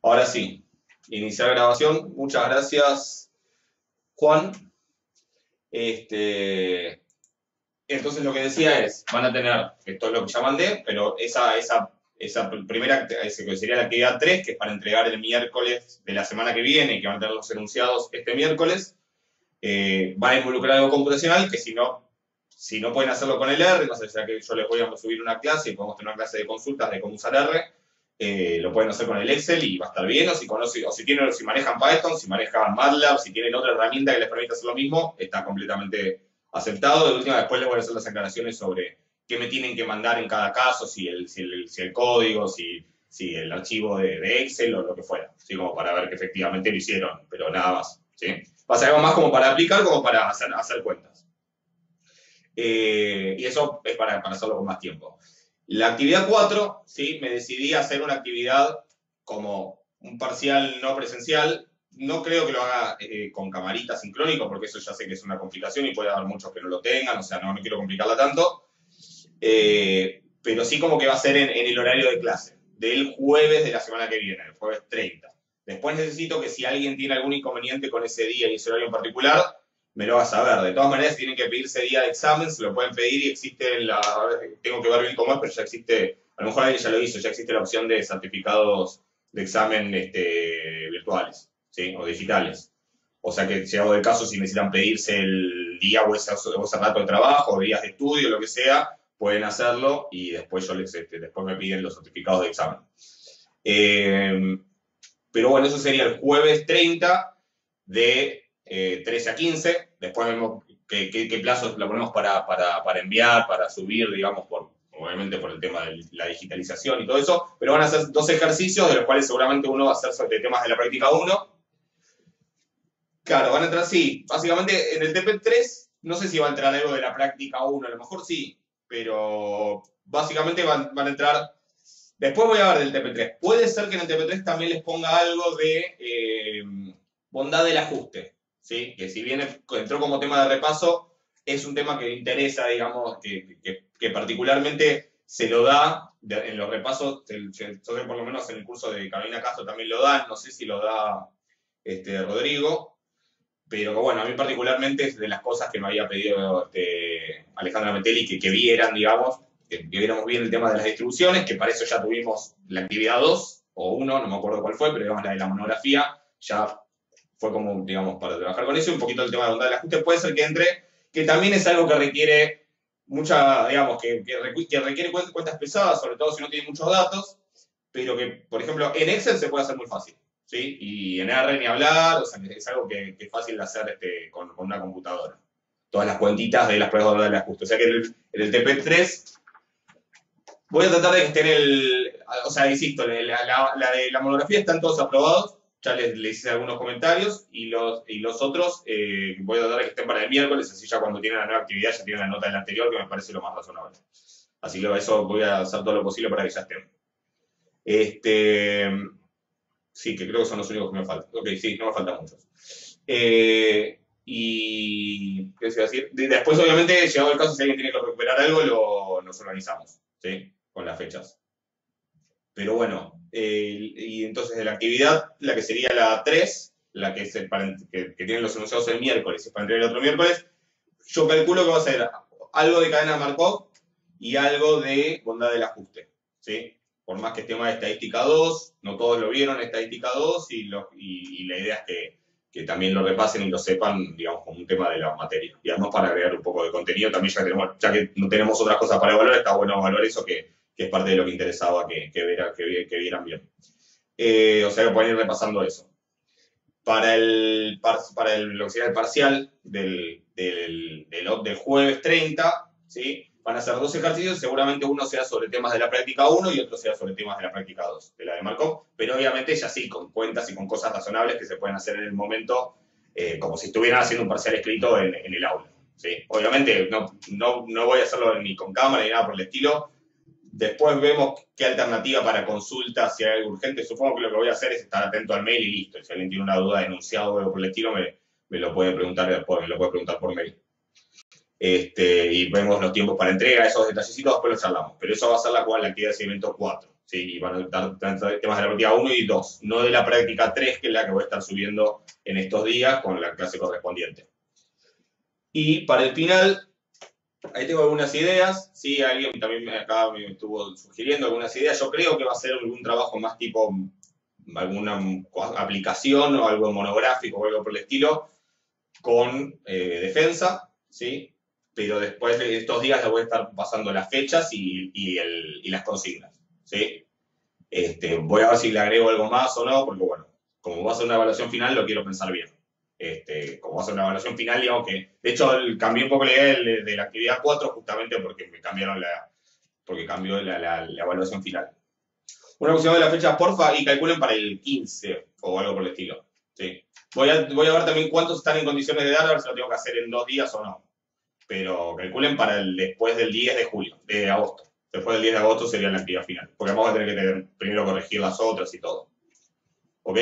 Ahora sí, iniciar grabación. Muchas gracias, Juan. Entonces lo que decía es, van a tener, esto es lo que ya mandé, pero esa primera, que sería la actividad 3, que es para entregar el miércoles de la semana que viene, que van a tener los enunciados este miércoles, va a involucrar algo computacional, que si no pueden hacerlo con el R, no sé, ya que yo les voy a subir una clase y podemos tener una clase de consultas de cómo usar R, lo pueden hacer con el Excel y va a estar bien, si manejan Python, si manejan MATLAB, si tienen otra herramienta que les permita hacer lo mismo, está completamente aceptado. De última, después les voy a hacer las aclaraciones sobre qué me tienen que mandar en cada caso, si el código, si el archivo de Excel o lo que fuera, ¿sí? Como para ver que efectivamente lo hicieron, pero nada más, ¿sí? Va a ser algo más como para aplicar, como para hacer cuentas. Y eso es para hacerlo con más tiempo. La actividad 4, ¿sí? Me decidí a hacer una actividad como un parcial no presencial. No creo que lo haga con camarita sincrónico, porque eso ya sé que es una complicación y puede haber muchos que no lo tengan, o sea, no quiero complicarla tanto. Pero sí como que va a ser en el horario de clase, del jueves de la semana que viene, el jueves 30. Después necesito que si alguien tiene algún inconveniente con ese día y ese horario en particular, me lo va a saber. De todas maneras, si tienen que pedirse día de examen, se lo pueden pedir y existe tengo que ver bien cómo es, pero ya existe, a lo mejor alguien ya lo hizo, ya existe la opción de certificados de examen virtuales, ¿sí? O digitales. O sea que si hago del caso, si necesitan pedirse el día o ese rato de trabajo, o días de estudio, lo que sea, pueden hacerlo y después después me piden los certificados de examen. Pero bueno, eso sería el jueves 30 de 13 a 15. Después vemos qué plazos lo ponemos para enviar, para subir, digamos, obviamente por el tema de la digitalización y todo eso. Pero van a ser 2 ejercicios, de los cuales seguramente uno va a hacer sobre temas de la práctica 1. Claro, van a entrar, sí, básicamente en el TP3, no sé si va a entrar algo de la práctica 1, a lo mejor sí, pero básicamente van a entrar. Después voy a ver del TP3. Puede ser que en el TP3 también les ponga algo de bondad del ajuste, ¿sí? Que si bien entró como tema de repaso, es un tema que interesa, digamos, que particularmente se lo da en los repasos. Yo por lo menos en el curso de Carolina Castro también lo dan, no sé si lo da Rodrigo, pero bueno, a mí particularmente es de las cosas que me había pedido Alejandra Metelli que vieran, digamos, que viéramos bien el tema de las distribuciones, que para eso ya tuvimos la actividad 2 o 1, no me acuerdo cuál fue, pero digamos la de la monografía, ya fue como, digamos, para trabajar con eso, y un poquito el tema de bondad del ajuste puede ser que entre, que también es algo que requiere mucha, digamos, que requiere cuentas pesadas, sobre todo si no tiene muchos datos, pero que, por ejemplo, en Excel se puede hacer muy fácil, ¿sí? Y en R ni hablar, o sea, que es algo que es fácil de hacer con una computadora. Todas las cuentitas de las pruebas de bondad del ajuste. O sea que en el TP3 voy a tratar de que esté o sea, insisto, la de la monografía están todos aprobados, ya les hice algunos comentarios, y los otros voy a tratar de que estén para el miércoles, así ya cuando tienen la nueva actividad ya tienen la nota del anterior, que me parece lo más razonable. Así que eso voy a hacer todo lo posible para que ya estén. Sí, que creo que son los únicos que me faltan. Ok, sí, no me faltan muchos. Y, ¿qué se iba a decir? Después, obviamente, llegado el caso, si alguien tiene que recuperar algo, nos organizamos, ¿sí? Con las fechas. Pero bueno, y entonces de la actividad, la que sería la 3, la que, que tienen los enunciados el miércoles, es para entregar el otro miércoles, yo calculo que va a ser algo de cadena Markov y algo de bondad del ajuste, ¿sí? Por más que esté más estadística 2, no todos lo vieron estadística 2, y la idea es que también lo repasen y lo sepan, digamos, como un tema de la materia. Y además para agregar un poco de contenido, también ya que no tenemos otras cosas para evaluar, está bueno evaluar eso, que es parte de lo que interesaba que vieran bien. O sea que pueden ir repasando eso. Para lo que sería el parcial del jueves 30, ¿sí? Van a ser 2 ejercicios, seguramente uno sea sobre temas de la práctica 1 y otro sea sobre temas de la práctica 2, de la de Markov, pero obviamente ya sí, con cuentas y con cosas razonables que se pueden hacer en el momento, como si estuvieran haciendo un parcial escrito en el aula, ¿sí? Obviamente no voy a hacerlo ni con cámara ni nada por el estilo. Después vemos qué alternativa para consulta, si hay algo urgente. Supongo que lo que voy a hacer es estar atento al mail y listo. Si alguien tiene una duda de enunciado o algo por el estilo, me lo puede preguntar después, me lo puede preguntar por mail. Y vemos los tiempos para entrega, esos detallecitos, después los charlamos. Pero eso va a ser la actividad de seguimiento 4. Sí, y van a estar temas de la práctica 1 y 2, no de la práctica 3, que es la que voy a estar subiendo en estos días con la clase correspondiente. Y para el final, ahí tengo algunas ideas, sí, alguien también acá me estuvo sugiriendo algunas ideas, yo creo que va a ser algún trabajo más tipo alguna aplicación o algo monográfico o algo por el estilo, con defensa, ¿sí? Pero después de estos días les voy a estar pasando las fechas y las consignas, ¿sí? Voy a ver si le agrego algo más o no, porque bueno, como va a ser una evaluación final, lo quiero pensar bien. Como va a ser una evaluación final, digamos que, de hecho, cambié un poco la idea de la actividad 4 justamente porque me cambiaron porque cambió la evaluación final. Una cuestión de las fechas, porfa, y calculen para el 15 o algo por el estilo. Sí. Voy a ver también cuántos están en condiciones de dar, a ver si lo tengo que hacer en 2 días o no. Pero calculen para después del 10 de julio, de agosto. Después del 10 de agosto sería la actividad final. Porque vamos a tener que primero corregir las otras y todo. ¿Ok?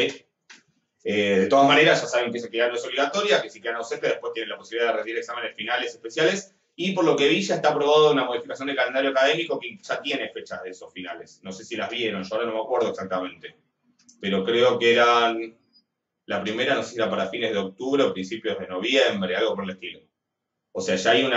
De todas maneras, ya saben que esa actividad no es obligatoria, que si quedan ausentes después tienen la posibilidad de rendir exámenes finales especiales. Y por lo que vi, ya está aprobada una modificación de calendario académico que ya tiene fechas de esos finales. No sé si las vieron, yo ahora no me acuerdo exactamente. Pero creo que eran. La primera, no sé si era para fines de octubre o principios de noviembre, algo por el estilo. O sea, ya hay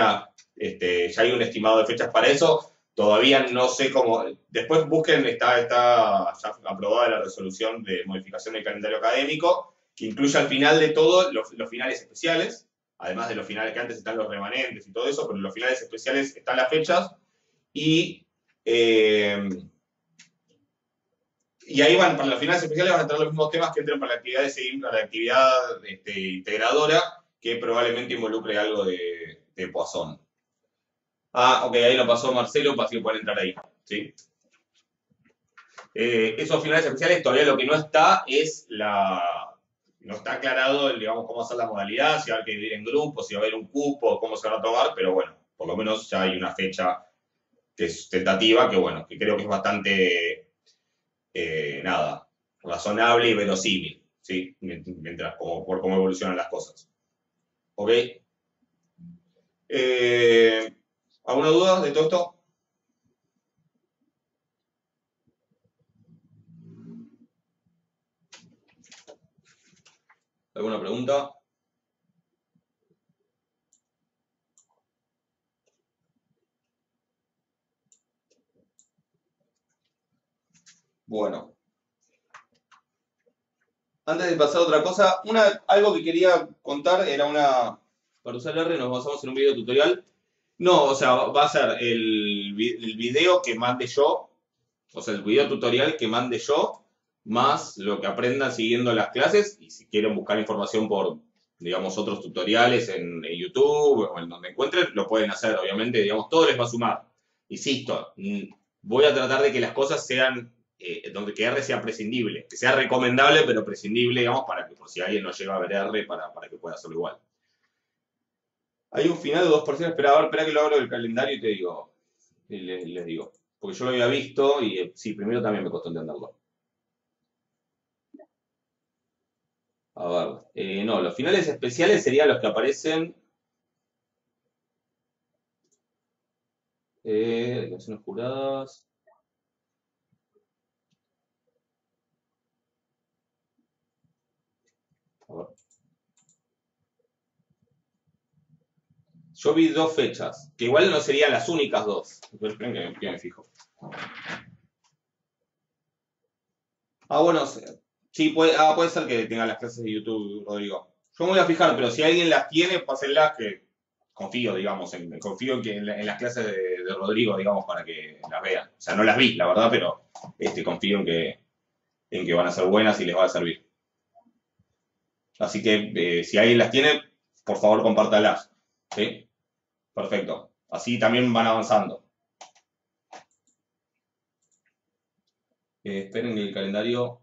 ya hay un estimado de fechas para eso. Todavía no sé cómo. Después busquen, está ya aprobada la resolución de modificación del calendario académico, que incluye al final de todo los finales especiales, además de los finales que antes están los remanentes y todo eso, pero en los finales especiales están las fechas y. Y ahí van, para los finales especiales van a entrar los mismos temas que entren para la actividad para la actividad integradora, que probablemente involucre algo de Poisson. Ah, ok, ahí lo pasó Marcelo, así que pueden entrar ahí. ¿Sí? Esos finales especiales todavía lo que no está es no está aclarado, digamos, cómo hacer la modalidad, si va a haber que dividir en grupos, si va a haber un cupo, cómo se van a tomar, pero bueno, por lo menos ya hay una fecha que es tentativa, que bueno, que creo que es bastante, nada, razonable y verosímil, ¿sí? Mientras, por cómo evolucionan las cosas. ¿Ok? ¿Alguna duda de todo esto? ¿Alguna pregunta? Bueno, antes de pasar a otra cosa, algo que quería contar era para usar R nos basamos en un video tutorial. No, o sea, va a ser el video que mande yo, o sea, el video tutorial que mande yo, más lo que aprendan siguiendo las clases, y si quieren buscar información por, digamos, otros tutoriales en YouTube o en donde encuentren, lo pueden hacer, obviamente, digamos, todo les va a sumar. Insisto, voy a tratar de que las cosas sean, donde que R sea prescindible, que sea recomendable, pero prescindible, digamos, para que por si alguien no llega a ver R, para que pueda hacerlo igual. Hay un final de 2%, espera que lo abro del calendario y te digo, y les digo. Porque yo lo había visto y sí, primero también me costó entenderlo. A ver, no, los finales especiales serían los que aparecen. Declaraciones juradas. A ver. Yo vi 2 fechas, que igual no serían las únicas dos. Pero esperen que me fijo. Ah, bueno, sí, puede ser que tengan las clases de YouTube, Rodrigo. Yo me voy a fijar, pero si alguien las tiene, pásenlas, que confío, digamos, confío en las clases de Rodrigo, digamos, para que las vean. O sea, no las vi, la verdad, pero confío en que van a ser buenas y les va a servir. Así que si alguien las tiene, por favor compártalas. ¿Sí? Perfecto. Así también van avanzando. Esperen el calendario.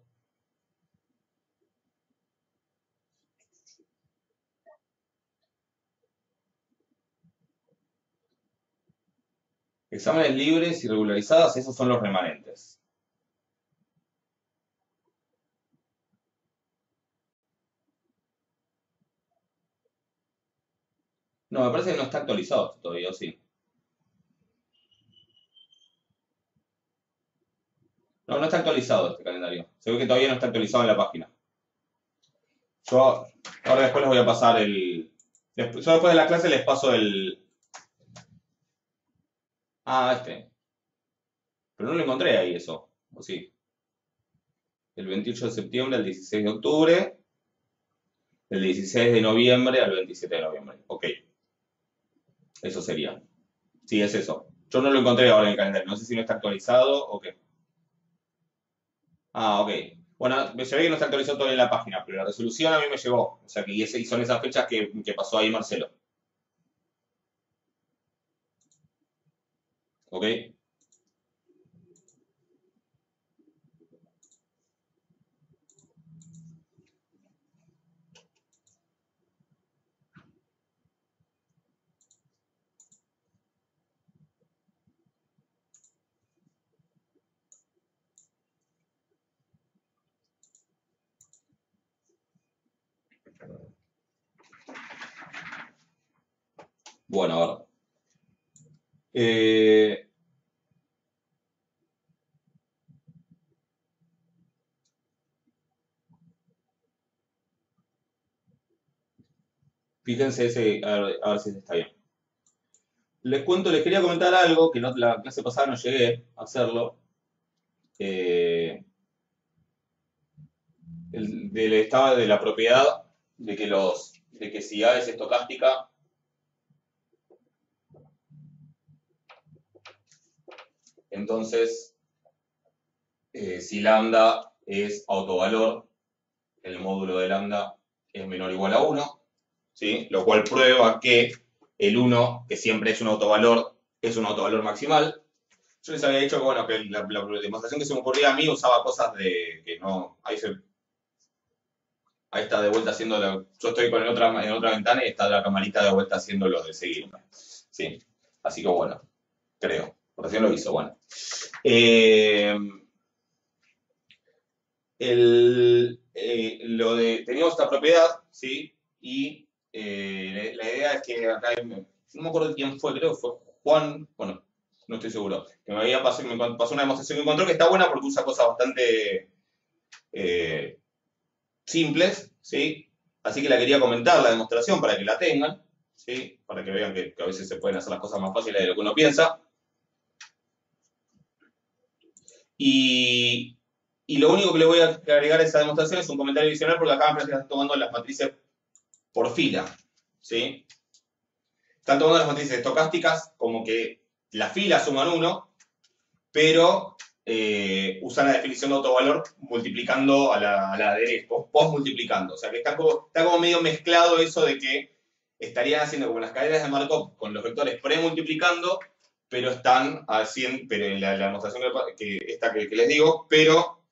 Exámenes libres y regularizadas, esos son los remanentes. No, me parece que no está actualizado todavía, sí. No, no está actualizado este calendario. Se ve que todavía no está actualizado en la página. Yo ahora después les voy a pasar el... Yo después de la clase les paso el... Ah, este. Pero no lo encontré ahí eso. ¿O sí? El 28 de septiembre al 16 de octubre. Del 16 de noviembre al 27 de noviembre. Ok. Eso sería. Sí, es eso. Yo no lo encontré ahora en el calendario. No sé si no está actualizado o qué. Ah, ok. Bueno, se ve que no está actualizado todavía en la página, pero la resolución a mí me llegó. O sea que y son esas fechas que pasó ahí Marcelo. ¿Ok? Bueno, a ver. Eh, fíjense ese, a ver si está bien. Les cuento, les quería comentar algo que no, la clase pasada no llegué a hacerlo. Del estado de la propiedad, de que si A es estocástica, entonces si lambda es autovalor, el módulo de lambda es menor o igual a 1, ¿sí? Lo cual prueba que el 1, que siempre es un autovalor maximal. Yo les había dicho que, bueno, que la demostración que se me ocurría a mí usaba cosas de que no. Ahí está de vuelta haciendo. Yo estoy en otra ventana y está la camarita de vuelta haciendo lo de seguirme. Sí. Así que bueno, creo. Recién lo hizo, bueno. Eh, teníamos esta propiedad, ¿sí? Y la idea es que acá, no me acuerdo quién fue, creo que fue Juan, bueno, no estoy seguro, que me pasó una demostración que encontró que está buena porque usa cosas bastante eh, simples, ¿sí? Así que la quería comentar, la demostración, para que la tengan, ¿sí? Para que vean que a veces se pueden hacer las cosas más fáciles de lo que uno piensa. Y, y lo único que le voy a agregar a esa demostración es un comentario adicional porque acá me están tomando las matrices por fila, ¿sí? Están tomando las matrices estocásticas como que las filas suman 1, pero usan la definición de autovalor multiplicando a la derecha, post-multiplicando. O sea que está como medio mezclado eso de que estarían haciendo como las cadenas de Markov con los vectores premultiplicando, pero están haciendo, pero en la demostración que les digo, pero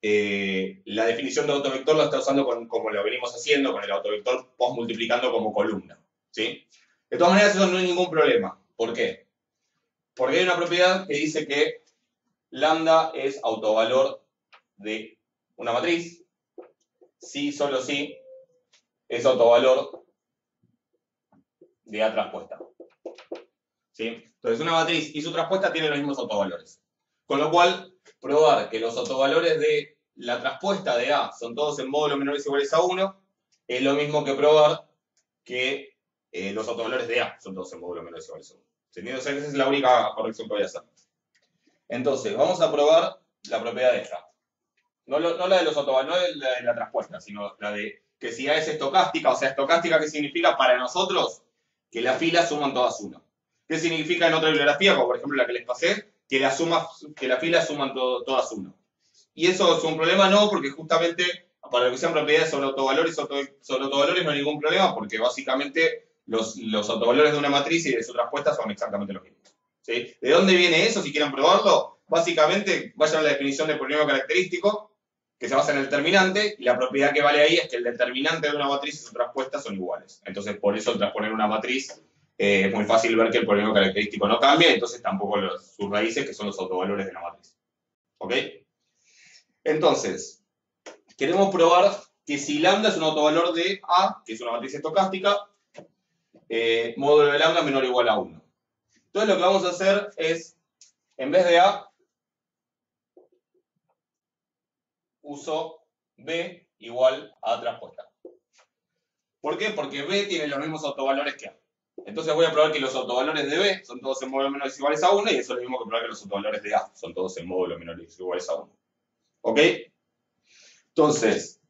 la definición de autovector la está usando como lo venimos haciendo, con el autovector post-multiplicando como columna. ¿Sí? De todas maneras, eso no es ningún problema. ¿Por qué? Porque hay una propiedad que dice que lambda es autovalor de una matriz, si, solo si, es autovalor de A traspuesta. ¿Sí? Entonces, una matriz y su traspuesta tienen los mismos autovalores. Con lo cual, probar que los autovalores de la traspuesta de A son todos en módulos menores o iguales a 1 es lo mismo que probar que los autovalores de A son todos en módulos menores o iguales a 1. ¿Entendido? O sea, esa es la única corrección que voy a hacer. Entonces, vamos a probar la propiedad de esta. No la de los autovalores, no la de la traspuesta, sino la de que si A es estocástica, o sea, estocástica, ¿qué significa para nosotros? Que las filas suman todas 1. ¿Qué significa en otra bibliografía, como por ejemplo la que les pasé? Que las filas suman todas 1. Y eso es un problema, no, porque justamente para lo que sean propiedades sobre autovalores no hay ningún problema, porque básicamente los autovalores de una matriz y de su traspuesta son exactamente los mismos. ¿Sí? ¿De dónde viene eso? Si quieren probarlo, básicamente vayan a la definición de polinomio característico, que se basa en el determinante, y la propiedad que vale ahí es que el determinante de una matriz y su traspuesta son iguales. Entonces, por eso al transponer una matriz es muy fácil ver que el polinomio característico no cambia, entonces tampoco sus raíces, que son los autovalores de la matriz. ¿Ok? Entonces, queremos probar que si lambda es un autovalor de A, que es una matriz estocástica, módulo de lambda menor o igual a 1. Entonces lo que vamos a hacer es, en vez de A, uso B igual a A transpuesta. ¿Por qué? Porque B tiene los mismos autovalores que A. Entonces voy a probar que los autovalores de B son todos en módulo menores iguales a 1 y eso es lo mismo que probar que los autovalores de A son todos en módulo menores iguales a 1. ¿Ok? Entonces,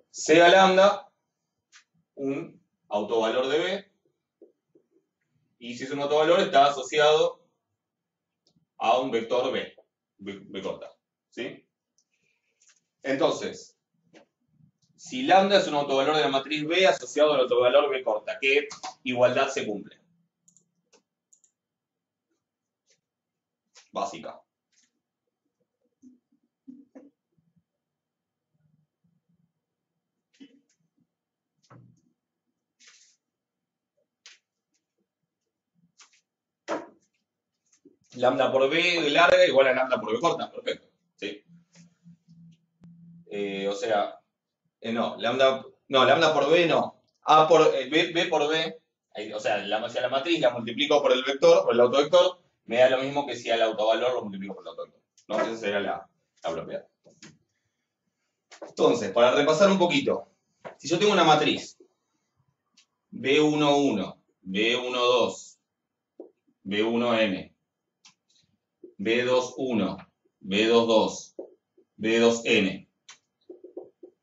sea lambda un autovalor de B y si es un autovalor está asociado a un vector B corta. ¿Sí? Entonces, si lambda es un autovalor de la matriz B asociado al autovalor B corta, ¿qué igualdad se cumple? Básica. Lambda por B larga igual a lambda por B corta. Perfecto. ¿Sí? O sea, no, lambda por B no. A por, B por B, o sea, si a la matriz la multiplico por el vector, por el autovector, me da lo mismo que si al autovalor lo multiplico por el autovector. ¿No? Esa sería la propiedad. Entonces, para repasar un poquito, si yo tengo una matriz B11, B12, B1n, B21, B22, B2n,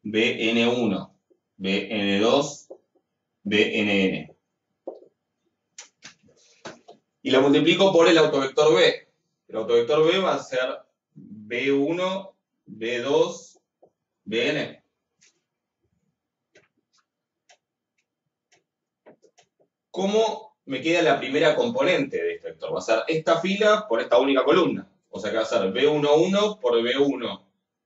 Bn1, Bn2, Bnn. Y lo multiplico por el autovector B. El autovector B va a ser B1, B2, Bn. ¿Cómo me queda la primera componente de este vector? Va a ser esta fila por esta única columna. O sea que va a ser B11 por B1,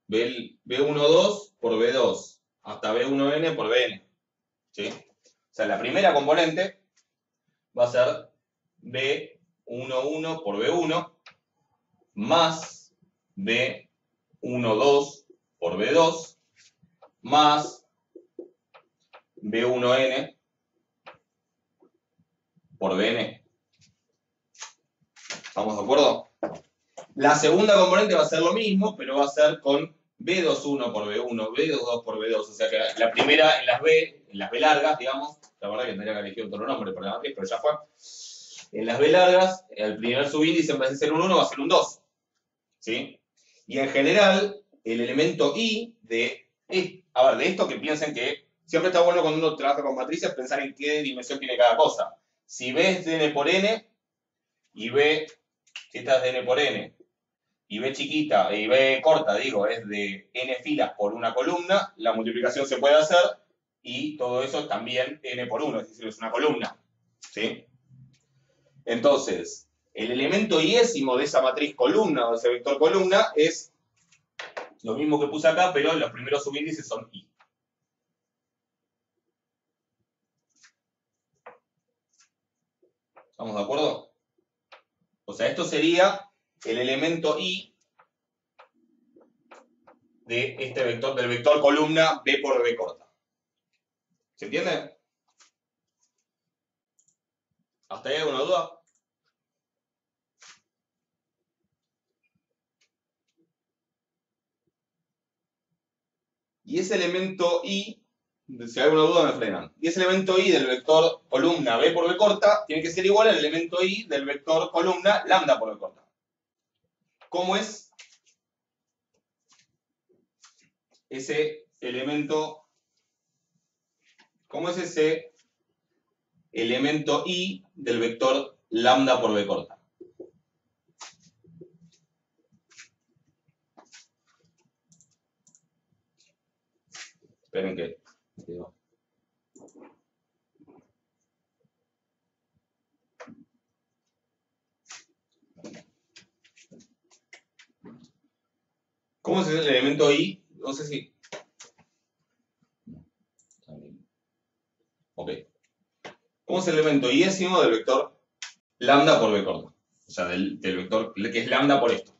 B12 por B2, hasta B1n por Bn. ¿Sí? O sea, la primera componente va a ser B11 por B1 más B12 por B2 más B1n por Bn. ¿Estamos de acuerdo? La segunda componente va a ser lo mismo, pero va a ser con B21 por B1, B22 por B2. O sea que la primera en las B largas, digamos, la verdad que tendría que elegir otro nombre para la matriz, pero ya fue. En las B largas, el primer subíndice en vez de ser un 1 va a ser un 2. ¿Sí? Y en general, el elemento I de esto que piensen que siempre está bueno cuando uno trabaja con matrices pensar en qué dimensión tiene cada cosa. Si B es de n por n, y B, si esta es de n por n, y B chiquita, y B corta, digo, es de n filas por una columna, la multiplicación se puede hacer, y todo eso es también n por 1, es decir, es una columna. ¿Sí? Entonces, el elemento iésimo de esa matriz columna, o de ese vector columna, es lo mismo que puse acá, pero los primeros subíndices son I. ¿Estamos de acuerdo? O sea, esto sería el elemento I de este vector, del vector columna B por B corta. ¿Se entiende? ¿Hasta ahí alguna duda? Y ese elemento I, si hay alguna duda me frenan, y ese elemento I del vector columna B por B corta tiene que ser igual al elemento I del vector columna lambda por B corta. ¿Cómo es ese elemento? ¿Cómo es ese elemento I del vector lambda por B corta? Esperen que... ¿Cómo es el elemento I? No sé si... Ok. ¿Cómo es el elemento iésimo del vector lambda por B corta? O sea, del vector que es lambda por esto.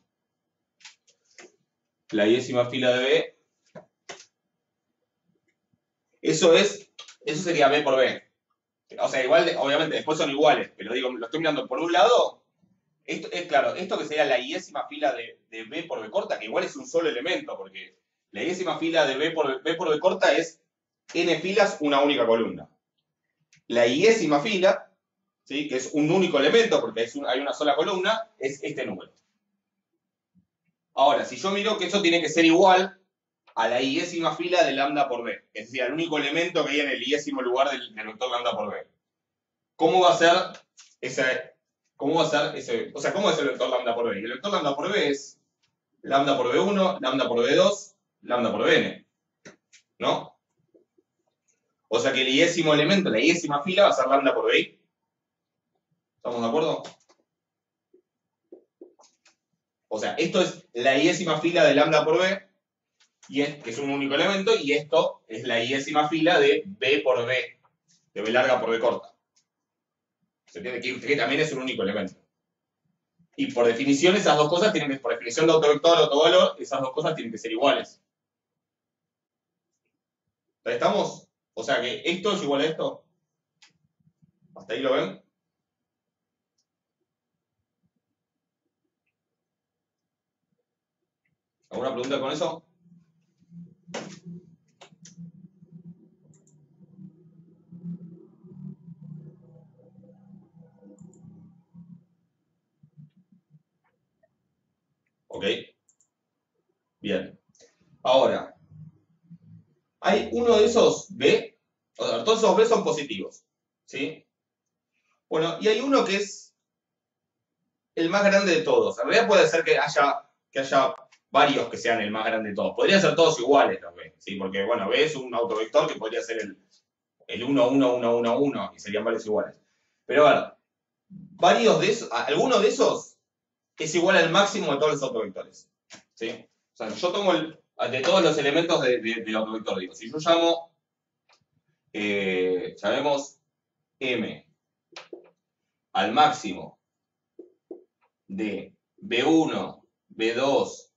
La iésima fila de B. Eso sería B por B. O sea, igual, obviamente, después son iguales, pero digo, lo estoy mirando por un lado. Esto es claro, esto que sería la iésima fila de B por B corta, que igual es un solo elemento, porque La i-ésima fila de B por B corta es n filas, una única columna. La i-ésima fila, ¿sí? Que es un único elemento, porque hay una sola columna, es este número. Ahora, si yo miro que eso tiene que ser igual a la i-ésima fila de lambda por b, es decir, al único elemento que hay en el i-ésimo lugar del vector lambda por b. ¿Cómo va a ser ese? O sea, ¿cómo es el vector lambda por b? El vector lambda por b es lambda por b1, lambda por b2, lambda por bn, ¿no? O sea que el i-ésimo elemento, la i-ésima fila va a ser lambda por bi. ¿Estamos de acuerdo? O sea, esto es la i-ésima fila de lambda por b, que es un único elemento, y esto es la i-ésima fila de b por b, de b larga por b corta. Se entiende que también es un único elemento. Y por definición, esas dos cosas tienen que, por definición de autovector, autovalor, esas dos cosas tienen que ser iguales. ¿Ahí estamos? O sea que esto es igual a esto. ¿Hasta ahí lo ven? ¿Alguna pregunta con eso? ¿Ok? Bien. Ahora, hay uno de esos B, o sea, todos esos B son positivos, ¿sí? Bueno, y hay uno que es el más grande de todos. En realidad puede ser que haya varios que sean el más grande de todos. Podrían ser todos iguales los B, ¿sí? Porque, bueno, B es un autovector que podría ser el 1, 1, 1, 1, 1, y serían varios iguales. Pero a ver, varios de esos, alguno de esos es igual al máximo de todos los autovectores, ¿sí? O sea, yo tomo de todos los elementos del autovector, digo, si yo llamemos M al máximo de B1, B2,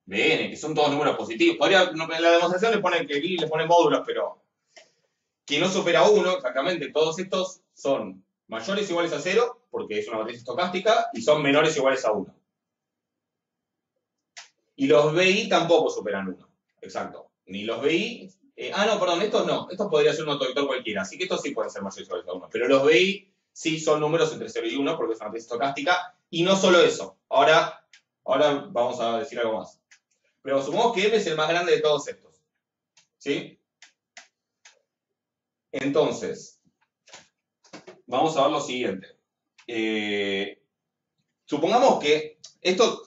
Bn, que son todos números positivos. En la demostración le ponen módulos, pero que no supera 1, exactamente, todos estos son mayores o iguales a 0, porque es una matriz estocástica, y son menores o iguales a 1. Y los BI tampoco superan 1, exacto. Ni los BI... no, perdón, estos no. Estos podría ser un autovector cualquiera, así que estos sí pueden ser mayores o iguales a 1. Pero los BI sí son números entre 0 y 1, porque es una matriz estocástica. Y no solo eso. Ahora vamos a decir algo más. Pero supongamos que M es el más grande de todos estos. ¿Sí? Entonces, vamos a ver lo siguiente. Supongamos que esto...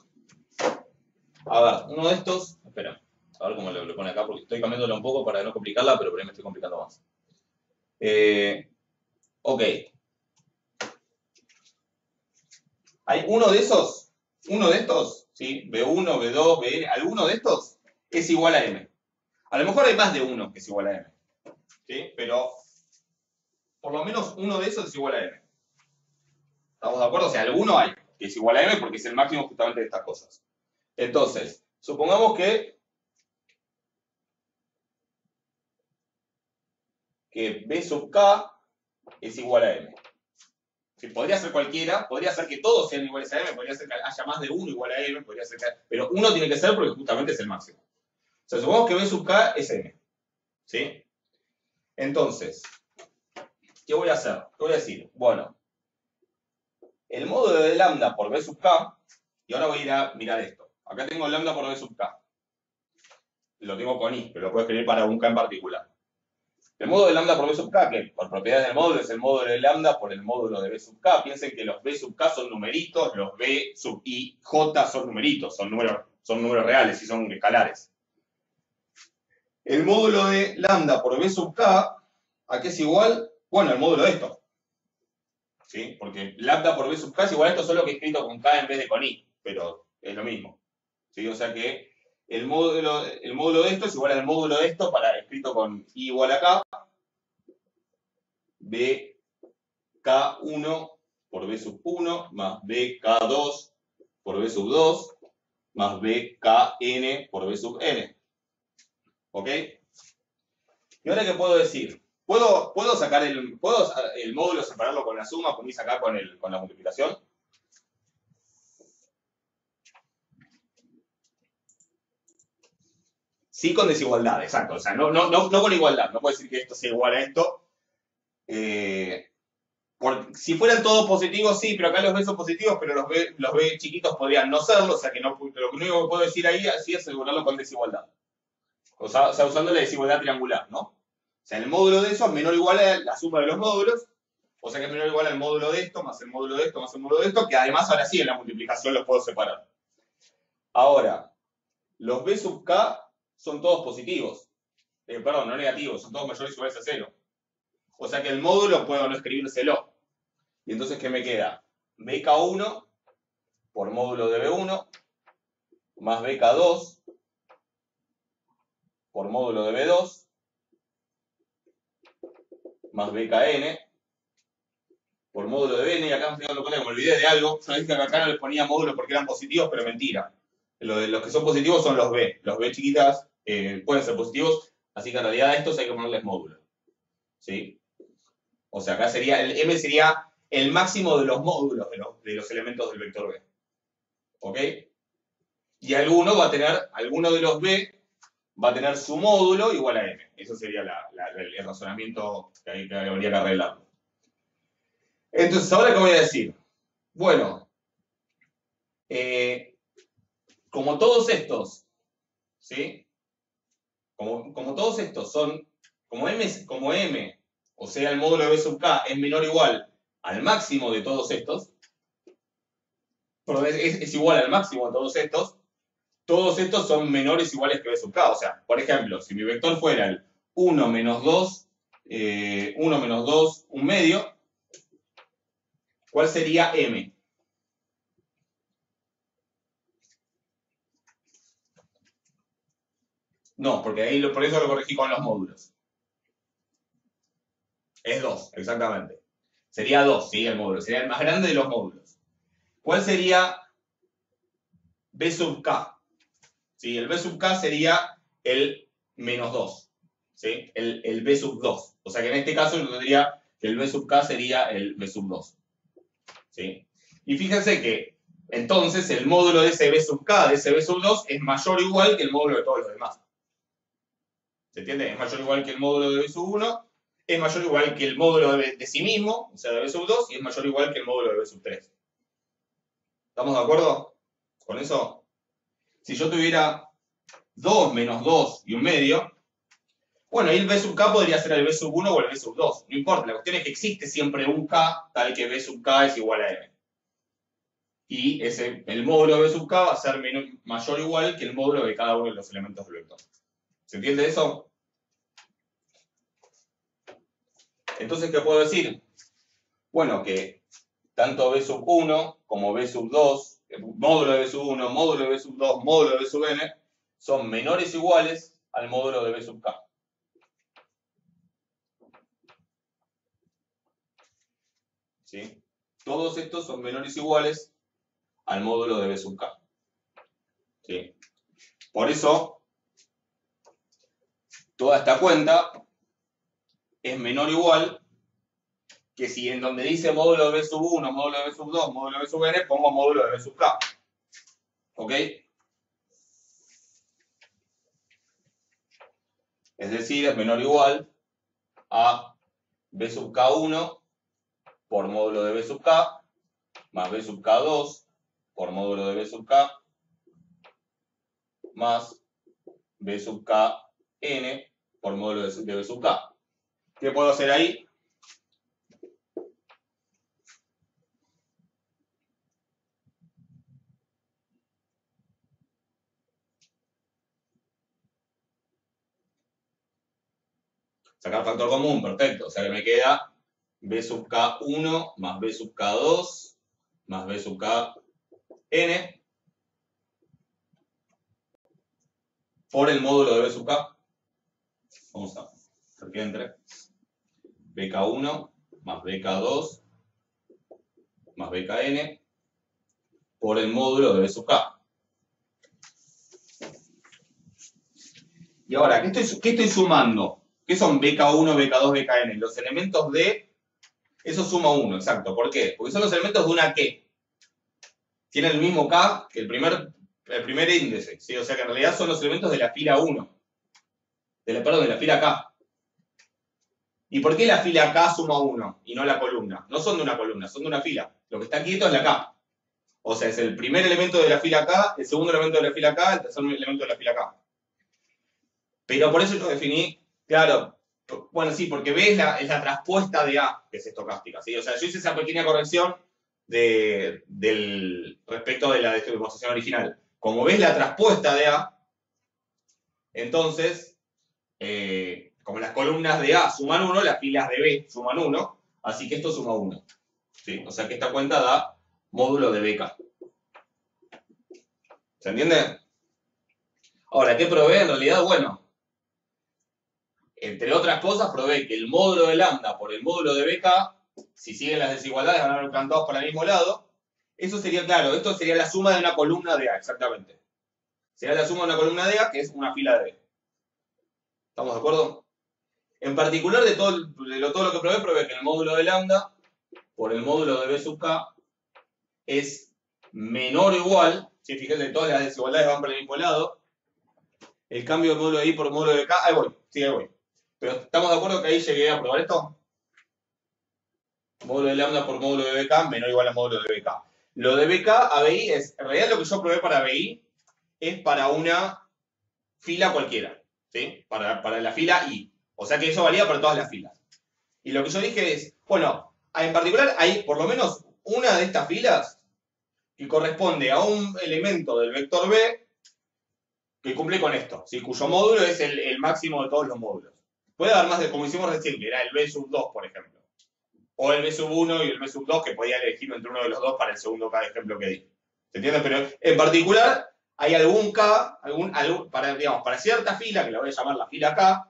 A ver, uno de estos... Espera, a ver cómo lo pone acá, porque estoy cambiándola un poco para no complicarla, pero por ahí me estoy complicando más. Ok. Hay uno de estos, ¿sí? B1, B2, Bn, alguno de estos es igual a M. A lo mejor hay más de uno que es igual a M, ¿sí? Pero por lo menos uno de esos es igual a M. ¿Estamos de acuerdo? O sea, alguno hay que es igual a M porque es el máximo justamente de estas cosas. Entonces, supongamos que B sub K es igual a M. Sí, podría ser cualquiera, podría ser que todos sean iguales a M, podría ser que haya más de uno igual a M, podría ser que... pero uno tiene que ser porque justamente es el máximo. O sea, supongamos que B sub K es M. ¿Sí? Entonces, ¿qué voy a hacer? ¿Qué voy a decir? Bueno, el módulo de lambda por B sub K, y ahora voy a ir a mirar esto. Acá tengo lambda por B sub K. Lo tengo con I, pero lo puedo escribir para un K en particular. El módulo de lambda por B sub K, que por propiedades del módulo es el módulo de lambda por el módulo de B sub K. Piensen que los B sub K son numeritos, los B sub I, J son numeritos, son números reales y son escalares. El módulo de lambda por B sub K, ¿a qué es igual? Bueno, el módulo de esto. ¿Sí? Porque lambda por B sub K es igual a esto, solo que escrito con K en vez de con I, pero es lo mismo. ¿Sí? O sea que el módulo de esto es igual al módulo de esto escrito con I igual a K, BK1 por B sub 1 más BK2 por B sub 2 más BKN por B sub N. ¿Ok? ¿Y ahora qué puedo decir? ¿Puedo sacar el módulo, separarlo con la suma, como hice acá con la multiplicación? Sí con desigualdad, exacto. O sea, no con igualdad. No puedo decir que esto sea igual a esto. Si fueran todos positivos, sí, pero acá los B son positivos, pero los B chiquitos podrían no serlo, o sea que no, lo único que puedo decir ahí así es asegurarlo con desigualdad. O sea, usando la desigualdad triangular, ¿no? O sea, el módulo de eso es menor o igual a la suma de los módulos, o sea que es menor o igual al módulo de esto, más el módulo de esto, más el módulo de esto, que además ahora sí en la multiplicación los puedo separar. Ahora, los B sub K son todos positivos. Perdón, no negativos, son todos mayores o iguales a 0. O sea que el módulo puedo no escribírselo. Y entonces, ¿qué me queda? BK1 por módulo de B1 más BK2 por módulo de B2 más BKN por módulo de BN. Y acá me olvidé de algo. Yo dije que acá no les ponía módulos porque eran positivos, pero mentira. Los que son positivos son los B. Los B chiquitas pueden ser positivos, así que en realidad a estos hay que ponerles módulos. ¿Sí? O sea, acá sería, el M sería el máximo de los módulos de los elementos del vector B. ¿Ok? Y alguno de los B va a tener su módulo igual a M. Eso sería el razonamiento que habría que arreglarlo. Entonces, ¿ahora qué voy a decir? Bueno, como todos estos, ¿sí? Como todos estos son, como M, o sea, el módulo de B sub K es menor o igual al máximo de todos estos, perdón, es igual al máximo de todos estos son menores o iguales que B sub K. O sea, por ejemplo, si mi vector fuera el 1 menos 2, 1 menos 2, 1 medio, ¿cuál sería M? No, porque ahí por eso lo corregí con los módulos. Es 2, exactamente. Sería 2, ¿sí? El módulo. Sería el más grande de los módulos. ¿Cuál sería B sub K? ¿Sí? El B sub K sería el menos 2. ¿Sí? El B sub 2. O sea que en este caso yo tendría que el B sub K sería el B sub 2. ¿Sí? Y fíjense que entonces el módulo de ese B sub K, de ese B sub 2, es mayor o igual que el módulo de todos los demás. ¿Se entiende? Es mayor o igual que el módulo de B sub 1, es mayor o igual que el módulo de sí mismo, o sea, de B sub 2, y es mayor o igual que el módulo de B sub 3. ¿Estamos de acuerdo con eso? Si yo tuviera 2 menos 2 y 1 medio, bueno, ahí el B sub K podría ser el B sub 1 o el B sub 2. No importa, la cuestión es que existe siempre un K tal que B sub K es igual a M. Y el módulo de B sub K va a ser mayor o igual que el módulo de cada uno de los elementos del vector. ¿Se entiende eso? Entonces, ¿qué puedo decir? Bueno, que tanto B sub 1 como B sub 2, módulo de B sub 1, módulo de B sub 2, módulo de B sub n, son menores o iguales al módulo de B sub K. ¿Sí? Todos estos son menores o iguales al módulo de B sub K. ¿Sí? Por eso, toda esta cuenta es menor o igual que si en donde dice módulo de B sub 1, módulo de B sub 2, módulo de B sub n, pongo módulo de B sub K. ¿Ok? Es decir, es menor o igual a B sub K1 por módulo de B sub K más B sub K2 por módulo de B sub K más B sub K n por módulo de B sub K. ¿Qué puedo hacer ahí? Sacar factor común, perfecto. O sea que me queda B sub K1 más B sub K2 más B sub K n por el módulo de B sub K. Vamos a hacer que entre. BK1 más BK2 más BKN por el módulo de B sub K. Y ahora, ¿qué estoy sumando? ¿Qué son BK1, BK2, BKN? Los elementos de... Eso suma 1, exacto. ¿Por qué? Porque son los elementos de una K. Tienen el mismo K que el primer índice, ¿sí? O sea que en realidad son los elementos de la fila 1. Perdón, de la fila K. ¿Y por qué la fila K suma 1 y no la columna? No son de una columna, son de una fila. Lo que está quieto es la K. O sea, es el primer elemento de la fila K, el segundo elemento de la fila K, el tercer elemento de la fila K. Pero por eso yo definí, claro, bueno, sí, porque B es la traspuesta de A, que es estocástica, ¿sí? O sea, yo hice esa pequeña corrección respecto de la demostración original. Como B es la traspuesta de A, entonces, como las columnas de A suman 1, las filas de B suman 1, así que esto suma 1. ¿Sí? O sea que esta cuenta da módulo de BK. ¿Se entiende? Ahora, ¿qué probé? En realidad, bueno, entre otras cosas, probé que el módulo de lambda por el módulo de BK, si siguen las desigualdades, van a ver plantados para el mismo lado. Eso sería, claro, esto sería la suma de una columna de A, exactamente. Sería la suma de una columna de A, que es una fila de B. ¿Estamos de acuerdo? En particular, de todo lo que probé que el módulo de lambda por el módulo de B sub K es menor o igual, si fíjense, todas las desigualdades van para el mismo lado. El cambio de módulo de I por módulo de K, ahí voy, sí, ahí voy. Pero ¿estamos de acuerdo que ahí llegué a probar esto? Módulo de lambda por módulo de BK menor o igual a módulo de BK. Lo de BK a BI es, en realidad lo que yo probé para BI es para una fila cualquiera, ¿sí? Para la fila I. O sea que eso valía para todas las filas. Y lo que yo dije es, bueno, en particular hay por lo menos una de estas filas que corresponde a un elemento del vector B que cumple con esto, ¿sí? Cuyo módulo es el máximo de todos los módulos. Puede haber más de, como hicimos recién, que era el B sub 2, por ejemplo. O el B sub 1 y el B sub 2, que podía elegir entre uno de los dos para el segundo K de ejemplo que di. ¿Se entiende? Pero en particular hay algún K, para cierta fila, que la voy a llamar la fila K.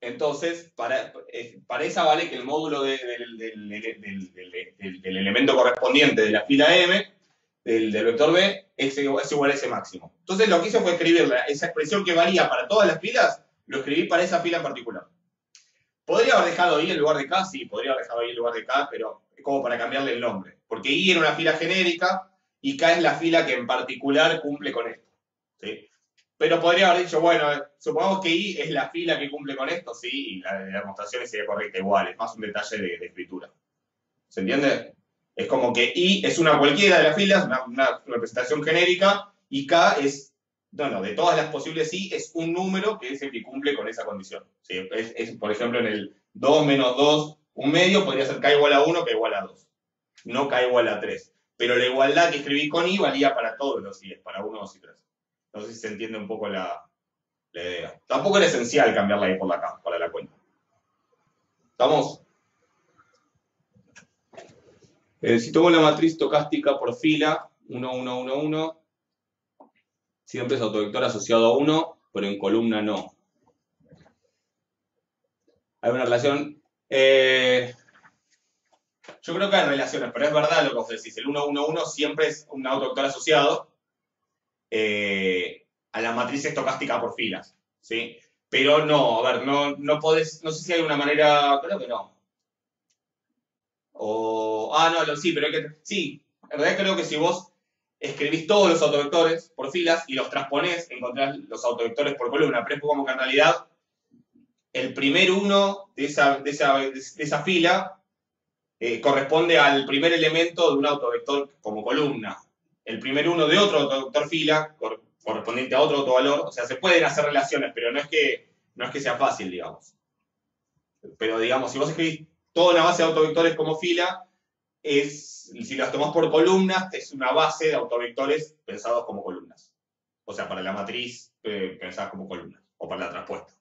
Entonces, para esa vale que el módulo del elemento correspondiente de la fila M, del vector B, es igual a ese máximo. Entonces, lo que hice fue escribir esa expresión que valía para todas las filas, lo escribí para esa fila en particular. ¿Podría haber dejado I en lugar de K? Sí, podría haber dejado I en lugar de K, pero es como para cambiarle el nombre. Porque I era una fila genérica y K es la fila que en particular cumple con esto. ¿Sí? Pero podría haber dicho, bueno, supongamos que I es la fila que cumple con esto, sí, y la demostración sería correcta igual, es más un detalle de escritura. ¿Se entiende? Es como que I es una cualquiera de las filas, una representación genérica, y K es, bueno, de todas las posibles I, es un número que es el que cumple con esa condición. ¿Sí? Por ejemplo, en el 2 menos 2, un medio, podría ser K igual a 1, K igual a 2. No K igual a 3. Pero la igualdad que escribí con I valía para todos los I, para 1, 2 y 3. No sé si se entiende un poco la idea. Tampoco era esencial cambiarla ahí por la K, para la cuenta. ¿Estamos? Si tomo la matriz estocástica por fila, 1, 1, 1, 1, siempre es autovector asociado a 1, pero en columna no. Hay una relación... yo creo que hay relaciones, pero es verdad lo que vos decís. El 1, 1, 1 siempre es un autovector asociado a la matriz estocástica por filas, ¿sí? Pero no, a ver, no podés, no sé si hay una manera, creo que no. Sí, pero hay que, sí, en realidad creo que si vos escribís todos los autovectores por filas y los transponés, encontrás los autovectores por columna, pero es como que en realidad el primer uno de esa fila corresponde al primer elemento de un autovector como columna. El primer uno de otro autovector fila correspondiente a otro autovalor. O sea, se pueden hacer relaciones, pero no es que sea fácil, digamos. Pero, digamos, si vos escribís toda una base de autovectores como fila, si las tomás por columnas, es una base de autovectores pensados como columnas. O sea, para la matriz pensadas como columnas, o para la traspuesta.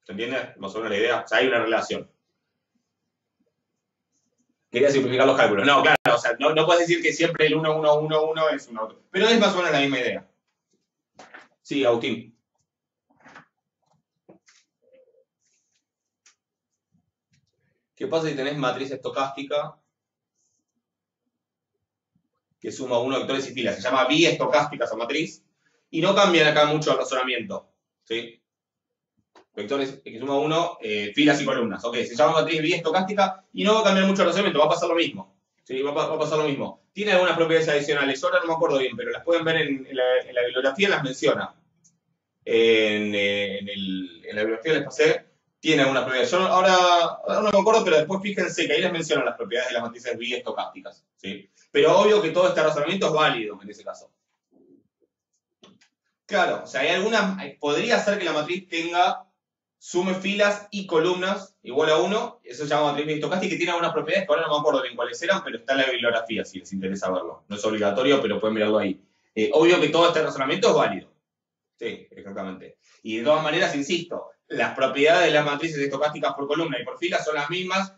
¿Se entiende? Más o menos la idea. O sea, hay una relación. Quería simplificar los cálculos. No, claro, o sea, no puedes decir que siempre el 1, 1, 1, 1 es un auto. Pero es más o menos la misma idea. Sí, Agustín. ¿Qué pasa si tenés matriz estocástica que suma 1 vectores y filas? Se llama biestocástica esa matriz. Y no cambian acá mucho el razonamiento. ¿Sí? Vectores que suma 1, filas y columnas. Ok, se llama matriz biestocástica y no va a cambiar mucho el razonamiento, va a pasar lo mismo. Sí, va a pasar lo mismo. Tiene algunas propiedades adicionales, ahora no me acuerdo bien, pero las pueden ver en la bibliografía, las menciona. en la bibliografía les pasé, tiene algunas propiedades. Yo ahora no me acuerdo, pero después fíjense que ahí les mencionan las propiedades de las matrices biestocásticas, ¿sí? Pero obvio que todo este razonamiento es válido en ese caso. Claro, o sea, hay algunas, podría ser que la matriz tenga sume filas y columnas igual a 1, eso se llama matriz biestocástica y tiene algunas propiedades que ahora no me acuerdo bien cuáles eran, pero está en la bibliografía si les interesa verlo. No es obligatorio, pero pueden mirarlo ahí. Obvio que todo este razonamiento es válido. Sí, exactamente. Y de todas maneras, insisto, las propiedades de las matrices estocásticas por columna y por fila son las mismas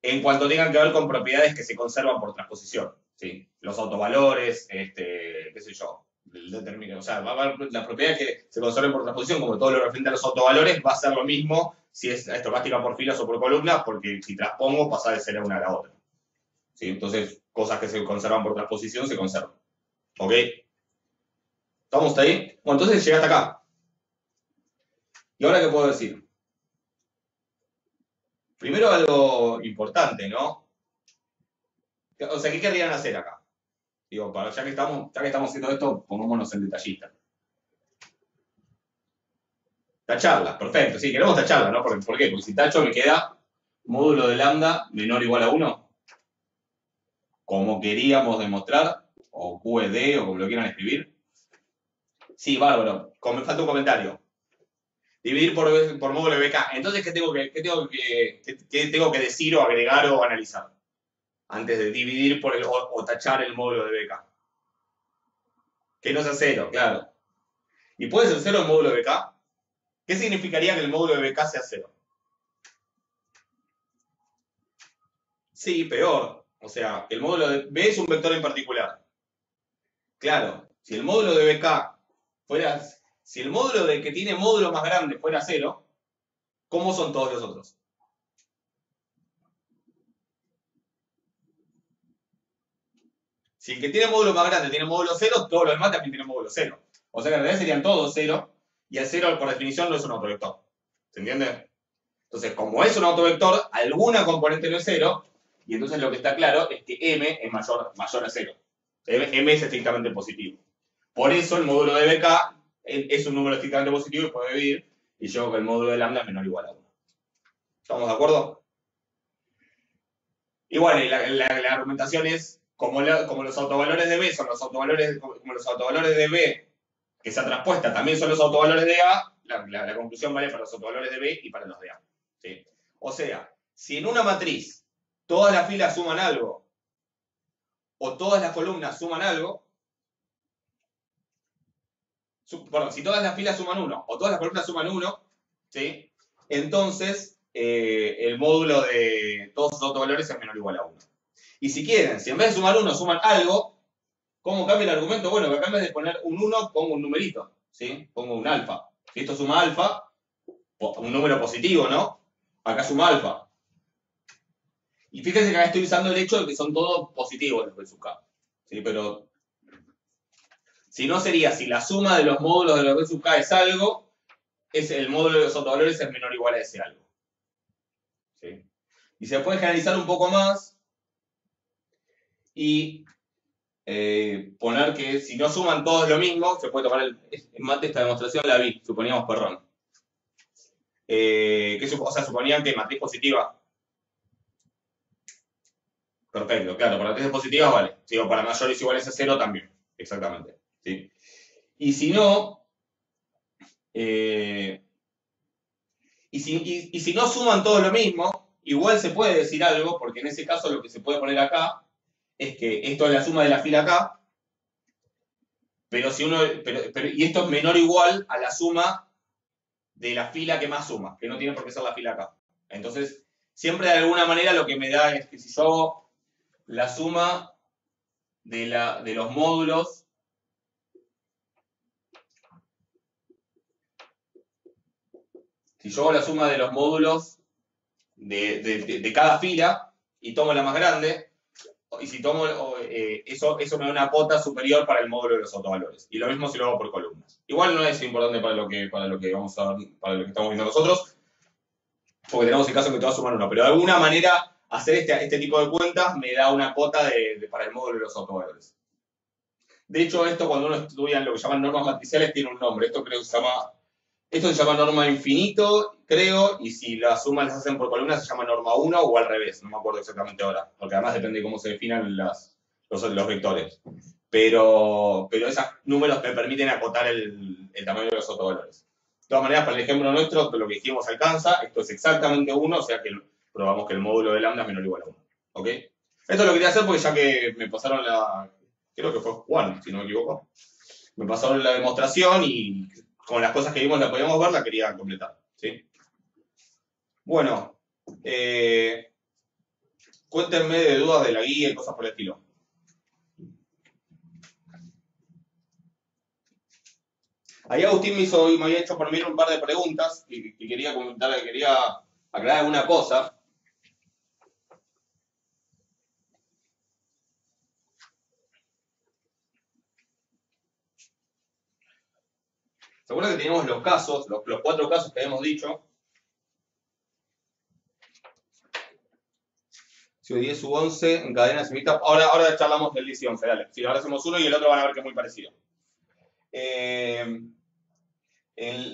en cuanto tengan que ver con propiedades que se conservan por transposición. ¿Sí? Los autovalores, qué sé yo, o sea, va a haber las propiedades que se conserven por transposición, como todo lo referente a los autovalores, va a ser lo mismo si es estocástica por filas o por columnas, porque si transpongo pasa de ser una a la otra. ¿Sí? Entonces, cosas que se conservan por transposición se conservan. ¿Ok? ¿Estamos hasta ahí? Bueno, entonces llegué hasta acá. ¿Y ahora qué puedo decir? Primero algo importante, ¿no? O sea, ¿qué querrían hacer acá? Digo, ya que estamos haciendo esto, pongámonos en detallista. Tacharla, perfecto, sí, queremos tacharla, ¿no? ¿Por qué? Porque si tacho me queda módulo de lambda menor o igual a 1, como queríamos demostrar, o QED, o como lo quieran escribir. Sí, bárbaro, me falta un comentario. Dividir por módulo de BK. Entonces, ¿qué tengo que decir o agregar o analizar? Antes de dividir por o tachar el módulo de BK. Que no sea 0, claro. ¿Y puede ser 0 el módulo de BK? ¿Qué significaría que el módulo de BK sea 0? Sí, peor. O sea, el módulo de B es un vector en particular. Claro, si el módulo de BK fuera, si el módulo de que tiene módulo más grande fuera 0, ¿cómo son todos los otros? Si el que tiene módulo más grande tiene módulo 0, todos los demás también tienen módulo 0. O sea que en realidad serían todos 0, y el 0 por definición no es un autovector. ¿Se entiende? Entonces, como es un autovector, alguna componente no es 0, y entonces lo que está claro es que m es mayor a 0. M es estrictamente positivo. Por eso el módulo de BK es un número estrictamente positivo y puede dividir, y yo que el módulo de lambda es menor o igual a 1. ¿Estamos de acuerdo? Y bueno, la argumentación es, como los autovalores de B son los autovalores, como los autovalores de B que se ha transpuesta también son los autovalores de A, la conclusión vale para los autovalores de B y para los de A. ¿Sí? O sea, si en una matriz todas las filas suman algo o todas las columnas suman algo, perdón, si todas las filas suman 1 o todas las columnas suman 1, ¿sí? Entonces el módulo de todos sus autovalores es menor o igual a 1. Y si quieren, si en vez de sumar 1 suman algo, ¿cómo cambia el argumento? Bueno, que acá en vez de poner un 1 pongo un numerito, ¿sí? Pongo un alfa. Si esto suma alfa, un número positivo, ¿no? Acá suma alfa. Y fíjense que acá estoy usando el hecho de que son todos positivos los B sub K. ¿Sí? Pero si no sería, si la suma de los módulos de los B sub K es algo, el módulo de los autovalores es menor o igual a ese algo. ¿Sí? Y se puede generalizar un poco más y poner que si no suman todos lo mismo, se puede tomar en mate esta demostración, la vi, suponíamos perrón. O sea, suponían que matriz positiva. Perfecto, claro, para matrices positivas vale. Sí, o para mayores iguales a 0 también. Exactamente. ¿Sí? Y si no, y si no suman todos lo mismo, igual se puede decir algo, porque en ese caso lo que se puede poner acá es que esto es la suma de la fila acá, pero si uno, y esto es menor o igual a la suma de la fila que más suma, que no tiene por qué ser la fila acá. Entonces, siempre de alguna manera lo que me da es que si yo hago la suma de los módulos de cada fila y tomo la más grande, y si tomo eso me da una cota superior para el módulo de los autovalores. Y lo mismo si lo hago por columnas. Igual no es importante para lo que vamos a ver, para lo que estamos viendo nosotros, porque tenemos el caso que te va a sumar 1, pero de alguna manera hacer este tipo de cuentas me da una cota para el módulo de los autovalores. De hecho, esto cuando uno estudia lo que llaman normas matriciales tiene un nombre. Esto creo que se llama Esto se llama norma infinito, creo, y si las sumas las hacen por columnas se llama norma 1 o al revés, no me acuerdo exactamente ahora, porque además depende de cómo se definan los vectores. Pero esos números me permiten acotar el tamaño de los autovalores. De todas maneras, para el ejemplo nuestro, lo que dijimos alcanza, esto es exactamente 1, o sea que probamos que el módulo de lambda es menor o igual a 1. ¿Ok? Esto lo quería hacer porque ya que me pasaron creo que fue Juan, si no me equivoco, me pasaron la demostración y con las cosas que vimos la podíamos ver, la quería completar. ¿Sí? Bueno, cuéntenme de dudas de la guía y cosas por el estilo. Ahí Agustín me había hecho por mí un par de preguntas y quería comentar, quería aclarar alguna cosa. ¿Se acuerdan que teníamos los casos, los 4 casos que habíamos dicho? Si 10 u 11 en cadenas infinitas. Ahora charlamos del 10 y 11, dale. Si ahora hacemos uno y el otro van a ver que es muy parecido. En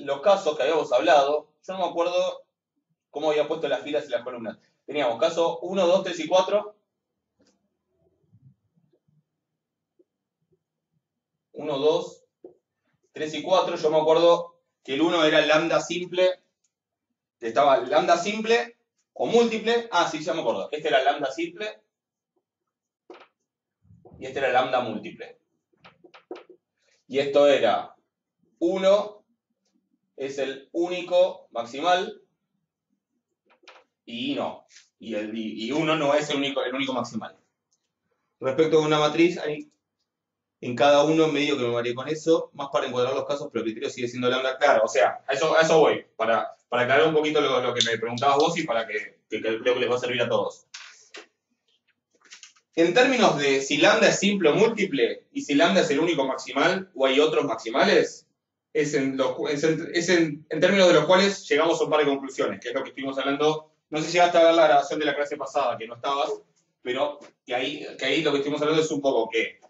los casos que habíamos hablado, yo no me acuerdo cómo había puesto las filas y las columnas. Teníamos caso 1, 2, 3 y 4. 1, 2, 3 y 4. Yo me acuerdo que el 1 era lambda simple. Estaba lambda simple o múltiple. Ah, sí, ya me acuerdo. Este era lambda simple. Y este era lambda múltiple. Y esto era 1 es el único maximal y no. Y 1 no es el único maximal. Respecto a una matriz, hay en cada uno medio que me mareé con eso, más para encuadrar los casos, pero el criterio sigue siendo lambda. Claro, o sea, a eso voy, para aclarar un poquito lo que me preguntabas vos y para que creo que les va a servir a todos. En términos de si lambda es simple o múltiple, y si lambda es el único maximal o hay otros maximales, es en términos de los cuales llegamos a un par de conclusiones, que es lo que estuvimos hablando. No sé si llegaste a ver la grabación de la clase pasada, que no estabas, pero que ahí lo que estuvimos hablando es un poco que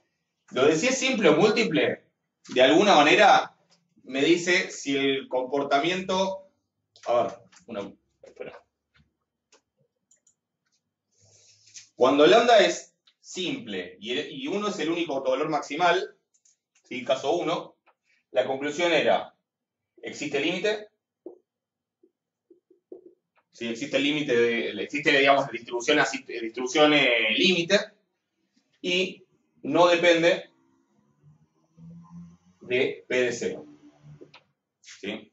lo de si es simple o múltiple, de alguna manera me dice si el comportamiento... A ver, espera. Cuando lambda es simple y 1 es el único autovalor maximal, ¿sí? Caso 1, la conclusión era, ¿existe límite? Sí, existe límite, existe, digamos, distribución límite y no depende de P de 0. ¿Sí?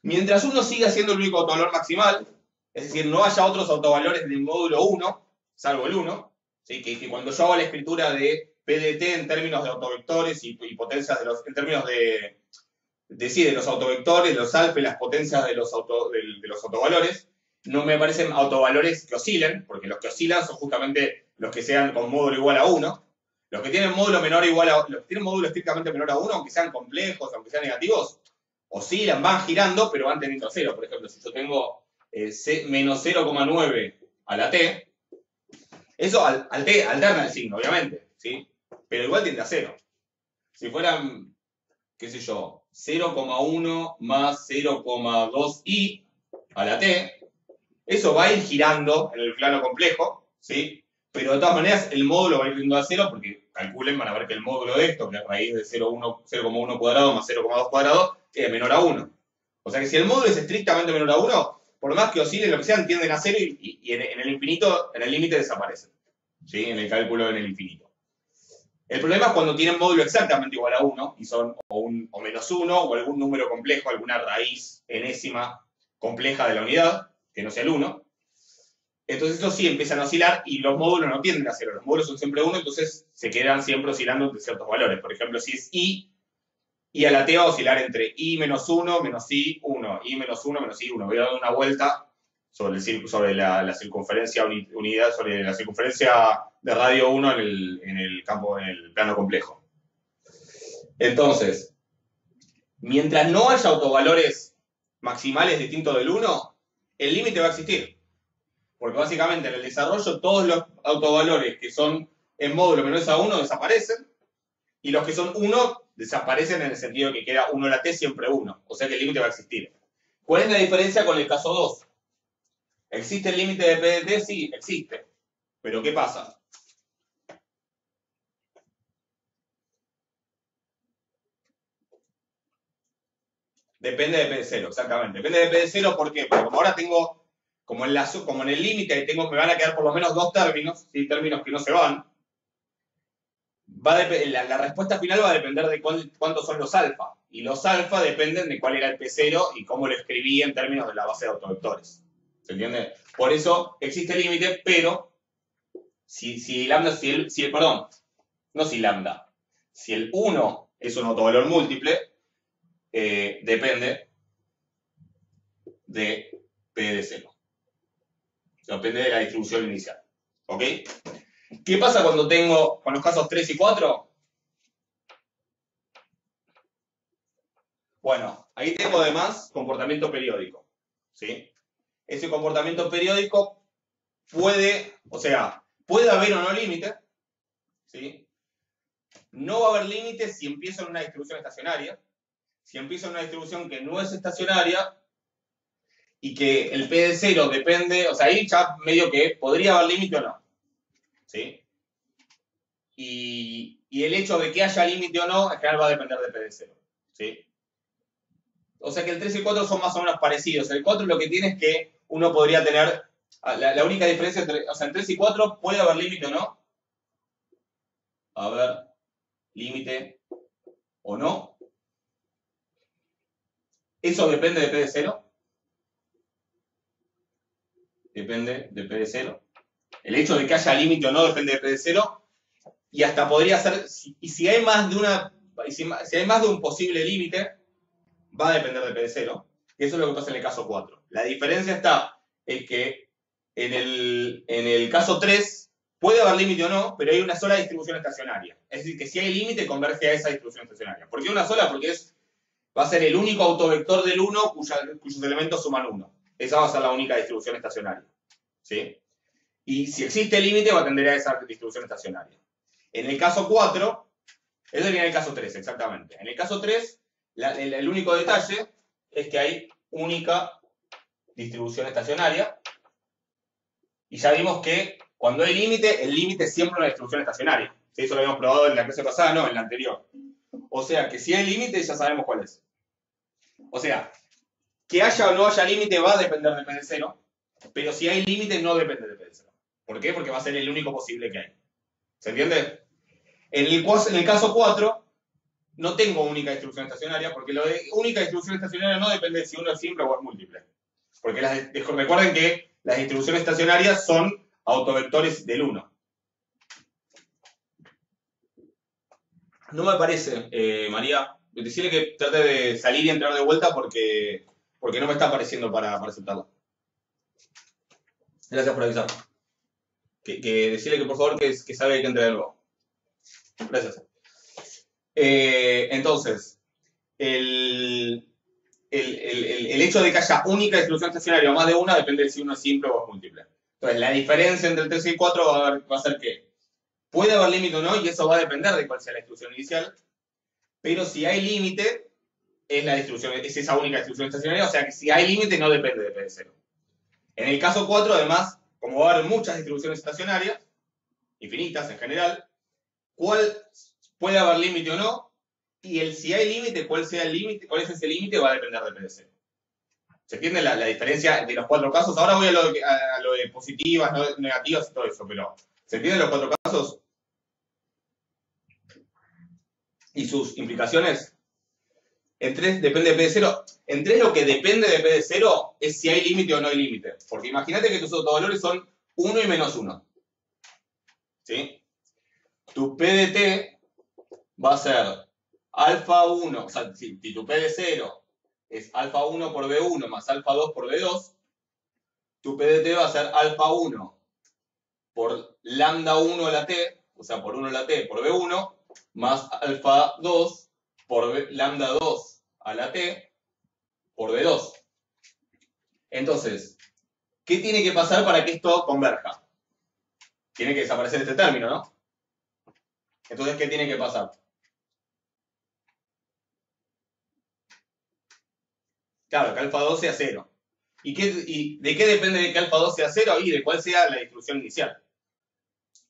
Mientras 1 siga siendo el único autovalor maximal, es decir, no haya otros autovalores del módulo 1, salvo el 1, ¿sí? que cuando yo hago la escritura de PDT en términos de autovectores y potencias en términos de los autovectores, los alfa y las potencias de los autovalores, no me parecen autovalores que oscilen, porque los que oscilan son justamente los que sean con módulo igual a 1. Los que tienen módulo estrictamente menor a 1, aunque sean complejos, aunque sean negativos, oscilan, van girando, pero van teniendo a 0. Por ejemplo, si yo tengo menos 0,9 a la t, eso al t alterna el signo, obviamente, ¿sí? Pero igual tiende a 0. Si fueran, qué sé yo, 0,1 más 0,2i a la t, eso va a ir girando en el plano complejo, ¿sí? Pero de todas maneras el módulo va a ir yendo a 0 porque calculen, van a ver que el módulo de esto, que es raíz de 0,1 cuadrado más 0,2 cuadrado, es menor a 1. O sea que si el módulo es estrictamente menor a 1, por más que oscilen lo que sean, tienden a 0 y en el infinito, en el límite desaparecen. ¿Sí? En el cálculo en el infinito. El problema es cuando tienen módulo exactamente igual a 1 y son o menos 1 o algún número complejo, alguna raíz enésima compleja de la unidad, que no sea el 1. Entonces eso sí empiezan a oscilar y los módulos no tienden a 0. Los módulos son siempre 1, entonces se quedan siempre oscilando entre ciertos valores. Por ejemplo, si es i a la t va a oscilar entre i menos 1 menos i 1, i menos 1 menos i 1. Voy a dar una vuelta sobre la circunferencia unidad, sobre la circunferencia de radio 1 en el plano complejo. Entonces, mientras no haya autovalores maximales distintos del 1, el límite va a existir. Porque básicamente en el desarrollo todos los autovalores que son en módulo menores a 1 desaparecen y los que son 1 desaparecen en el sentido de que queda 1 la t siempre 1. O sea que el límite va a existir. ¿Cuál es la diferencia con el caso 2? ¿Existe el límite de P de t? Sí, existe. Pero ¿qué pasa? Depende de P de 0, exactamente. Depende de P de 0, ¿por qué? Porque como ahora tengo, como en el límite me van a quedar por lo menos dos términos, ¿sí? Términos que no se van, la respuesta final va a depender de cuántos son los alfa. Y los alfa dependen de cuál era el P0 y cómo lo escribí en términos de la base de autovectores. ¿Se entiende? Por eso existe el límite, pero si lambda, perdón, no si lambda, si el 1 es un autovalor múltiple, depende de P de 0. Depende de la distribución inicial. ¿Ok? ¿Qué pasa cuando tengo con los casos 3 y 4? Bueno, ahí tengo además comportamiento periódico. ¿Sí? Ese comportamiento periódico puede haber o no límite. ¿Sí? No va a haber límite si empiezo en una distribución estacionaria. Si empiezo en una distribución que no es estacionaria y que el P de 0 depende, o sea, ahí ya medio que podría haber límite o no. ¿Sí? Y el hecho de que haya límite o no, en general va a depender de P de 0. ¿Sí? O sea que el 3 y el 4 son más o menos parecidos. El 4 lo que tiene es que uno podría tener, la única diferencia entre, o sea, en 3 y 4 puede haber límite o no. A ver, límite o no. Eso depende de P de 0. Depende de P de 0. El hecho de que haya límite o no depende de P de 0. Y hasta podría ser, y si hay más de un posible límite, va a depender de P de 0. Eso es lo que pasa en el caso 4. La diferencia está en que en el caso 3 puede haber límite o no, pero hay una sola distribución estacionaria. Es decir, que si hay límite, converge a esa distribución estacionaria. ¿Por qué una sola? Porque va a ser el único autovector del 1 cuyos elementos suman 1. Esa va a ser la única distribución estacionaria. ¿Sí? Y si existe límite, va a tender a esa distribución estacionaria. En el caso 4, eso sería en el caso 3, exactamente. En el caso 3, el único detalle es que hay única distribución estacionaria. Y ya vimos que cuando hay límite, el límite es siempre una distribución estacionaria. ¿Sí? Eso lo habíamos probado en la clase pasada, no, en la anterior. O sea que si hay límite, ya sabemos cuál es. O sea, que haya o no haya límite va a depender de P de 0, pero si hay límite no depende de P de 0. ¿Por qué? Porque va a ser el único posible que hay. ¿Se entiende? En el caso 4, no tengo única distribución estacionaria, porque lo de única distribución estacionaria no depende de si uno es simple o es múltiple. Porque recuerden que las distribuciones estacionarias son autovectores del 1. No me parece, María. Decirle que trate de salir y entrar de vuelta porque no me está apareciendo para aceptarlo. Gracias por avisar. Que decirle que por favor que sabe que hay que entrar de nuevo. Gracias. Entonces, el hecho de que haya única distribución estacionaria o más de una depende de si uno es simple o es múltiple. Entonces, la diferencia entre el 3 y el 4 va a ser que puede haber límite o no, y eso va a depender de cuál sea la distribución inicial, pero si hay límite, es esa única distribución estacionaria, o sea que si hay límite no depende de P de 0. En el caso 4, además, como va a haber muchas distribuciones estacionarias, infinitas en general, ¿cuál puede haber límite o no? Y si hay límite, cuál es ese límite, va a depender de P de 0. ¿Se entiende la diferencia de los 4 casos? Ahora voy a lo de positivas, negativas y todo eso, pero ¿se entienden los 4 casos? ¿Y sus implicaciones? En 3 depende de P de 0. En 3 lo que depende de P de 0 es si hay límite o no hay límite. Porque imagínate que tus autovalores son 1 y menos 1. ¿Sí? Tu P de t va a ser alfa 1, o sea, si tu P de 0 es alfa 1 por B1 más alfa 2 por B2, tu P de t va a ser alfa 1 por lambda 1 a la t, o sea, por 1 a la t por B1, más alfa 2 por lambda 2 a la t por B2. Entonces, ¿qué tiene que pasar para que esto converja? Tiene que desaparecer este término, ¿no? Entonces, ¿qué tiene que pasar? Claro, que alfa 2 sea 0. ¿Y de qué depende de que alfa 2 sea 0 y de cuál sea la distribución inicial?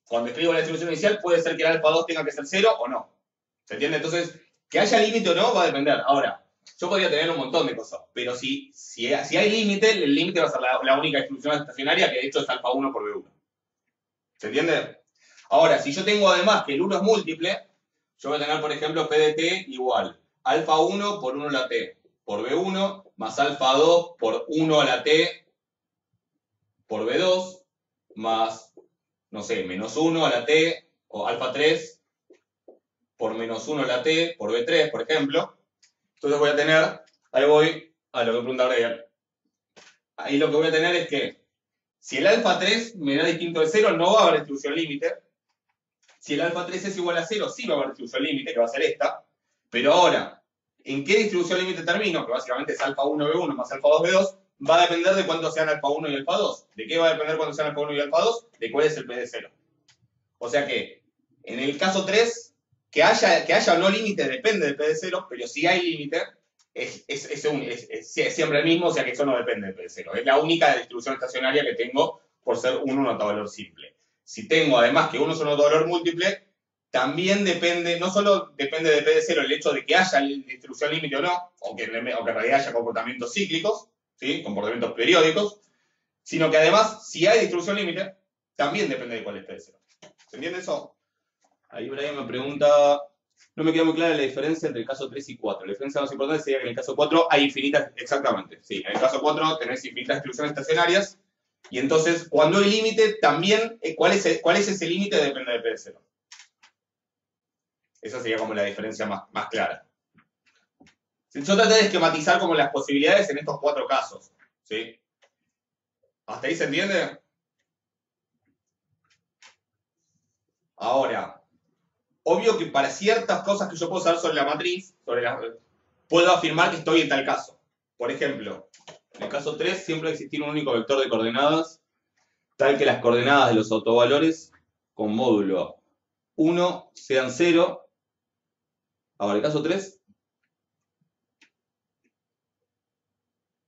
Cuando escribo la distribución inicial puede ser que el alfa 2 tenga que ser 0 o no. ¿Se entiende? Entonces, que haya límite o no va a depender. Ahora, yo podría tener un montón de cosas, pero si hay límite, el límite va a ser la única distribución estacionaria, que de hecho es alfa 1 por B1. ¿Se entiende? Ahora, si yo tengo además que el 1 es múltiple, yo voy a tener, por ejemplo, P de t igual alfa 1 por 1 a la t por B1 más alfa 2 por 1 a la t por B2 más, no sé, menos 1 a la t o alfa 3 por menos 1 a la t por B3, por ejemplo. Entonces voy a tener, ahí voy a lo que pregunta Brian. Ahí lo que voy a tener es que si el alfa 3 me da distinto de 0, no va a haber distribución límite. Si el alfa 3 es igual a 0, sí va a haber distribución límite, que va a ser esta. Pero ahora, ¿en qué distribución límite termino? Que básicamente es alfa 1 B1 más alfa 2 B2. Va a depender de cuánto sean alfa 1 y alfa 2. ¿De qué va a depender cuánto sean alfa 1 y alfa 2? De cuál es el P de 0. O sea que, en el caso 3, que haya o no límite depende del P de 0, pero si hay límite, es siempre el mismo, o sea que eso no depende del P de 0. Es la única distribución estacionaria que tengo por ser un autovalor simple. Si tengo además que uno es un autovalor múltiple, también depende, no solo depende del P de 0 el hecho de que haya distribución límite o no, o que en realidad haya comportamientos cíclicos, ¿sí? Comportamientos periódicos, sino que además, si hay distribución límite, también depende de cuál es P de 0. ¿Se entiende eso? Ahí Brian me pregunta, no me queda muy clara la diferencia entre el caso 3 y 4. La diferencia más importante sería que en el caso 4 hay infinitas, exactamente, sí, en el caso 4 tenés infinitas distribuciones estacionarias, y entonces cuando hay límite, también, ¿cuál es ese límite? Depende del P de 0. Esa sería como la diferencia más clara. Yo traté de esquematizar como las posibilidades en estos 4 casos, ¿sí? ¿Hasta ahí se entiende? Ahora, obvio que para ciertas cosas que yo puedo saber sobre la matriz, puedo afirmar que estoy en tal caso. Por ejemplo, en el caso 3 siempre va a existir un único vector de coordenadas, tal que las coordenadas de los autovalores con módulo 1 sean 0. Ahora, el caso 3,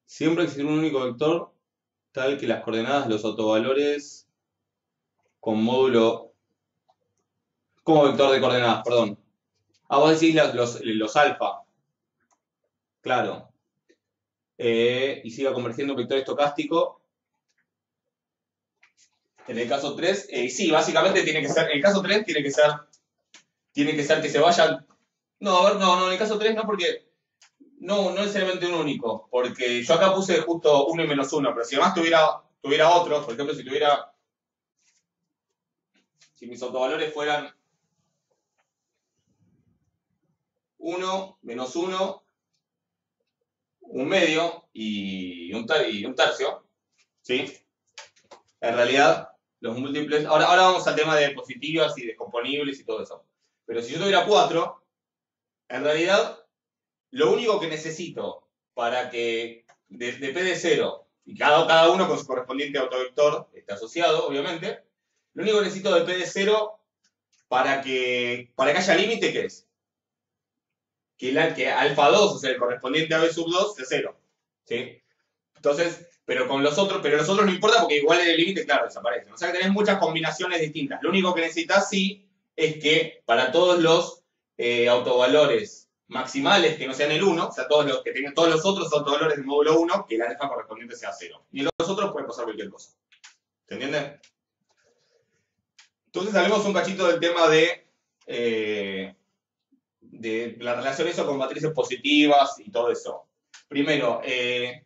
siempre va a existir un único vector, tal que las coordenadas de los autovalores con módulo... como vector de coordenadas, perdón. Vos decís los alfa. Claro. Y siga convergiendo un vector estocástico. En el caso 3, sí, básicamente tiene que ser, en el caso 3 tiene que ser que se vayan... No, a ver, no, en el caso 3 no, porque no necesariamente un único, porque yo acá puse justo 1 y menos 1, pero si además tuviera otro, por ejemplo, si mis autovalores fueran 1, menos 1, un medio y un tercio, ¿sí? En realidad, los múltiples... Ahora vamos al tema de positivas y descomponibles y todo eso. Pero si yo tuviera 4, en realidad, lo único que necesito para que de P de 0, y cada uno con su correspondiente autovector, está asociado, obviamente, lo único que necesito de P de 0 para que haya límite, ¿qué es? Que alfa 2, o sea, el correspondiente a B sub 2, sea 0. ¿Sí? Entonces, pero los otros no importa porque igual el límite, claro, desaparece. O sea que tenés muchas combinaciones distintas. Lo único que necesitas, sí, es que para todos los autovalores maximales que no sean el 1, o sea, todos los otros autovalores del módulo 1, que la alfa correspondiente sea 0. Y en los otros puede pasar cualquier cosa. ¿Se entiende? Entonces hablemos un cachito del tema de la relación eso con matrices positivas y todo eso. Primero, en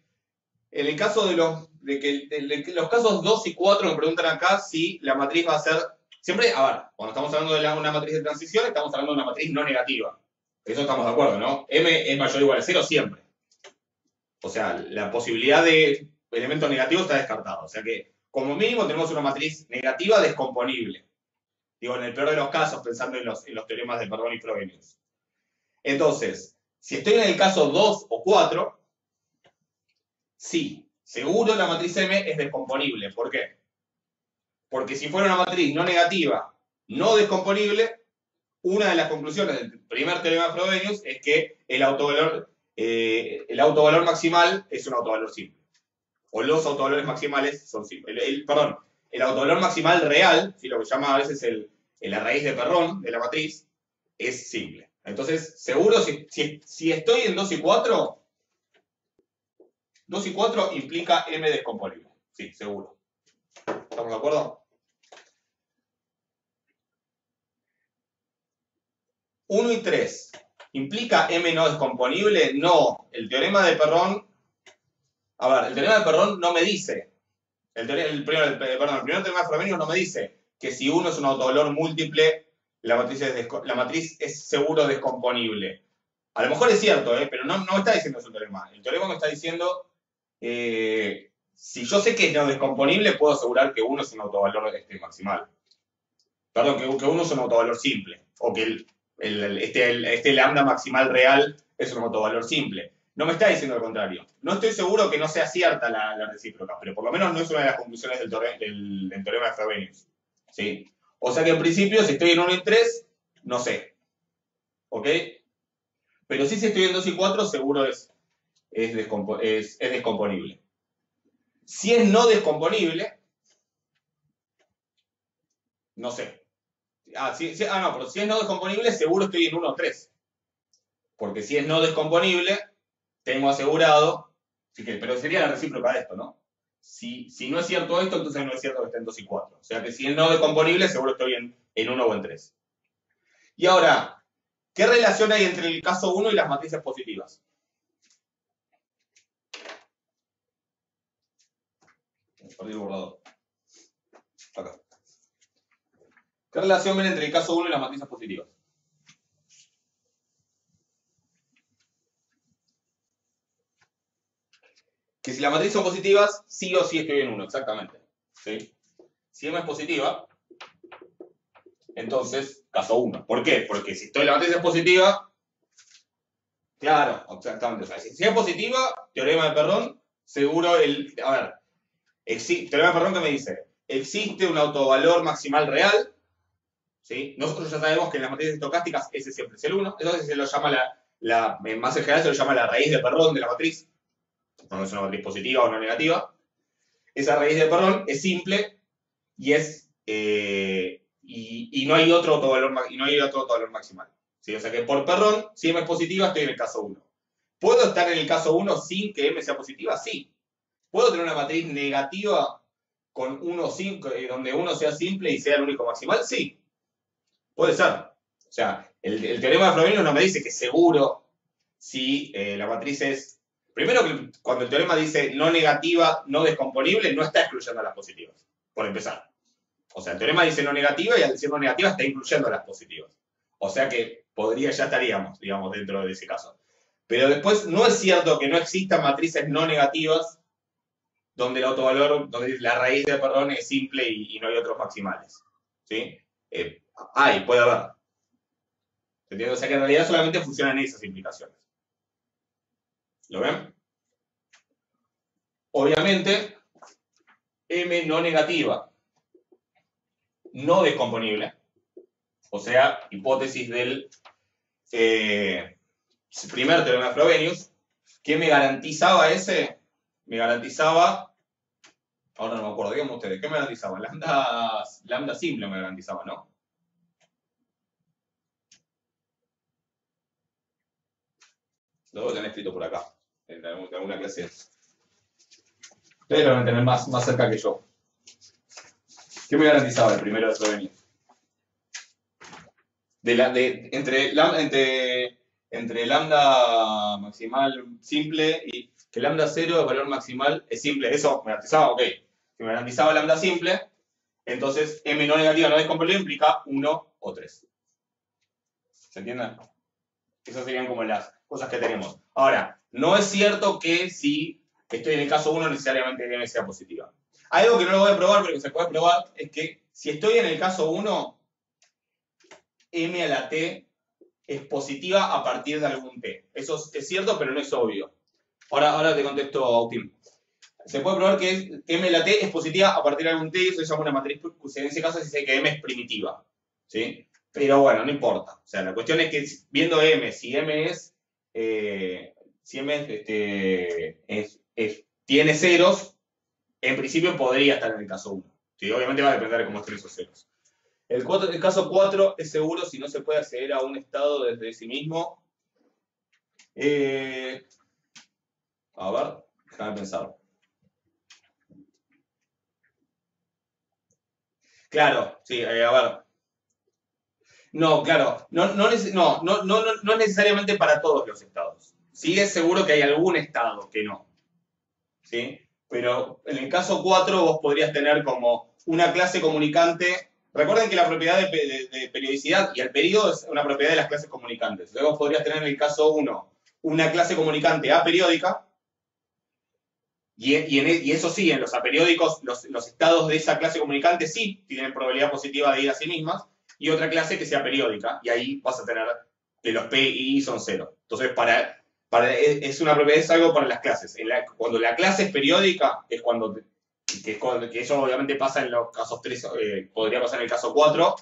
el caso de los casos 2 y 4 me preguntan acá si la matriz va a ser, siempre, a ver, cuando estamos hablando de una matriz de transición, estamos hablando de una matriz no negativa. Eso estamos de acuerdo, ¿no? M es mayor o igual a 0 siempre. O sea, la posibilidad de elementos negativos está descartada. O sea que, como mínimo, tenemos una matriz negativa descomponible. Digo, en el peor de los casos, pensando en los teoremas de Perron y Frobenius. Entonces, si estoy en el caso 2 o 4, sí, seguro la matriz M es descomponible. ¿Por qué? Porque si fuera una matriz no negativa, no descomponible, una de las conclusiones del primer teorema de Frobenius es que el autovalor, el autovalor maximal es un autovalor simple. O los autovalores maximales son simples. Perdón, el autovalor maximal real, ¿sí? Lo que llama a veces la raíz de Perron de la matriz, es simple. Entonces, seguro, si estoy en 2 y 4, 2 y 4 implica M descomponible. Sí, seguro. ¿Estamos de acuerdo? 1 y 3. ¿Implica M no descomponible? No. El teorema de Perron... A ver, el teorema de Perron no me dice... El primer teorema de Frobenius no me dice que si uno es un autovalor múltiple, la matriz es seguro descomponible. A lo mejor es cierto, pero no me está diciendo eso el teorema. El teorema me está diciendo... si yo sé que es no descomponible, puedo asegurar que uno es un autovalor maximal. Perdón, que uno es un autovalor simple. O que este lambda maximal real es un autovalor simple. No me está diciendo lo contrario. No estoy seguro que no sea cierta la recíproca, pero por lo menos no es una de las conclusiones del teorema de Frobenius. ¿Sí? O sea que en principio, si estoy en 1 y 3, no sé. ¿Ok? Pero sí, si estoy en 2 y 4, seguro es descomponible. Si es no descomponible, no sé. No, pero si es no descomponible, seguro estoy en 1 o 3. Porque si es no descomponible, tengo asegurado, pero sería la recíproca de esto, ¿no? Si no es cierto esto, entonces no es cierto que esté en 2 y 4. O sea que si es no descomponible, seguro estoy en 1 o en 3. Y ahora, ¿qué relación hay entre el caso 1 y las matrices positivas? Perdí el borrador. Acá. ¿Qué relación ven entre el caso 1 y las matrices positivas? Que si las matrices son positivas, sí o sí estoy en 1, exactamente. ¿Sí? Si M es positiva, entonces, caso 1. ¿Por qué? Porque si la matriz es positiva, claro, exactamente. O sea, si es positiva, teorema de Perron, seguro teorema de Perron, ¿qué me dice? Existe un autovalor maximal real, ¿sí? Nosotros ya sabemos que en las matrices estocásticas ese siempre es el 1, entonces se lo llama más en general se lo llama la raíz de Perron de la matriz, no es una matriz positiva o no negativa. Esa raíz de Perron es simple y y no hay otro autovalor maximal. ¿Sí? O sea que por Perron, si M es positiva, estoy en el caso 1. ¿Puedo estar en el caso 1 sin que M sea positiva? Sí. ¿Puedo tener una matriz negativa con donde 1 sea simple y sea el único maximal? Sí. Puede ser. O sea, el teorema de Frobenius no me dice que seguro si la matriz es... Primero que cuando el teorema dice no negativa, no descomponible, no está excluyendo a las positivas, por empezar. O sea, el teorema dice no negativa y al decir no negativa está incluyendo a las positivas. O sea que ya estaríamos, digamos, dentro de ese caso. Pero después no es cierto que no existan matrices no negativas donde donde la raíz de Perron es simple y no hay otros maximales. ¿Sí? Puede haber. ¿Entiendes? O sea que en realidad solamente funcionan esas implicaciones. ¿Lo ven? Obviamente, M no negativa, no descomponible, o sea, hipótesis del primer teorema de Frobenius, ¿qué me garantizaba ese? Me garantizaba, ahora no me acuerdo, díganme ustedes, ¿qué me garantizaba? Lambda simple me garantizaba, ¿no? Lo debo tener escrito por acá, en alguna clase. Ustedes lo van a tener más cerca que yo. ¿Qué me garantizaba el primero de Frobenius? Entre lambda maximal simple y que lambda 0 de valor maximal es simple. Eso me garantizaba, ok. Si me garantizaba lambda simple, entonces M no negativa no descomponible implica 1 o 3. ¿Se entiende? Esas serían como las cosas que tenemos. Ahora, no es cierto que si estoy en el caso 1 necesariamente M sea positiva. Algo que no lo voy a probar, pero que se puede probar, es que si estoy en el caso 1, M a la T es positiva a partir de algún T. Eso es cierto, pero no es obvio. Ahora te contesto, Agustín. Se puede probar que M a la T es positiva a partir de algún T, y eso se llama una matriz, en ese caso se dice que M es primitiva. ¿Sí? Pero bueno, no importa. O sea, la cuestión es que viendo M, si M es si en vez tiene ceros, en principio podría estar en el caso 1. ¿Sí? Obviamente va a depender de cómo estén esos ceros. El caso 4 es seguro si no se puede acceder a un estado desde sí mismo. A ver, déjame pensar. Claro, sí, a ver. No, claro, no es necesariamente para todos los estados. Sí es seguro que hay algún estado que no. ¿Sí? Pero en el caso 4 vos podrías tener como una clase comunicante. Recuerden que la propiedad de periodicidad y el periodo es una propiedad de las clases comunicantes. Luego podrías tener en el caso 1 una clase comunicante aperiódica. Y eso sí, en los aperiódicos, los estados de esa clase comunicante sí tienen probabilidad positiva de ir a sí mismas, y otra clase que sea periódica, y ahí vas a tener que los P y I son cero. Entonces, es una propiedad, es algo para las clases. Cuando la clase es periódica, que eso obviamente pasa en los casos 3, podría pasar en el caso 4. O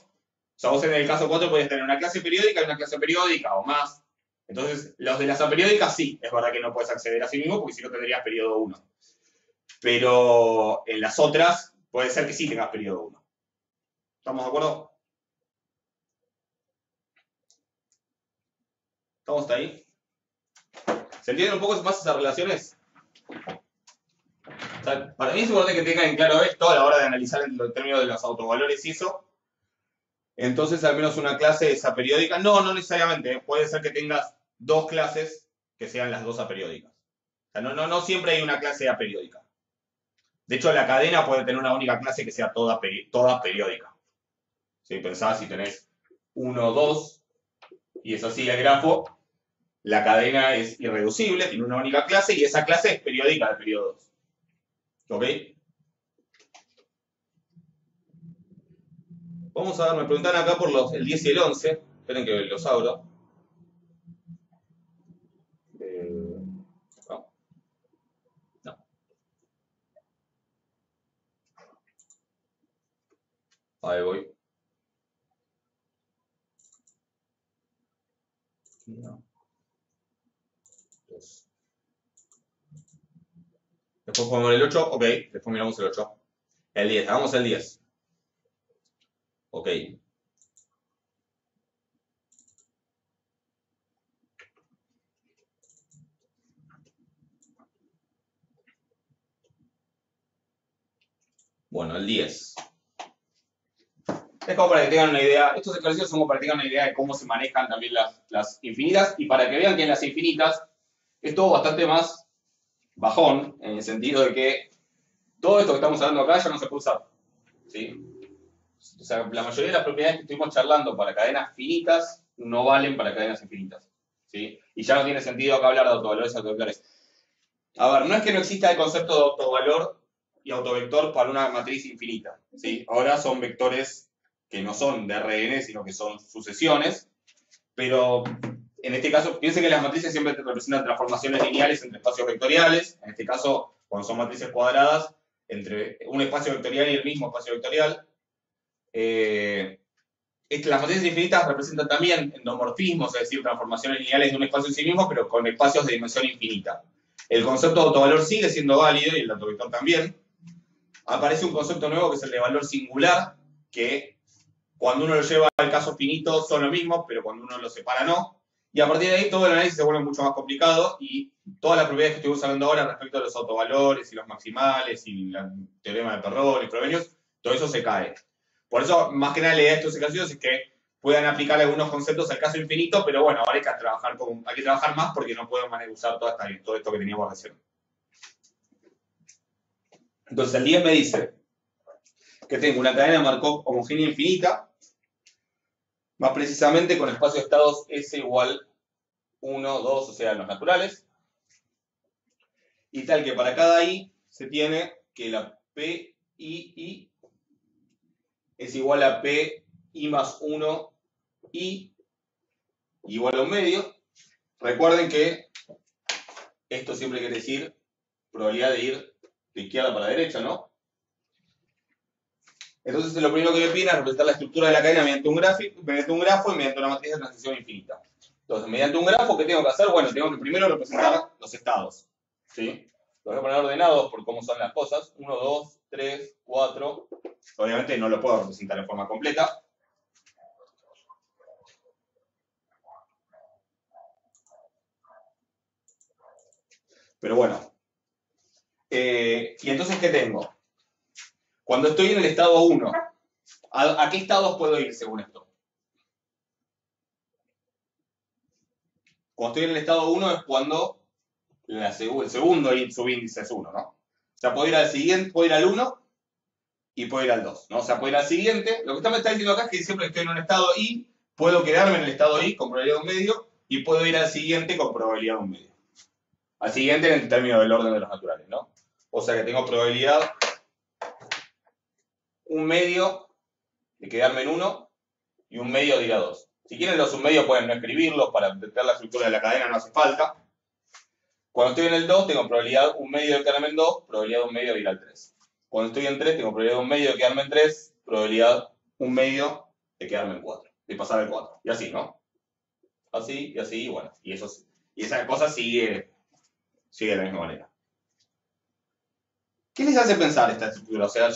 sea, vos en el caso 4 podés tener una clase periódica y una clase periódica o más. Entonces, los de las aperiódicas sí, es verdad que no puedes acceder a sí mismo, porque si no tendrías periodo 1. Pero en las otras puede ser que sí tengas periodo 1. ¿Estamos de acuerdo? ¿Estamos hasta ahí? ¿Se entienden un poco más esas relaciones? O sea, para mí es importante que tengan en claro esto a la hora de analizar el término de los autovalores y eso. Entonces, al menos una clase es aperiódica. No necesariamente. Puede ser que tengas dos clases que sean las dos aperiódicas. O sea, no siempre hay una clase aperiódica. De hecho, la cadena puede tener una única clase que sea toda periódica. Si pensás, si tenés 1, 2, y es así el grafo, la cadena es irreducible, tiene una única clase, y esa clase es periódica de periodo 2. ¿Ok? Vamos a ver, me preguntan acá por el 10 y el 11. Esperen que los abro. No. Ahí voy. No. Después jugamos el 8, ok. Después miramos el 8. El 10, hagamos el 10. Ok. Bueno, el 10. Es como para que tengan una idea, estos ejercicios son como para que tengan una idea de cómo se manejan también las infinitas, y para que vean que en las infinitas es todo bastante más bajón, en el sentido de que todo esto que estamos hablando acá ya no se puede usar. ¿Sí? O sea, la mayoría de las propiedades que estuvimos charlando para cadenas finitas no valen para cadenas infinitas. ¿Sí? Y ya no tiene sentido acá hablar de autovalores y autovectores. A ver, no es que no exista el concepto de autovalor y autovector para una matriz infinita. ¿Sí? Ahora son vectores que no son de Rn, sino que son sucesiones, pero en este caso, piensen que las matrices siempre representan transformaciones lineales entre espacios vectoriales. En este caso, cuando son matrices cuadradas, entre un espacio vectorial y el mismo espacio vectorial. Las matrices infinitas representan también endomorfismos, es decir, transformaciones lineales de un espacio en sí mismo, pero con espacios de dimensión infinita. El concepto de autovalor sigue siendo válido, y el autovector también. Aparece un concepto nuevo que es el de valor singular, que cuando uno lo lleva al caso finito son lo mismo, pero cuando uno lo separa no. Y a partir de ahí todo el análisis se vuelve mucho más complicado, y todas las propiedades que estuvimos hablando ahora respecto a los autovalores y los maximales y el teorema de Perron y Frobenius, todo eso se cae. Por eso, más que nada, la idea de estos ejercicios es que puedan aplicar algunos conceptos al caso infinito, pero bueno, ahora hay que trabajar más porque no podemos usar todo esto que teníamos recién. Entonces, el 10 me dice que tengo una cadena de Markov homogénea infinita, más precisamente con espacio de estados S igual 1, 2, o sea, los naturales, y tal que para cada I se tiene que la PII es igual a PI más 1 I igual a un medio. Recuerden que esto siempre quiere decir probabilidad de ir de izquierda para derecha, ¿no? Entonces, lo primero que me piden es representar la estructura de la cadena mediante un grafo y mediante una matriz de transición infinita. Entonces, mediante un grafo, ¿qué tengo que hacer? Bueno, tengo que primero representar los estados. ¿Sí? Los voy a poner ordenados por cómo son las cosas. 1, 2, 3, 4. Obviamente no lo puedo representar en forma completa. Pero bueno. Y entonces, ¿qué tengo? Cuando estoy en el estado 1, ¿a qué estados puedo ir según esto? Cuando estoy en el estado 1 es cuando el segundo subíndice es 1, ¿no? O sea, puedo ir al siguiente, puedo ir al 1 y puedo ir al 2, ¿no? O sea, puedo ir al siguiente. Lo que me está diciendo acá es que siempre estoy en un estado I, puedo quedarme en el estado I con probabilidad de 1/2 y puedo ir al siguiente con probabilidad de 1/2. Al siguiente en el término del orden de los naturales, ¿no? O sea que tengo probabilidad 1/2 de quedarme en 1 y 1/2 de ir a 2. Si quieren los 1/2 pueden no escribirlos, para entender la estructura de la cadena no hace falta. Cuando estoy en el 2 tengo probabilidad 1/2 de quedarme en 2, probabilidad 1/2 de ir al 3. Cuando estoy en 3 tengo probabilidad 1/2 de quedarme en 3, probabilidad 1/2 de quedarme en 4, de pasar el 4. Y así, ¿no? Así, y bueno. Y esa cosa sigue de la misma manera. ¿Qué les hace pensar esta estructura? O sea,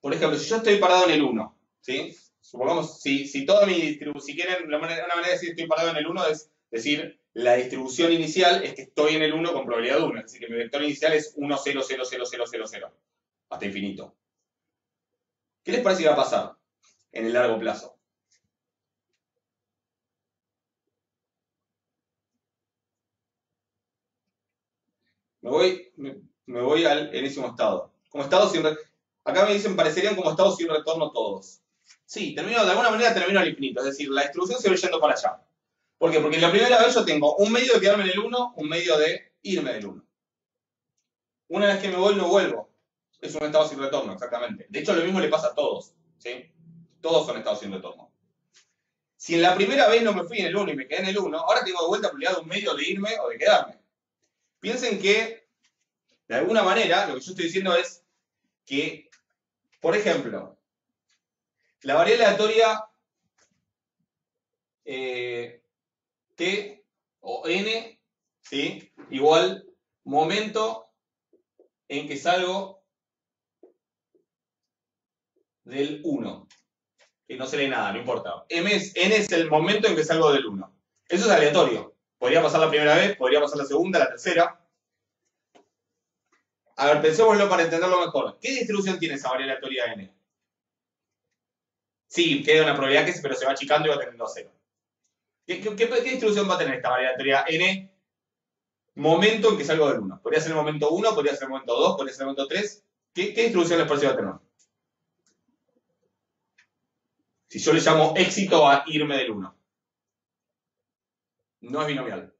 por ejemplo, si yo estoy parado en el 1, ¿sí? Supongamos, si toda mi distribución, si quieren, una manera de decir estoy parado en el 1 es decir, la distribución inicial es que estoy en el 1 con probabilidad de 1, es decir, que mi vector inicial es 1, 0, 0, 0, 0, 0, 0, hasta infinito. ¿Qué les parece que va a pasar en el largo plazo? Me voy al enésimo estado. Como estado sin acá me dicen, parecerían como estados sin retorno todos. Sí, de alguna manera termino al infinito, es decir, la distribución se va yendo para allá. ¿Por qué? Porque la primera vez yo tengo 1/2 de quedarme en el 1, 1/2 de irme del 1. Una vez que me voy, no vuelvo. Es un estado sin retorno, exactamente. De hecho, lo mismo le pasa a todos. ¿Sí? Todos son estados sin retorno. Si en la primera vez no me fui en el 1 y me quedé en el 1, ahora tengo de vuelta probabilidad de 1/2 de irme o de quedarme. Piensen que, de alguna manera, lo que yo estoy diciendo es que, por ejemplo, la variable aleatoria T o N, ¿sí? Igual momento en que salgo del 1. Que no se lee nada, no importa. N es el momento en que salgo del 1. Eso es aleatorio. Podría pasar la primera vez, podría pasar la segunda, la tercera. A ver, pensémoslo para entenderlo mejor. ¿Qué distribución tiene esa variable aleatoria N? Sí, queda una probabilidad pero se va achicando y va teniendo 0. ¿Qué distribución va a tener esta variable aleatoria N? Momento en que salgo del 1. Podría ser el momento 1, podría ser el momento 2, podría ser el momento 3. ¿Qué distribución les parece que va a tener? Si yo le llamo éxito a irme del 1. No es binomial.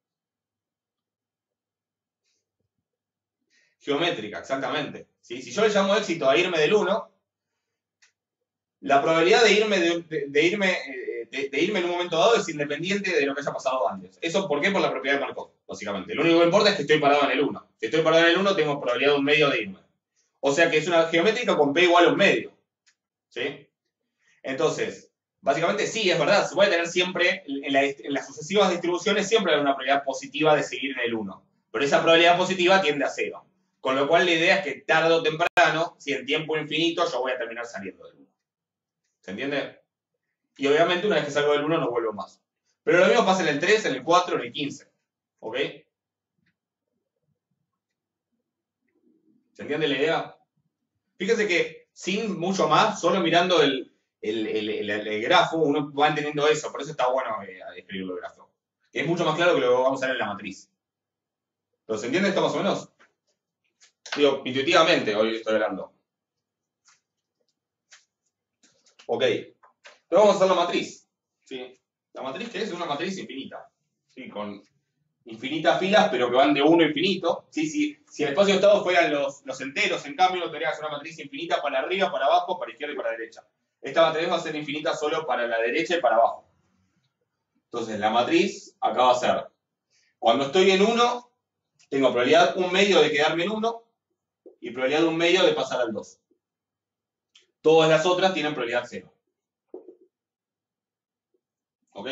Geométrica, exactamente. ¿Sí? Si yo le llamo éxito a irme del 1, la probabilidad de irme en un momento dado es independiente de lo que haya pasado antes. ¿Eso por qué? Por la propiedad de Markov, básicamente. Lo único que importa es que estoy parado en el 1. Si estoy parado en el 1, tengo probabilidad de 1/2 de irme. O sea que es una geométrica con P igual a 1/2. ¿Sí? Entonces, básicamente sí, es verdad, se puede tener siempre, en las sucesivas distribuciones, siempre hay una probabilidad positiva de seguir en el 1. Pero esa probabilidad positiva tiende a 0. Con lo cual la idea es que tarde o temprano, si en tiempo infinito, yo voy a terminar saliendo del 1. ¿Se entiende? Y obviamente una vez que salgo del 1 no vuelvo más. Pero lo mismo pasa en el 3, en el 4, en el 15. ¿Ok? ¿Se entiende la idea? Fíjense que sin mucho más, solo mirando el grafo, uno va entendiendo eso. Por eso está bueno escribirlo el grafo. Que es mucho más claro que lo que vamos a ver en la matriz. ¿Pero se entiende esto más o menos? Digo, intuitivamente hoy estoy hablando. Ok. Pero vamos a hacer la matriz. ¿Sí? La matriz que es una matriz infinita. ¿Sí? Con infinitas filas, pero que van de 1 a infinito. ¿Sí? Si el espacio de estado fueran los enteros, en cambio, tendría que ser una matriz infinita para arriba, para abajo, para izquierda y para derecha. Esta matriz va a ser infinita solo para la derecha y para abajo. Entonces, la matriz acá va a ser, cuando estoy en 1, tengo probabilidad 1/2 de quedarme en 1 y probabilidad 1/2 de pasar al 2. Todas las otras tienen probabilidad 0. ¿Ok?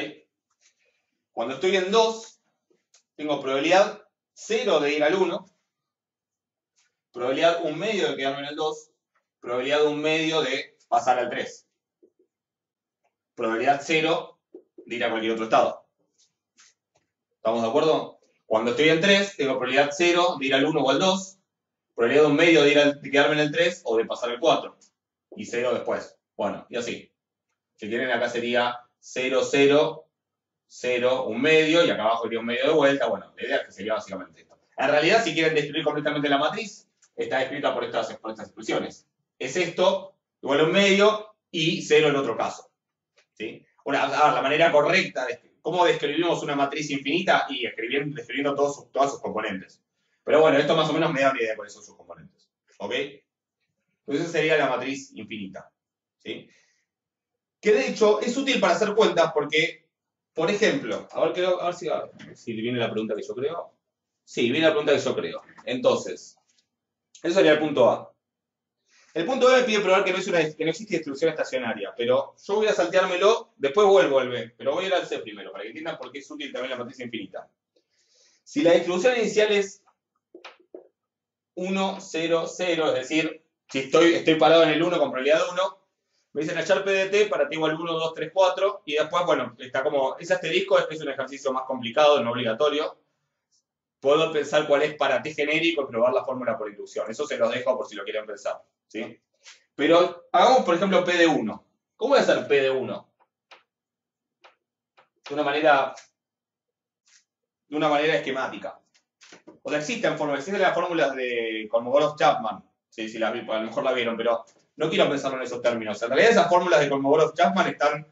Cuando estoy en 2, tengo probabilidad 0 de ir al 1, probabilidad 1 medio de quedarme en el 2, probabilidad 1 medio de pasar al 3. Probabilidad 0 de ir a cualquier otro estado. ¿Estamos de acuerdo? Cuando estoy en 3, tengo probabilidad 0 de ir al 1 o al 2, probabilidad 1 medio de quedarme en el 3 o de pasar al 4. Y 0 después. Bueno, y así. Si quieren, acá sería 0, 0, 0, 1 medio, y acá abajo iría 1 medio de vuelta. Bueno, la idea es que sería básicamente esto. En realidad, si quieren describir completamente la matriz, está descrita por estas expresiones. Es esto, igual a 1 medio, y 0 en otro caso. ¿Sí? La manera correcta de cómo describimos una matriz infinita y describiendo todas sus componentes. Pero bueno, esto más o menos me da una idea de cuáles son sus componentes. ¿Ok? Entonces sería la matriz infinita. ¿Sí? Que de hecho es útil para hacer cuentas porque, por ejemplo, a ver si viene la pregunta que yo creo. Sí, viene la pregunta que yo creo. Entonces, eso sería el punto A. El punto B me pide probar que no existe distribución estacionaria, pero yo voy a salteármelo, después vuelvo al B, pero voy a ir al C primero, para que entiendan por qué es útil también la matriz infinita. Si la distribución inicial es 1, 0, 0, es decir, si estoy parado en el 1 con probabilidad 1, me dicen hallar P de t para t igual 1, 2, 3, 4, y después, bueno, está como, ese asterisco es un ejercicio más complicado, no obligatorio. Puedo pensar cuál es para t genérico y probar la fórmula por inducción. Eso se los dejo por si lo quieren pensar, ¿sí? Pero hagamos, por ejemplo, P de 1. ¿Cómo voy a hacer P de 1? De una esquemática. O sea, existen las fórmulas de Kolmogorov-Chapman. Sí, a lo mejor la vieron, pero no quiero pensarlo en esos términos. En realidad esas fórmulas de Kolmogorov-Chapman están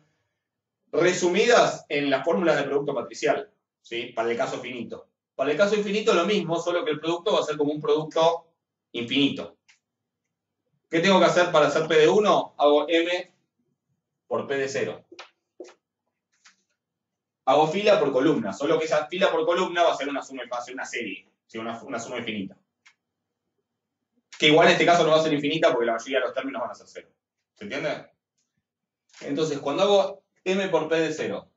resumidas en las fórmulas de producto matricial, ¿sí? Para el caso finito. Para el caso infinito lo mismo, solo que el producto va a ser como un producto infinito. ¿Qué tengo que hacer para hacer P de 1? Hago M por P de 0. Hago fila por columna, solo que esa fila por columna va a ser una serie, ¿sí? una suma infinita. Que igual en este caso no va a ser infinita porque la mayoría de los términos van a ser 0. ¿Se entiende? Entonces, cuando hago M por P de 0,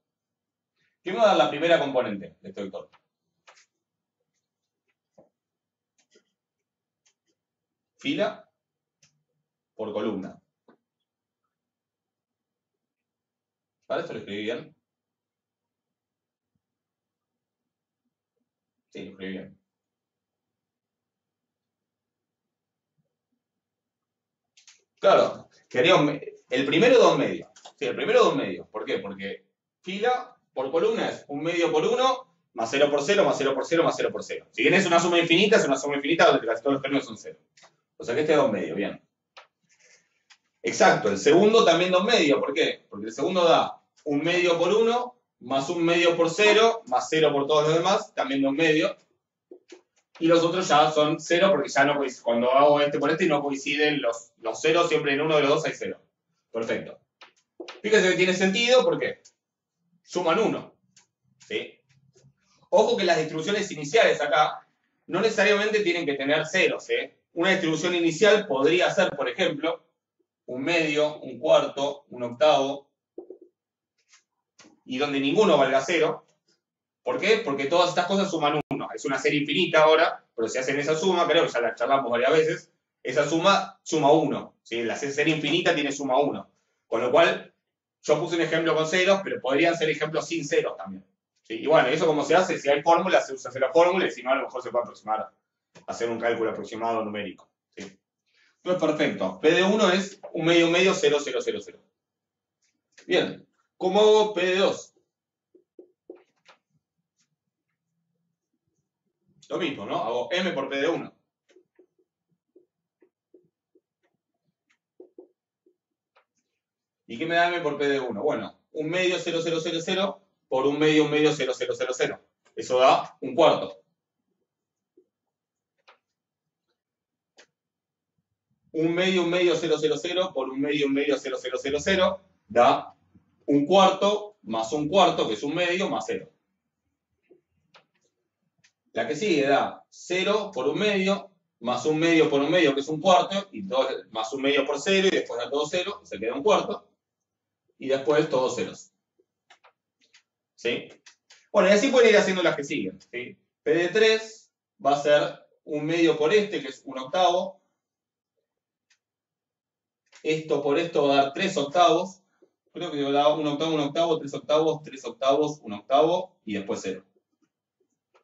¿qué me va a dar la primera componente de este vector? Fila por columna. ¿Para esto lo escribí bien? Sí, lo escribí bien. Claro, quedaría el primero 2 medios. Sí, el primero 2 medios. ¿Por qué? Porque fila por columna es 1 medio por 1, más 0 por 0, más 0 por 0, más 0 por 0. Si bien es una suma infinita donde casi todos los términos son 0. O sea que este es 2 medios, bien. Exacto, el segundo también 2 medios. ¿Por qué? Porque el segundo da 1 medio por 1, más 1 medio por 0, más 0 por todos los demás, también 2 medios. Y los otros ya son 0 porque ya no coinciden. Cuando hago este por este no coinciden los 0, siempre en uno de los dos hay 0. Perfecto. Fíjense que tiene sentido, ¿por qué? Suman 1. ¿Sí? Ojo que las distribuciones iniciales acá no necesariamente tienen que tener ceros. Una distribución inicial podría ser, por ejemplo, 1 medio, 1 cuarto, 1 octavo, y donde ninguno valga 0. ¿Por qué? Porque todas estas cosas suman 1. Es una serie infinita ahora, pero si hacen esa suma, creo que ya la charlamos varias veces, esa suma 1. ¿Sí? La serie infinita tiene suma 1. Con lo cual, yo puse un ejemplo con ceros, pero podrían ser ejemplos sin ceros también. ¿Sí? Y bueno, eso como se hace, si hay fórmulas, se usa la fórmula, y si no, a lo mejor se puede aproximar a hacer un cálculo aproximado numérico. ¿Sí? Entonces, perfecto. P de 1 es 1 medio, 0, 0, 0, 0. Bien. ¿Cómo hago P de 2? Lo mismo, ¿no? Hago M por P de 1. ¿Y qué me da M por P de 1? Bueno, 1 medio 0, 0, 0, 0 por 1 medio 0, 0, 0, 0. Eso da 1 cuarto. 1 medio 0, 0, 0 por 1 medio 0, 0, 0, 0 da 1 cuarto más 1 cuarto, que es 1 medio, más 0. La que sigue da 0 por 1 medio, más 1 medio por 1 medio, que es 1 cuarto, y más 1 medio por 0, y después da todo 0, se queda 1 cuarto, y después todos ceros. ¿Sí? Bueno, y así pueden ir haciendo las que siguen. ¿Sí? P de 3 va a ser un medio por este, que es un octavo. Esto por esto va a dar 3 octavos. Creo que da un octavo, 3 octavos, 3 octavos, un octavo y después 0.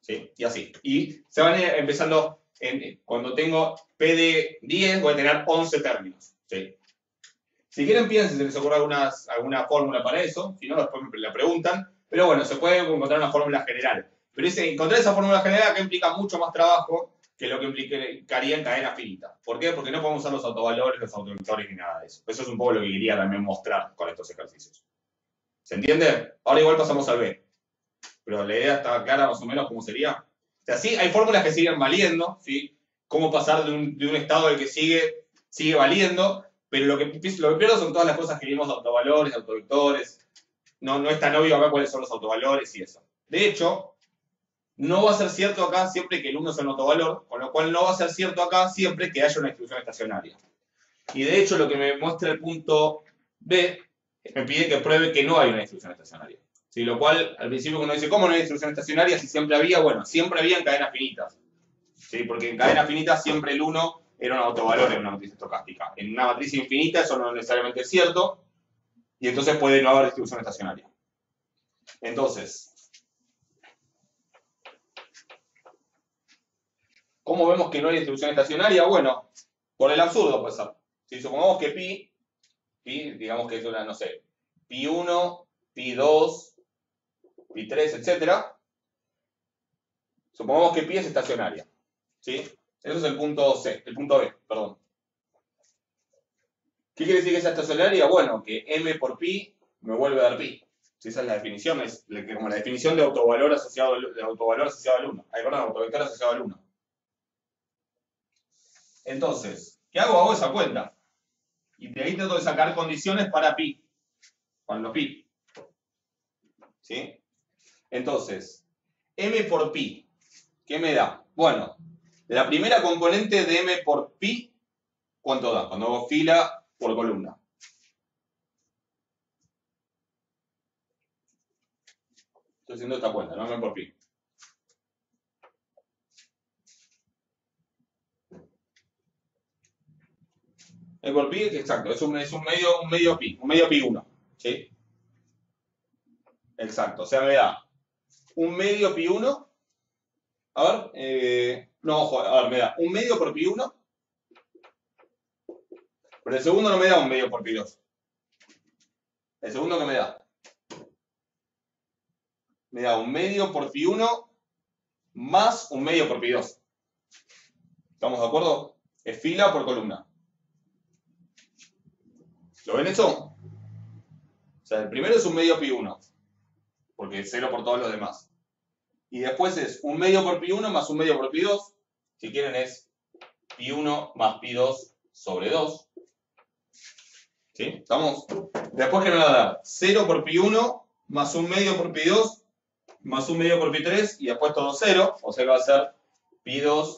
¿Sí? Y así. Y se van empezando, cuando tengo P de 10 voy a tener 11 términos. ¿Sí? Si quieren piensen si se les ocurre alguna fórmula para eso, si no después me la preguntan, pero bueno, se puede encontrar una fórmula general. Pero encontrar esa fórmula general que implica mucho más trabajo que lo que implicaría en cadena finita. ¿Por qué? Porque no podemos usar los autovalores, los autovectores ni nada de eso. Eso es un poco lo que quería también mostrar con estos ejercicios. ¿Se entiende? Ahora igual pasamos al B. Pero la idea está clara más o menos cómo sería. O sea, sí, hay fórmulas que siguen valiendo, ¿sí? Cómo pasar de un estado al que sigue valiendo, pero lo que pierdo son todas las cosas que vimos de autovalores, de autovectores. No es tan obvio acá cuáles son los autovalores y eso. De hecho, no va a ser cierto acá siempre que el 1 sea un autovalor, con lo cual no va a ser cierto acá siempre que haya una distribución estacionaria. Y de hecho, lo que me muestra el punto B me pide que pruebe que no hay una distribución estacionaria. ¿Sí? Lo cual, al principio uno dice, ¿cómo no hay distribución estacionaria si siempre había? Bueno, siempre había en cadenas finitas. ¿Sí? Porque en cadenas finitas siempre el 1 era un autovalor en una matriz estocástica. En una matriz infinita eso no necesariamente es cierto, y entonces puede no haber distribución estacionaria. Entonces, ¿cómo vemos que no hay distribución estacionaria? Bueno, por el absurdo puede ser. Si supongamos que pi, digamos que es una, no sé, pi 1, pi 2, pi 3, etc. Supongamos que pi es estacionaria. ¿Sí? Eso es el punto C, el punto B, perdón. ¿Qué quiere decir que sea estacionaria? Bueno, que m por pi me vuelve a dar pi. Si esa es la definición, es como la definición de autovalor asociado al 1. Ay, perdón, autovector asociado al 1. Entonces, ¿qué hago? Hago esa cuenta. Y de ahí trato de sacar condiciones para pi. Con los pi. ¿Sí? Entonces, m por pi, ¿qué me da? Bueno, la primera componente de m por pi, ¿cuánto da? Cuando hago fila por columna. Estoy haciendo esta cuenta, no m por pi. M por pi, exacto, es un medio pi, un medio pi 1. ¿Sí? Exacto, o sea, me da un medio pi 1. A ver, no, ojo, a ver, me da un medio por pi 1. Pero el segundo no me da un medio por pi 2. ¿El segundo qué me da? Me da un medio por pi 1 más un medio por pi 2. ¿Estamos de acuerdo? Es fila por columna. ¿Lo ven eso? O sea, el primero es un medio pi 1, porque es 0 por todos los demás. Y después es un medio por pi 1 más un medio por pi 2. Si quieren es pi 1 más pi 2 sobre 2. ¿Sí? ¿Estamos? Después, ¿qué me va a dar? 0 por pi 1 más un medio por pi 2 más un medio por pi 3 y después todo 0. O sea que va a ser pi 2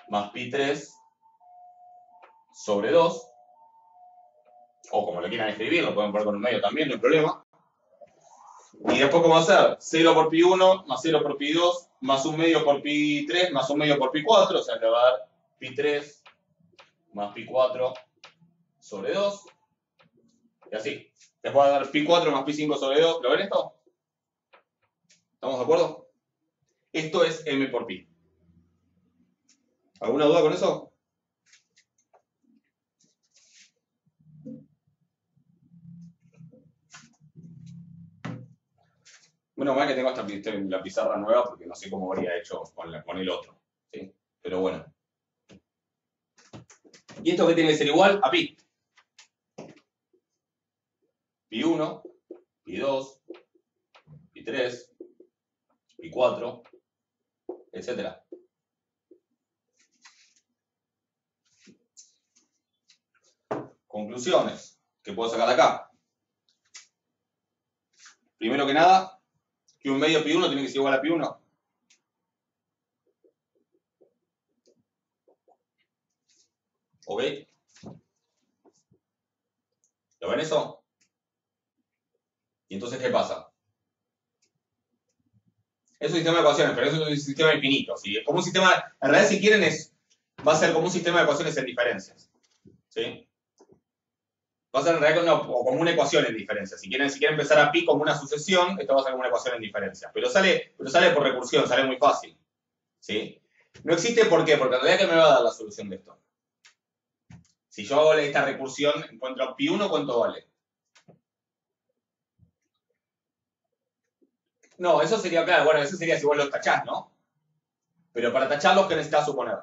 más pi 3 sobre 2. O como lo quieran escribir, lo pueden poner con un medio también, no hay problema. Y después, ¿cómo va a ser? 0 por pi 1 más 0 por pi 2 más un medio por pi 3 más un medio por pi 4. O sea que va a dar pi 3 más pi 4 sobre 2. Y así. Después va a dar pi 4 más pi 5 sobre 2. ¿Lo ven esto? ¿Estamos de acuerdo? Esto es m por pi. ¿Alguna duda con eso? Bueno, más que tengo la pizarra nueva porque no sé cómo habría hecho con el otro. ¿Sí? Pero bueno. ¿Y esto qué tiene que ser igual? A pi. Pi 1, pi 2, pi 3, pi 4, etc. Conclusiones que puedo sacar de acá. Primero que nada, que un medio pi 1 tiene que ser igual a pi 1. ¿Ok? ¿Lo ven eso? ¿Y entonces qué pasa? Es un sistema de ecuaciones, pero es un sistema infinito. ¿Sí? Es como un sistema, en realidad si quieren va a ser como un sistema de ecuaciones en diferencias. ¿Sí? Va a ser en realidad como una ecuación en diferencias. Si quieren empezar a pi como una sucesión, esto va a ser como una ecuación en diferencias. Pero sale por recursión, sale muy fácil. ¿Sí? No existe por qué, porque en realidad ¿qué me va a dar la solución de esto? Si yo hago esta recursión, encuentro pi1, ¿cuánto vale? No, eso sería, claro, bueno, eso sería si vos los tachás, ¿no? Pero para tacharlos, ¿qué necesitas suponer?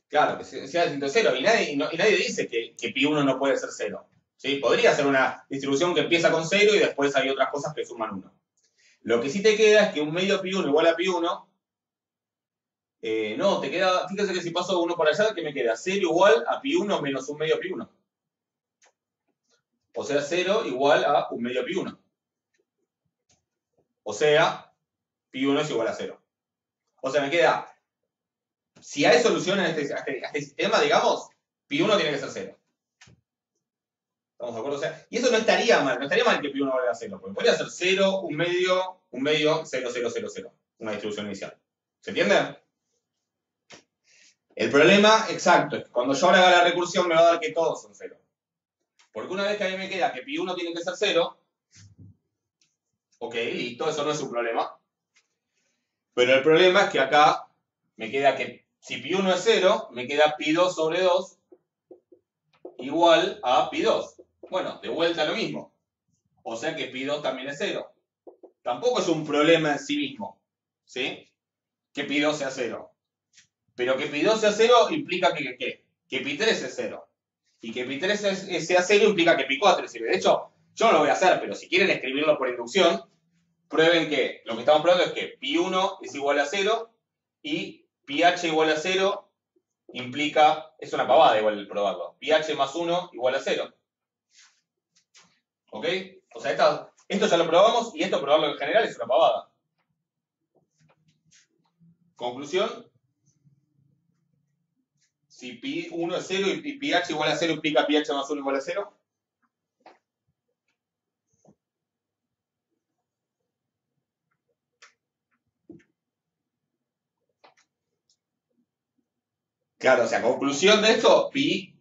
Claro, que sea distinto de cero. Y nadie dice que pi1 no puede ser cero. ¿Sí? Podría ser una distribución que empieza con 0 y después hay otras cosas que suman 1. Lo que sí te queda es que un medio pi1 igual a pi1. No, te queda, fíjate que si paso 1 por allá, ¿qué me queda? 0 igual a pi1 menos un medio pi1. O sea, 0 igual a un medio pi1. O sea, pi1 es igual a 0. O sea, me queda, si hay solución a este sistema, digamos, pi1 tiene que ser 0. ¿Estamos de acuerdo? O sea, y eso no estaría mal que pi1 valga 0, porque podría ser 0, un medio, 0, 0, 0, 0. Una distribución inicial. ¿Se entiende? El problema, exacto, es que cuando yo ahora haga la recursión me va a dar que todos son 0. Porque una vez que a mí me queda que pi1 tiene que ser 0, ok, listo, eso no es un problema. Pero el problema es que acá me queda que si pi1 es 0, me queda pi2 sobre 2 igual a pi2. Bueno, de vuelta lo mismo. O sea que pi2 también es 0. Tampoco es un problema en sí mismo, ¿sí? Que pi2 sea 0. Pero que pi2 sea 0 implica que pi3 es 0. Y que pi3 sea 0 implica que pi4 es 0. De hecho, yo no lo voy a hacer, pero si quieren escribirlo por inducción, prueben que lo que estamos probando es que pi1 es igual a 0 y ph igual a 0 implica, es una pavada igual el probarlo, ph más 1 igual a 0. ¿Ok? O sea, esto ya lo probamos y esto probarlo en general es una pavada. Conclusión, si pi1 es 0 y ph igual a 0 implica ph más 1 igual a 0. Claro, o sea, conclusión de esto, pi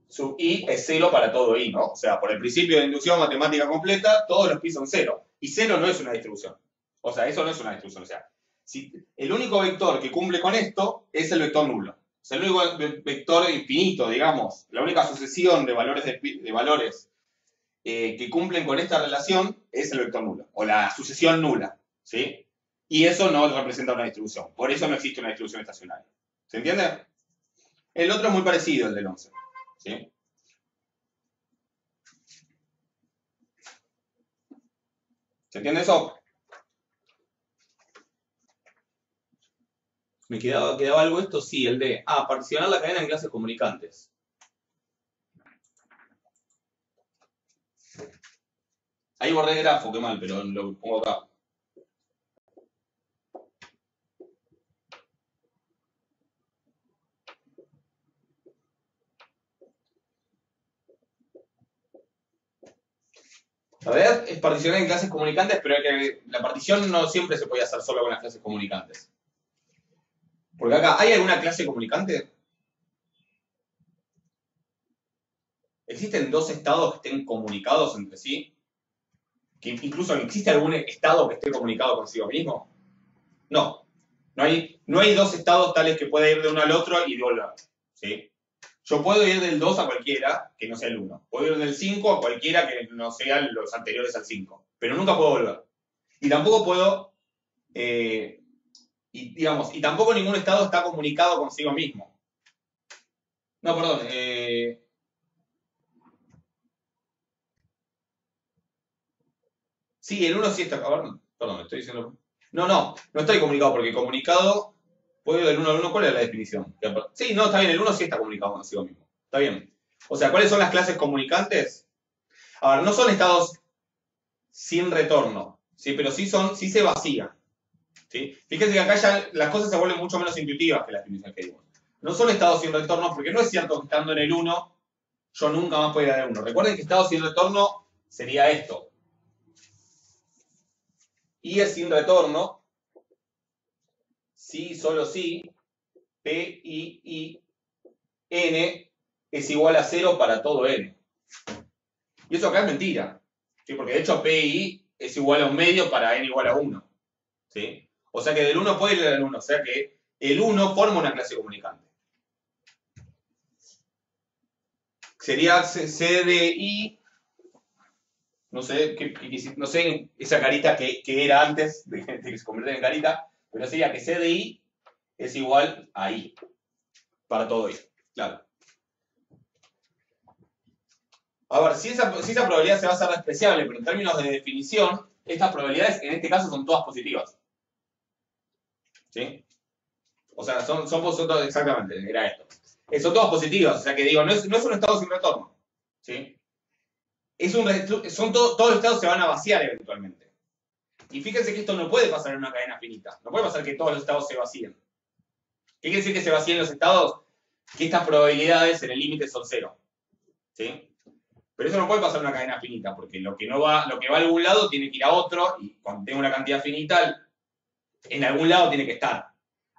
sub i es 0 para todo i, ¿no? O sea, por el principio de inducción matemática completa, todos los pi son 0. Y 0 no es una distribución. O sea, eso no es una distribución. O sea, el único vector que cumple con esto es el vector nulo. O sea, el único vector infinito, digamos, la única sucesión de valores, que cumplen con esta relación es el vector nulo, o la sucesión nula, ¿sí? Y eso no representa una distribución. Por eso no existe una distribución estacionaria. ¿Se entiende? El otro es muy parecido, el del 11. ¿Sí? ¿Se entiende eso? ¿Me quedaba algo esto? Sí, el de, particionar la cadena en clases comunicantes. Ahí borré el grafo, qué mal, pero lo pongo acá. La verdad es particionar en clases comunicantes, pero la partición no siempre se puede hacer solo con las clases comunicantes. Porque acá, ¿hay alguna clase comunicante? ¿Existen dos estados que estén comunicados entre sí? ¿Que incluso existe algún estado que esté comunicado consigo mismo? No. No hay dos estados tales que pueda ir de uno al otro y volver. ¿Sí? Yo puedo ir del 2 a cualquiera que no sea el 1. Puedo ir del 5 a cualquiera que no sean los anteriores al 5. Pero nunca puedo volver. Y tampoco puedo, y tampoco ningún estado está comunicado consigo mismo. No, perdón. Sí, el 1 sí está. A ver, perdón, estoy diciendo. No estoy comunicado porque comunicado. Puedo ir del 1 al 1. ¿Cuál es la definición? Sí, no, está bien, el 1 sí está comunicado consigo mismo. Está bien. O sea, ¿cuáles son las clases comunicantes? A ver, no son estados sin retorno, ¿sí? Pero sí se vacían. ¿Sí? Fíjense que acá ya las cosas se vuelven mucho menos intuitivas que las definiciones que dimos. No son estados sin retorno porque no es cierto que estando en el 1 yo nunca más puedo ir al 1. Recuerden que estado sin retorno sería esto. Y es sin retorno, si, solo si, P, I, N es igual a 0 para todo N. Y eso acá es mentira, ¿sí? Porque de hecho PI es igual a un medio para N igual a 1. ¿Sí? O sea que del 1 puede ir al 1. O sea que el 1 forma una clase comunicante. Sería CDI, no sé, no sé esa carita que era antes de que se convirtiera en carita, pero sería que CDI es igual a I para todo I. Claro. A ver, si esa probabilidad se va a hacer despreciable, pero en términos de definición, estas probabilidades en este caso son todas positivas. ¿Sí? O sea, son todas, exactamente, era esto. Son todas positivas, o sea que digo, no es un estado sin retorno. ¿Sí? Todos los estados se van a vaciar eventualmente. Y fíjense que esto no puede pasar en una cadena finita. No puede pasar que todos los estados se vacíen. ¿Qué quiere decir que se vacíen los estados? Que estas probabilidades en el límite son 0. ¿Sí? Pero eso no puede pasar en una cadena finita, porque lo que va a algún lado tiene que ir a otro, y cuando tenga una cantidad finita, en algún lado tiene que estar.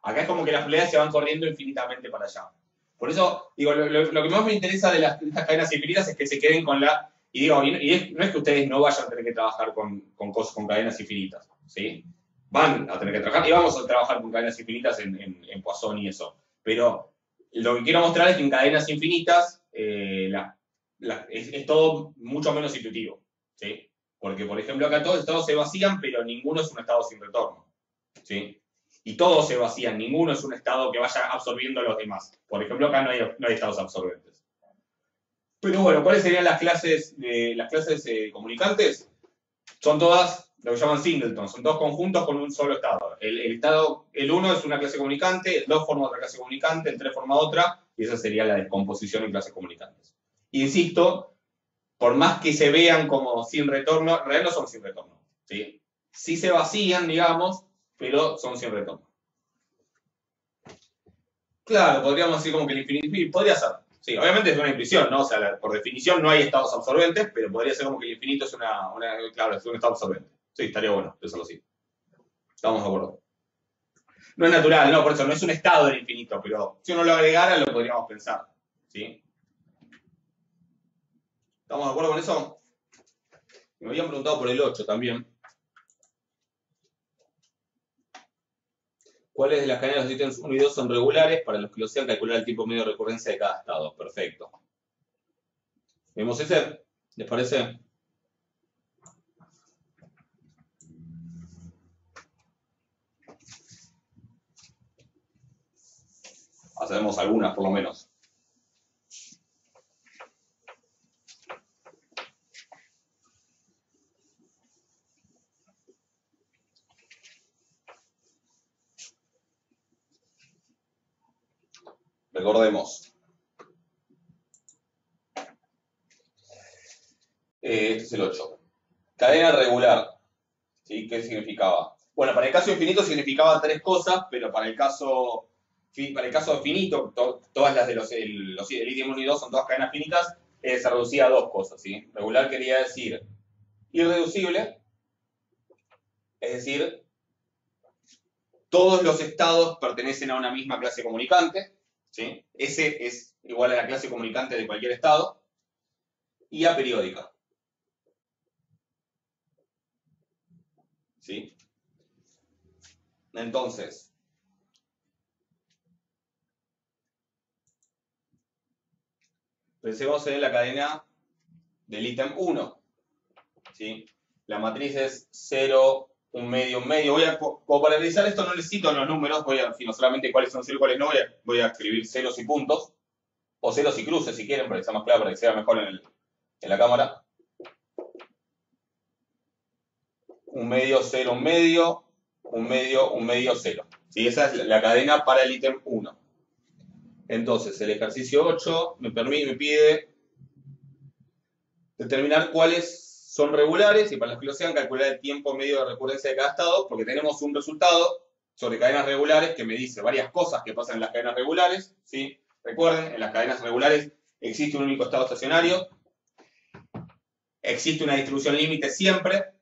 Acá es como que las probabilidades se van corriendo infinitamente para allá. Por eso, digo, lo que más me interesa de estas cadenas infinitas es que se queden con la... Y digo, no es que ustedes no vayan a tener que trabajar con cadenas infinitas, ¿sí? Van a tener que trabajar, y vamos a trabajar con cadenas infinitas en Poisson y eso. Pero lo que quiero mostrar es que en cadenas infinitas es todo mucho menos intuitivo, ¿sí? Porque, por ejemplo, acá todos los estados se vacían, pero ninguno es un estado sin retorno, ¿sí? Y todos se vacían, ninguno es un estado que vaya absorbiendo a los demás. Por ejemplo, acá no hay estados absorbentes. Pero bueno, ¿cuáles serían las clases comunicantes? Son todas lo que llaman singleton, son todos conjuntos con un solo estado. El 1 es una clase comunicante, el 2 forma otra clase comunicante, el 3 forma otra, y esa sería la descomposición en clases comunicantes. Y insisto, por más que se vean como sin retorno, en realidad no son sin retorno. ¿Sí? Sí se vacían, digamos, pero son sin retorno. Claro, podríamos decir como que el infinito, podría ser. Sí, obviamente es una intuición, ¿no? O sea, por definición no hay estados absorbentes, pero podría ser como que el infinito es claro, es un estado absorbente. Sí, estaría bueno pensarlo así. Estamos de acuerdo. No es natural, no, por eso no es un estado del infinito, pero si uno lo agregara lo podríamos pensar. ¿Sí? ¿Estamos de acuerdo con eso? Me habían preguntado por el 8 también. ¿Cuáles de las cadenas de los ítems 1 y 2 son regulares? Para los que lo sean, calcular el tiempo medio de recurrencia de cada estado. Perfecto. ¿Vemos ese? ¿Les parece? Hacemos algunas, por lo menos. Recordemos. Este es el 8. Cadena regular. ¿Sí? ¿Qué significaba? Bueno, para el caso infinito significaba 3 cosas, pero para el caso finito, todas las de el ítem 1 y 2 son todas cadenas finitas, se reducía a 2 cosas. ¿Sí? Regular quería decir irreducible, es decir, todos los estados pertenecen a una misma clase comunicante, ¿sí? Ese es igual a la clase comunicante de cualquier estado, y aperiódica. ¿Sí? Entonces, pensemos en la cadena del ítem 1. ¿Sí? La matriz es 0, 1 medio, 1 medio. Como para realizar esto no necesito los números, sino solamente cuáles son 0 y cuáles no, voy a escribir ceros y puntos, o ceros y cruces si quieren, para que sea más claro, para que sea mejor en la cámara. 1 medio, 0, 1 medio, 1 medio, 1 medio, 0. ¿Sí? Esa es la cadena para el ítem 1. Entonces, el ejercicio 8 me pide determinar cuáles son regulares y para los que lo sean, calcular el tiempo medio de recurrencia de cada estado, porque tenemos un resultado sobre cadenas regulares que me dice varias cosas que pasan en las cadenas regulares. ¿Sí? Recuerden, en las cadenas regulares existe un único estado estacionario, existe una distribución límite siempre,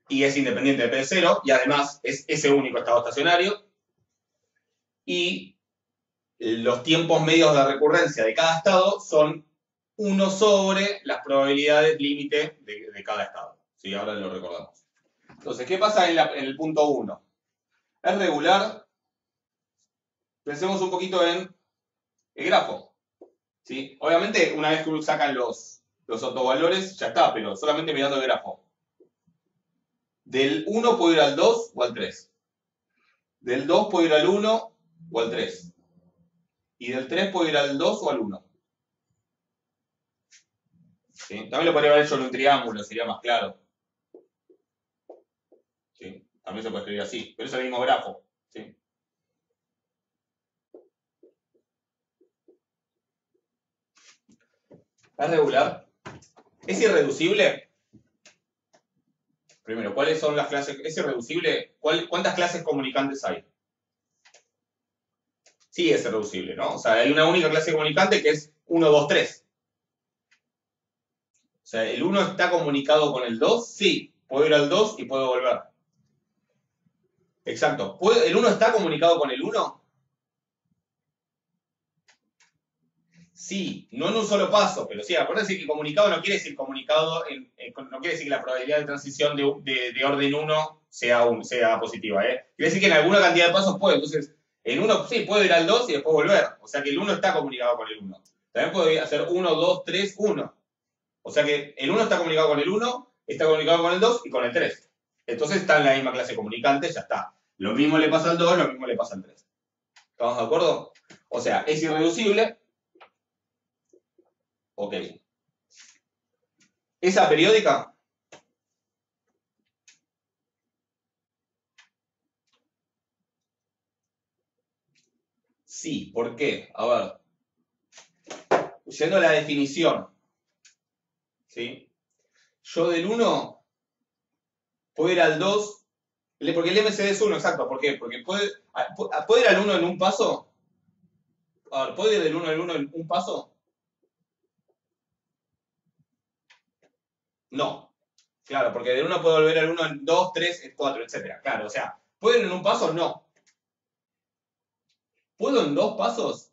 y es independiente de P0, y además es ese único estado estacionario, y los tiempos medios de recurrencia de cada estado son 1 sobre las probabilidades límite de cada estado. ¿Sí? Ahora lo recordamos. Entonces, ¿qué pasa en el punto 1? Es regular. Pensemos un poquito en el grafo. ¿Sí? Obviamente, una vez que uno sacan los autovalores, ya está, pero solamente mirando el grafo. Del 1 puedo ir al 2 o al 3. Del 2 puedo ir al 1 o al 3. Y del 3 puedo ir al 2 o al 1. ¿Sí? También lo podría haber hecho en un triángulo, sería más claro. ¿Sí? También se puede escribir así, pero es el mismo grafo. ¿Sí? ¿Es regular? ¿Es irreducible? Primero, ¿cuáles son las clases? ¿Es irreducible? ¿Cuántas clases comunicantes hay? Sí, es irreducible, ¿no? O sea, hay una única clase comunicante que es 1, 2, 3. O sea, ¿el 1 está comunicado con el 2? Sí. Puedo ir al 2 y puedo volver. Exacto. ¿El 1 está comunicado con el 1? Sí, no en un solo paso, pero sí, acuérdense que comunicado no quiere decir comunicado, no quiere decir que la probabilidad de transición de orden 1 sea positiva, ¿eh? Quiere decir que en alguna cantidad de pasos puede, entonces, en 1 sí, puedo ir al 2 y después volver, o sea que el 1 está comunicado con el 1. También puedo hacer 1, 2, 3, 1. O sea que el 1 está comunicado con el 1, está comunicado con el 2 y con el 3. Entonces está en la misma clase comunicante, ya está. Lo mismo le pasa al 2, lo mismo le pasa al 3. ¿Estamos de acuerdo? O sea, es irreducible. Ok. ¿Es aperiódica? Sí, ¿por qué? A ver, yendo a la definición, ¿sí? Yo del 1 puedo ir al 2, porque el MCD es 1, exacto, ¿por qué? Porque ¿puedo ir al 1 en un paso? A ver, ¿puedo ir del 1 al 1 en un paso? No. Claro, porque del 1 puedo volver al 1 en 2, 3, 4, etc. Claro, o sea, ¿puedo ir en un paso? No. ¿Puedo en 2 pasos?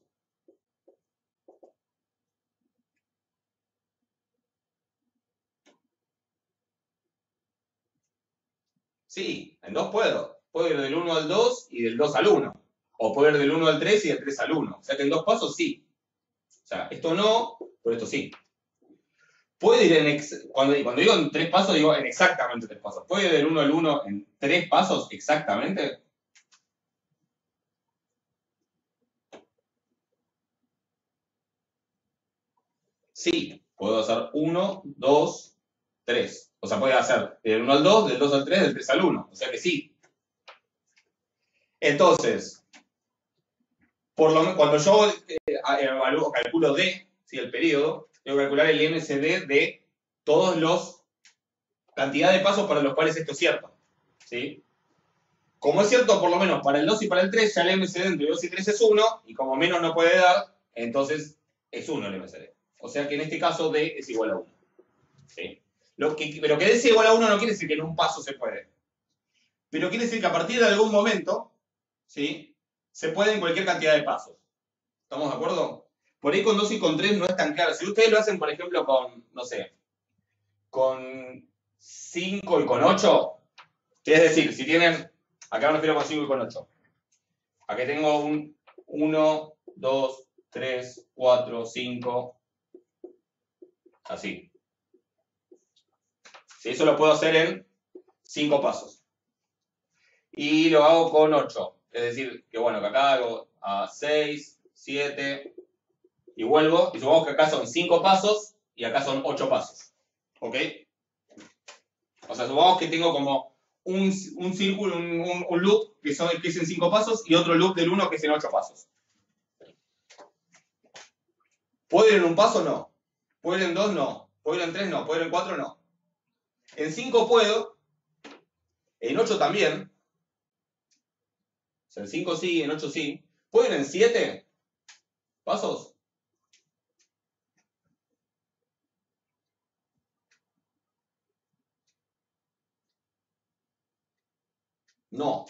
Sí, en 2 puedo. Puedo ir del 1 al 2 y del 2 al 1. O puedo ir del 1 al 3 y del 3 al 1. O sea que en 2 pasos sí. O sea, esto no, pero esto sí. Puedo ir cuando digo en 3 pasos, digo en exactamente 3 pasos. ¿Puedo ir del 1 al 1 en 3 pasos exactamente? Sí, puedo hacer 1, 2, 3. O sea, puedo hacer del 1 al 2, del 2 al 3, del 3 al 1. O sea que sí. Entonces, cuando yo calculo D, ¿sí? El periodo, tengo que calcular el MCD de todos los cantidad de pasos para los cuales esto es cierto. ¿Sí? Como es cierto, por lo menos para el 2 y para el 3, ya el MCD entre 2 y 3 es 1, y como menos no puede dar, entonces es 1 el MCD. O sea que en este caso D es igual a 1. ¿Sí? Pero que D sea igual a 1 no quiere decir que en un paso se puede. Pero quiere decir que a partir de algún momento, ¿sí? Se puede en cualquier cantidad de pasos. ¿Estamos de acuerdo? Por ahí con 2 y con 3 no es tan claro. Si ustedes lo hacen, por ejemplo, con, no sé, con 5 y con 8, es decir, si tienen, acá me refiero con 5 y con 8. Aquí tengo un 1, 2, 3, 4, 5, así. ¿Sí? Eso lo puedo hacer en 5 pasos. Y lo hago con 8. Es decir, que bueno, que acá hago a 6, 7, y vuelvo, y supongamos que acá son 5 pasos, y acá son 8 pasos. ¿Ok? O sea, supongamos que tengo como un círculo, un loop que es en 5 pasos, y otro loop del 1 que es en 8 pasos. ¿Puedo ir en un paso? No. ¿Puedo ir en 2? No. ¿Puedo ir en 3? No. ¿Puedo ir en 4? No. En 5 puedo. En 8 también. O sea, en 5 sí, en 8 sí. ¿Puedo ir en 7 pasos? No.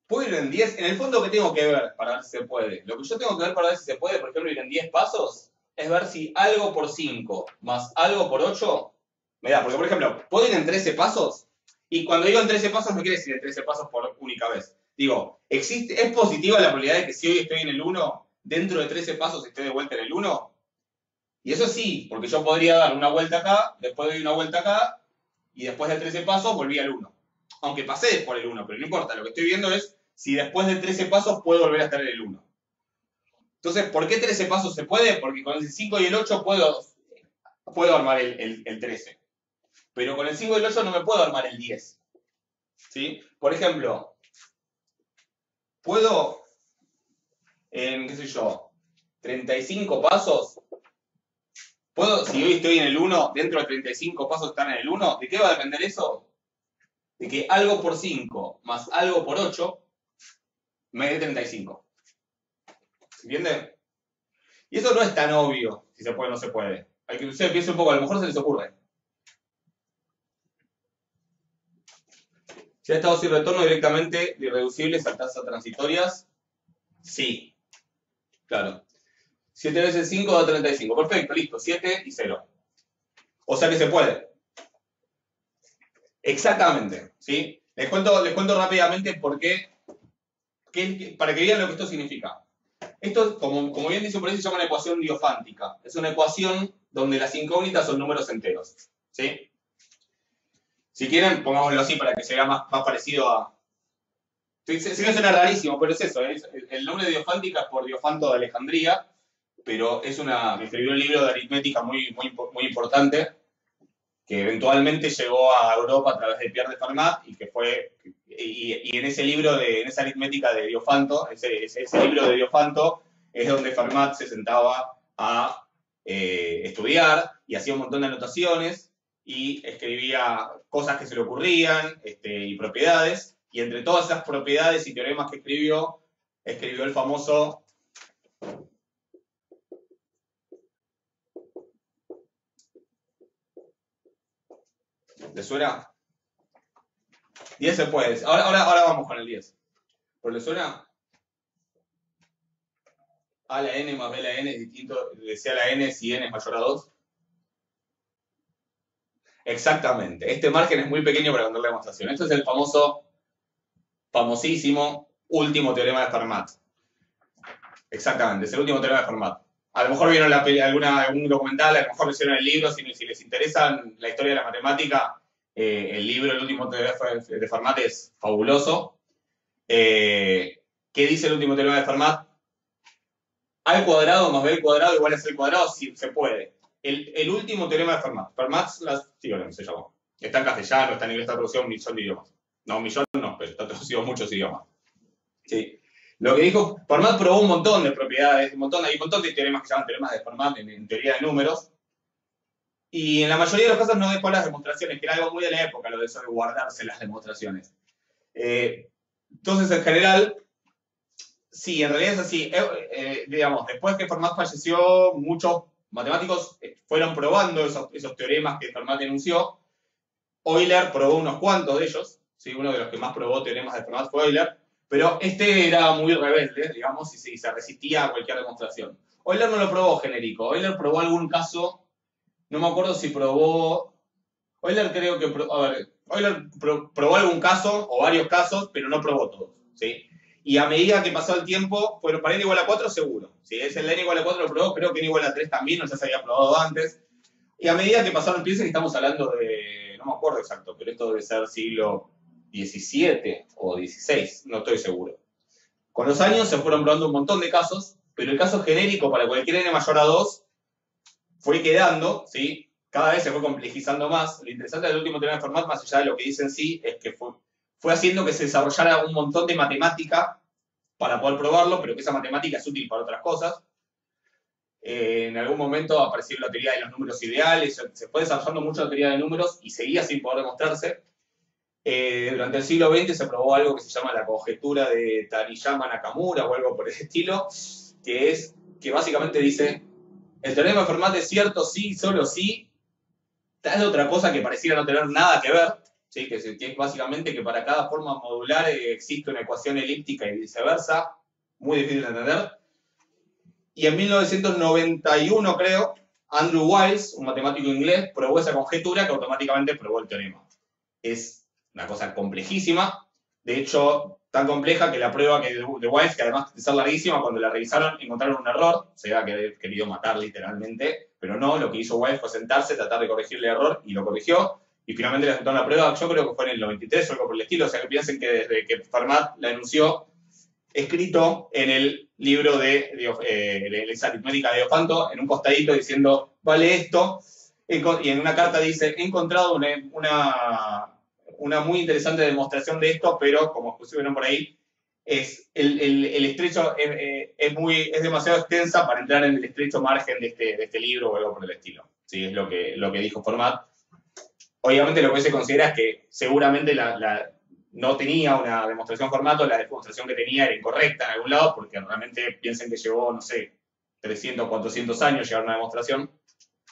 ¿Puedo ir en 10? En el fondo, ¿qué tengo que ver para ver si se puede? Lo que yo tengo que ver para ver si se puede, por ejemplo, ir en 10 pasos, es ver si algo por 5 más algo por 8 me da. Porque, por ejemplo, ¿puedo ir en 13 pasos? Y cuando digo en 13 pasos, no quiere decir en 13 pasos por única vez. Digo, ¿es positiva la probabilidad de que si hoy estoy en el 1, dentro de 13 pasos esté de vuelta en el 1? Y eso sí, porque yo podría dar una vuelta acá, después doy una vuelta acá, y después de 13 pasos volví al 1. Aunque pasé por el 1, pero no importa, lo que estoy viendo es si después de 13 pasos puedo volver a estar en el 1. Entonces, ¿por qué 13 pasos se puede? Porque con el 5 y el 8 puedo armar el 13. Pero con el 5 y el 8 no me puedo armar el 10. ¿Sí? Por ejemplo, puedo en, qué sé yo, 35 pasos, puedo, si hoy estoy en el 1, dentro de 35 pasos estar en el 1, ¿de qué va a depender eso? De que algo por 5 más algo por 8 me dé 35. ¿Se entiende? Y eso no es tan obvio, si se puede o no se puede. Hay que usted piense un poco, a lo mejor se les ocurre. Si ha estado sin retorno directamente de irreducibles a tasas transitorias, sí. Claro. 7 veces 5 da 35. Perfecto, listo. 7 y 0. O sea que se puede. Exactamente. ¿Sí? Les cuento rápidamente por qué, para que vean lo que esto significa. Esto, como bien dice por ahí, se llama una ecuación diofántica. Es una ecuación donde las incógnitas son números enteros. ¿Sí? Si quieren, pongámoslo así para que sea más parecido a... Sí, sí que suena rarísimo, pero es eso. El nombre de diofántica es por Diofanto de Alejandría, pero es que escribió un libro de aritmética muy importante, que eventualmente llegó a Europa a través de Pierre de Fermat, y en ese libro, en esa aritmética de Diofanto, ese libro de Diofanto, es donde Fermat se sentaba a estudiar y hacía un montón de anotaciones y escribía cosas que se le ocurrían y propiedades, y entre todas esas propiedades y teoremas que escribió el famoso... ¿Le suena? 10 se puede. Ahora vamos con el 10. ¿Por le suena? A la n más b la n es distinto de C a la n si n es mayor a 2. Exactamente. Este margen es muy pequeño para contar la demostración. Esto es el famosísimo último teorema de Fermat. Exactamente, es el último teorema de Fermat. A lo mejor vieron algún documental, a lo mejor leyeron el libro, si les interesa la historia de la matemática, el libro, el último teorema de Fermat es fabuloso. ¿Qué dice el último teorema de Fermat? A al cuadrado más b al cuadrado igual a c al cuadrado, si se puede. El último teorema de Fermat. Fermat's Last Theorem se llamó. Está en castellano, está en inglés, está traducido a un millón de idiomas. No, un millón no, pero está traducido a muchos idiomas. Sí. Lo que dijo, Fermat probó un montón de propiedades, hay un montón de teoremas que se llaman teoremas de Fermat en teoría de números. Y en la mayoría de los casos no dejó las demostraciones, que era algo muy de la época, lo de eso de guardarse las demostraciones. Entonces, en general, sí, en realidad es así. Digamos, después que Fermat falleció, muchos matemáticos fueron probando esos teoremas que Fermat enunció. Euler probó unos cuantos de ellos, ¿sí? Uno de los que más probó teoremas de Fermat fue Euler, pero este era muy rebelde, digamos, y se resistía a cualquier demostración. Euler no lo probó genérico, Euler probó algún caso, no me acuerdo si probó... Euler creo que... Euler probó algún caso, o varios casos, pero no probó todos, ¿sí? Y a medida que pasó el tiempo, bueno, para n igual a 4 seguro. Si es el n igual a 4 lo probó, creo que n igual a 3 también, no ya se había probado antes. Y a medida que pasaron, piensen que estamos hablando de, no me acuerdo exacto, pero esto debe ser siglo XVII o XVI, no estoy seguro. Con los años se fueron probando un montón de casos, pero el caso genérico para cualquier n mayor a 2 fue quedando, ¿sí? Cada vez se fue complejizando más. Lo interesante del último teorema de Fermat, más allá de lo que dice en sí, es que fue haciendo que se desarrollara un montón de matemática para poder probarlo, pero que esa matemática es útil para otras cosas. En algún momento apareció la teoría de los números ideales, se fue desarrollando mucho la teoría de números y seguía sin poder demostrarse. Durante el siglo XX se probó algo que se llama la conjetura de Taniyama-Nakamura o algo por el estilo, que básicamente dice, el teorema de Fermat es cierto sí, solo sí, tal otra cosa que pareciera no tener nada que ver, ¿sí? Que es básicamente que para cada forma modular existe una ecuación elíptica y viceversa, muy difícil de entender. Y en 1991, creo, Andrew Wiles, un matemático inglés, probó esa conjetura que automáticamente probó el teorema. Es una cosa complejísima, de hecho, tan compleja que la prueba de Wiles, que además de ser larguísima, cuando la revisaron encontraron un error, se había querido matar literalmente, pero no, lo que hizo Wiles fue sentarse, tratar de corregir el error y lo corrigió, y finalmente le aceptaron la prueba, yo creo que fue en el 93 o algo por el estilo, o sea que piensen que desde que Fermat la enunció, escrito en el libro de esa aritmética de Diofanto, en un costadito diciendo, vale esto, y en una carta dice, he encontrado una muy interesante demostración de esto, pero como pusieron por ahí, el estrecho es demasiado extensa para entrar en el estrecho margen de este libro o algo por el estilo. ¿Sí? Es lo que dijo Fermat. Obviamente lo que se considera es que seguramente no tenía una demostración formato, la demostración que tenía era incorrecta en algún lado, porque realmente piensen que llevó, no sé, 300, 400 años llegar a una demostración.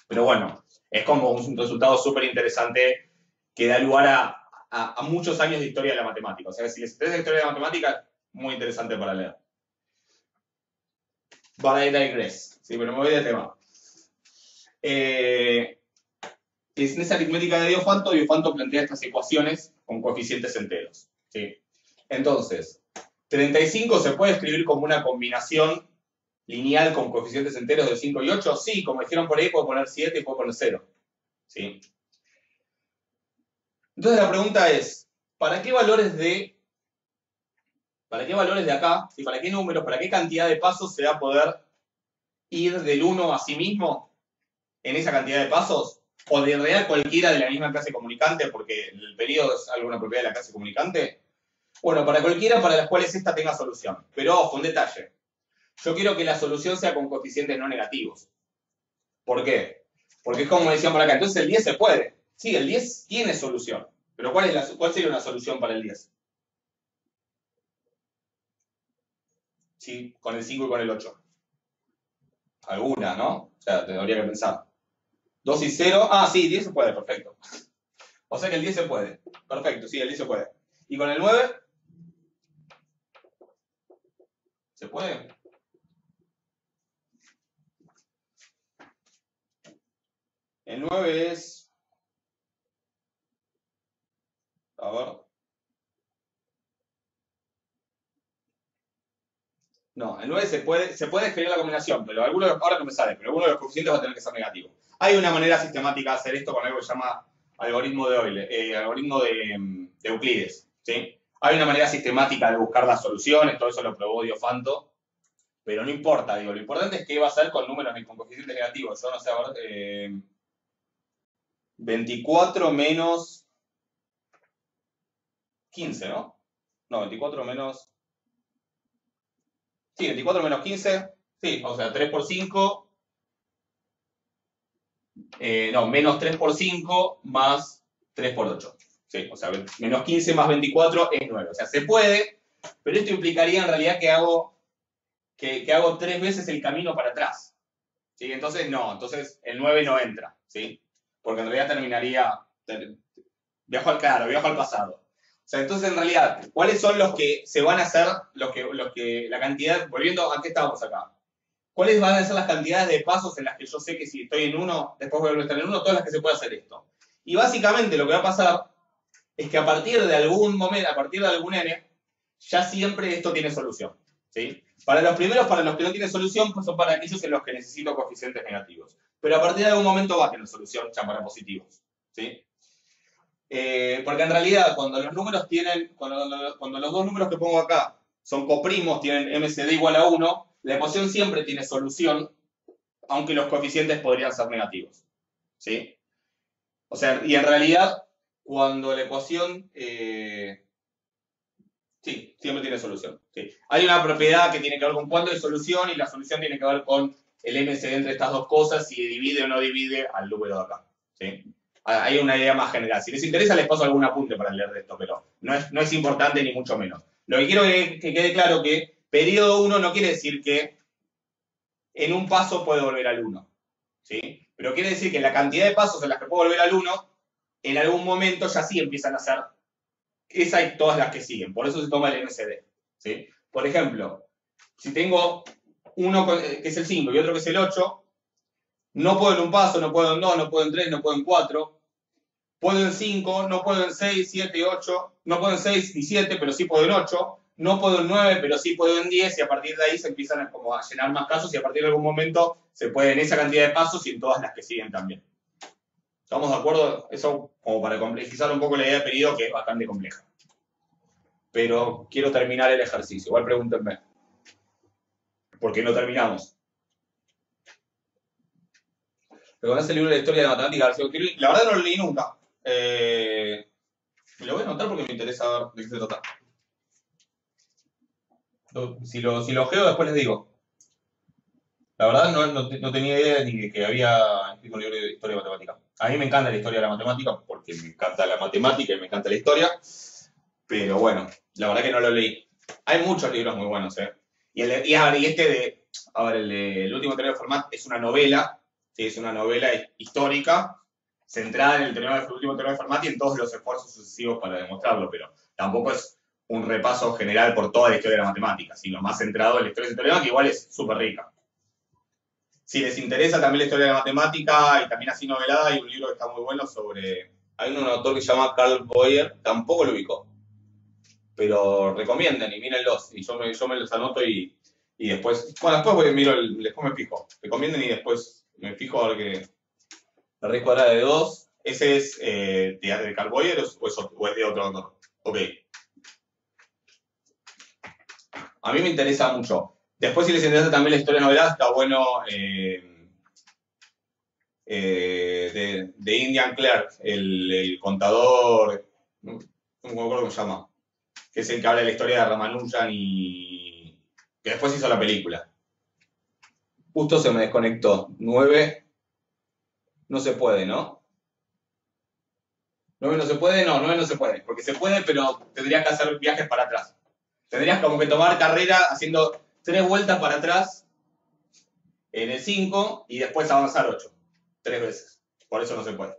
Pero bueno, es como un resultado súper interesante que da lugar a muchos años de historia de la matemática. O sea, si les interesa la historia de la matemática, muy interesante para leer. But I digress. Sí, pero me voy de tema. Es en esa aritmética de Diofanto, Diofanto plantea estas ecuaciones con coeficientes enteros. ¿Sí? Entonces, 35 se puede escribir como una combinación lineal con coeficientes enteros de 5 y 8. Sí, como dijeron por ahí, puedo poner 7 y puedo poner 0. ¿Sí? Entonces la pregunta es, ¿para qué valores de acá, y para qué números, para qué cantidad de pasos se va a poder ir del 1 a sí mismo en esa cantidad de pasos? O de real cualquiera de la misma clase comunicante, porque el periodo es alguna propiedad de la clase comunicante. Bueno, para cualquiera para las cuales esta tenga solución. Pero ojo, un detalle. Yo quiero que la solución sea con coeficientes no negativos. ¿Por qué? Porque es como decían por acá, entonces el 10 se puede. Sí, el 10 tiene solución. Pero ¿cuál sería una solución para el 10? Sí, con el 5 y con el 8. Alguna, ¿no? O sea, tendría que pensar. 2 y 0. Ah, sí, 10 se puede, perfecto. O sea que el 10 se puede. Perfecto, sí, el 10 se puede. ¿Y con el 9? ¿Se puede? El 9 es... A ver. No, el 9 se puede escribir la combinación, pero ahora no me sale, pero alguno de los coeficientes va a tener que ser negativo. Hay una manera sistemática de hacer esto con algo que se llama algoritmo de Euler, algoritmo de Euclides. ¿Sí? Hay una manera sistemática de buscar las soluciones, todo eso lo probó Diofanto, pero no importa, digo, lo importante es qué va a hacer con números con coeficientes negativos. Yo no sé, a ver, 24 menos 15, ¿no? No, 24 menos... Sí, 24 menos 15, sí, o sea, 3 por 5, no, menos 3 por 5 más 3 por 8. Sí, o sea, menos 15 más 24 es 9. O sea, se puede, pero esto implicaría en realidad que hago 3 veces el camino para atrás. ¿Sí? Entonces, no, entonces el 9 no entra, ¿sí? Porque en realidad terminaría, viajo al pasado. O sea, entonces en realidad, ¿cuáles son los que se van a hacer, la cantidad, volviendo a qué estábamos acá? ¿Cuáles van a ser las cantidades de pasos en las que yo sé que si estoy en 1, después voy a estar en 1, todas las que se puede hacer esto? Y básicamente lo que va a pasar es que a partir de algún momento, a partir de algún n, ya siempre esto tiene solución. ¿Sí? Para los primeros, para los que no tienen solución, pues son para aquellos en los que necesito coeficientes negativos. Pero a partir de algún momento va a tener solución ya para positivos. ¿Sí? Porque en realidad, cuando los números tienen, cuando los dos números que pongo acá son coprimos, tienen MCD igual a 1, la ecuación siempre tiene solución, aunque los coeficientes podrían ser negativos. ¿Sí? O sea, y en realidad, cuando la ecuación... sí, siempre tiene solución. ¿Sí? Hay una propiedad que tiene que ver con cuándo hay solución y la solución tiene que ver con el MCD entre estas dos cosas, si divide o no divide al número de acá. ¿Sí? Hay una idea más general. Si les interesa, les paso algún apunte para leer de esto, pero no es importante ni mucho menos. Lo que quiero que quede claro que periodo 1 no quiere decir que en un paso puede volver al 1. ¿Sí? Pero quiere decir que la cantidad de pasos en las que puedo volver al 1 en algún momento ya sí empiezan a hacer esa y todas las que siguen. Por eso se toma el MCD. ¿Sí? Por ejemplo, si tengo uno que es el 5 y otro que es el 8, no puedo en un paso, no puedo en 2, no puedo en 3, no puedo en 4. Puedo en 5, no puedo en 6, 7 y 8. No puedo en 6 ni 7, pero sí puedo en 8. No puedo en 9, pero sí puedo en 10. Y a partir de ahí se empiezan como a llenar más casos y a partir de algún momento se puede en esa cantidad de pasos y en todas las que siguen también. ¿Estamos de acuerdo? Eso como para complejizar un poco la idea de periodo, que es bastante compleja. Pero quiero terminar el ejercicio. Igual pregúntenme. ¿Por qué no terminamos? ¿Reconoce el libro de la historia de la matemática? La verdad no lo leí nunca. Lo voy a anotar porque me interesa ver de qué se trata. Si lo geo, después les digo. La verdad no tenía idea ni de que había escrito un libro de historia de matemática. A mí me encanta la historia de la matemática porque me encanta la matemática y me encanta la historia. Pero bueno, la verdad que no lo leí. Hay muchos libros muy buenos, ¿eh? El último teorema de Fermat es una novela, ¿sí? Es una novela histórica centrada en el último teorema de Fermat y en todos los esfuerzos sucesivos para demostrarlo, pero tampoco es un repaso general por toda la historia de la matemática, sino más centrado en la historia de ese teorema, que igual es súper rica. Si les interesa también la historia de la matemática y también así novelada, hay un libro que está muy bueno sobre... Hay un autor que se llama Carl Boyer, tampoco lo ubico, pero recomienden y mírenlos, y yo me los anoto y después, bueno, después me fijo, recomienden y después me fijo a ver que la raíz cuadrada de 2, ese es de Carl Boyer o es de otro autor. Ok. A mí me interesa mucho. Después, si les interesa también la historia novelada, está bueno de Indian Clerk, el contador, no me acuerdo cómo se llama, que es el que habla de la historia de Ramanujan y que después hizo la película. Justo se me desconectó. 9 no se puede, ¿no? 9 no se puede, no, 9 no se puede, porque se puede, pero tendrías que hacer viajes para atrás. Tendrías como que tomar carrera haciendo 3 vueltas para atrás en el 5 y después avanzar 8. 3 veces. Por eso no se puede.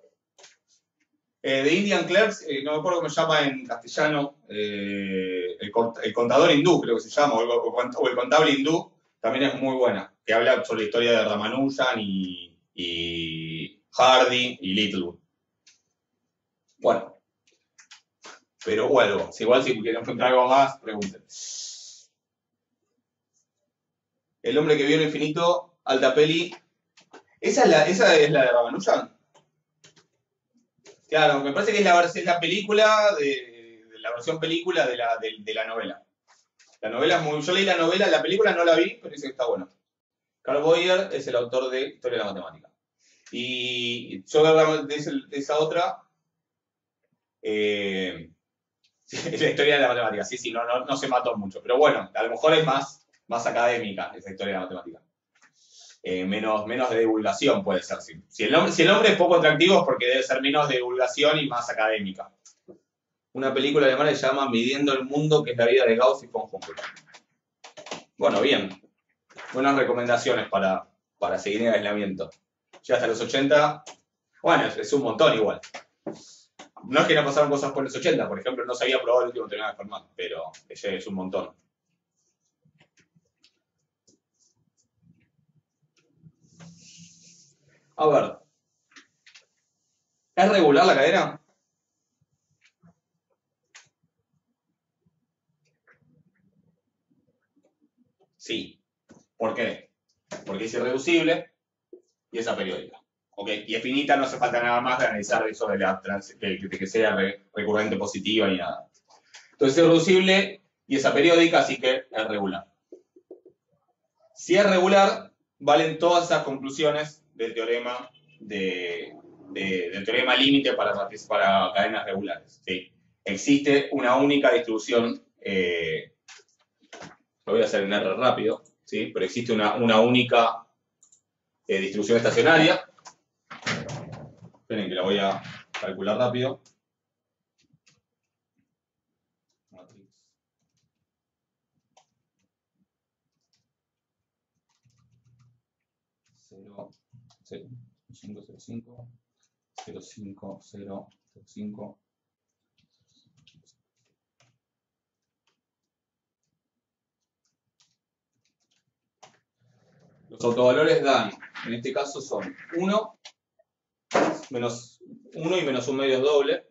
De Indian Clerks, no me acuerdo cómo se llama en castellano, el contador hindú creo que se llama, o el contable hindú, también es muy buena, que habla sobre la historia de Ramanujan y Hardy y Littlewood. Bueno, pero vuelvo. Igual si quieren encontrar algo más, pregunten. El hombre que vio el infinito, alta peli. ¿Esa es la de Ramanujan? Claro, me parece que es la película, la versión película de la novela. La novela es muy... Yo leí la novela, la película no la vi, pero dice que está bueno. Carl Boyer es el autor de Historia de la Matemática. Y yo de esa otra... la historia de la matemática, sí, no se mató mucho. Pero bueno, a lo mejor es más académica esa historia de la matemática. Menos de divulgación puede ser. Si el nombre es poco atractivo es porque debe ser menos de divulgación y más académica. Una película alemana que se llama Midiendo el Mundo, que es la vida de Gauss y von Humboldt. Bueno, bien. Buenas recomendaciones para seguir en el aislamiento. Ya hasta los 80, bueno, es un montón igual. No es que no pasaron cosas por los 80, por ejemplo, no se había probado el último teorema de Fermat, pero ese es un montón. A ver. ¿Es regular la cadena? Sí. ¿Por qué? Porque es irreducible y es aperiódica. ¿Okay? Y es finita, no hace falta nada más de analizar eso de que sea recurrente positiva ni nada. Entonces es reducible y es aperiódica, así que es regular. Si es regular, valen todas esas conclusiones del teorema del teorema límite para cadenas regulares. ¿Sí? Existe una única distribución, lo voy a hacer en R rápido, ¿sí? Pero existe una única distribución estacionaria. Esperen que la voy a calcular rápido. Matrix 0, 5, 0, 5, 0, 5, 0, 5. Los autovalores dan, en este caso son 1, menos 1 y menos 1 medio es doble.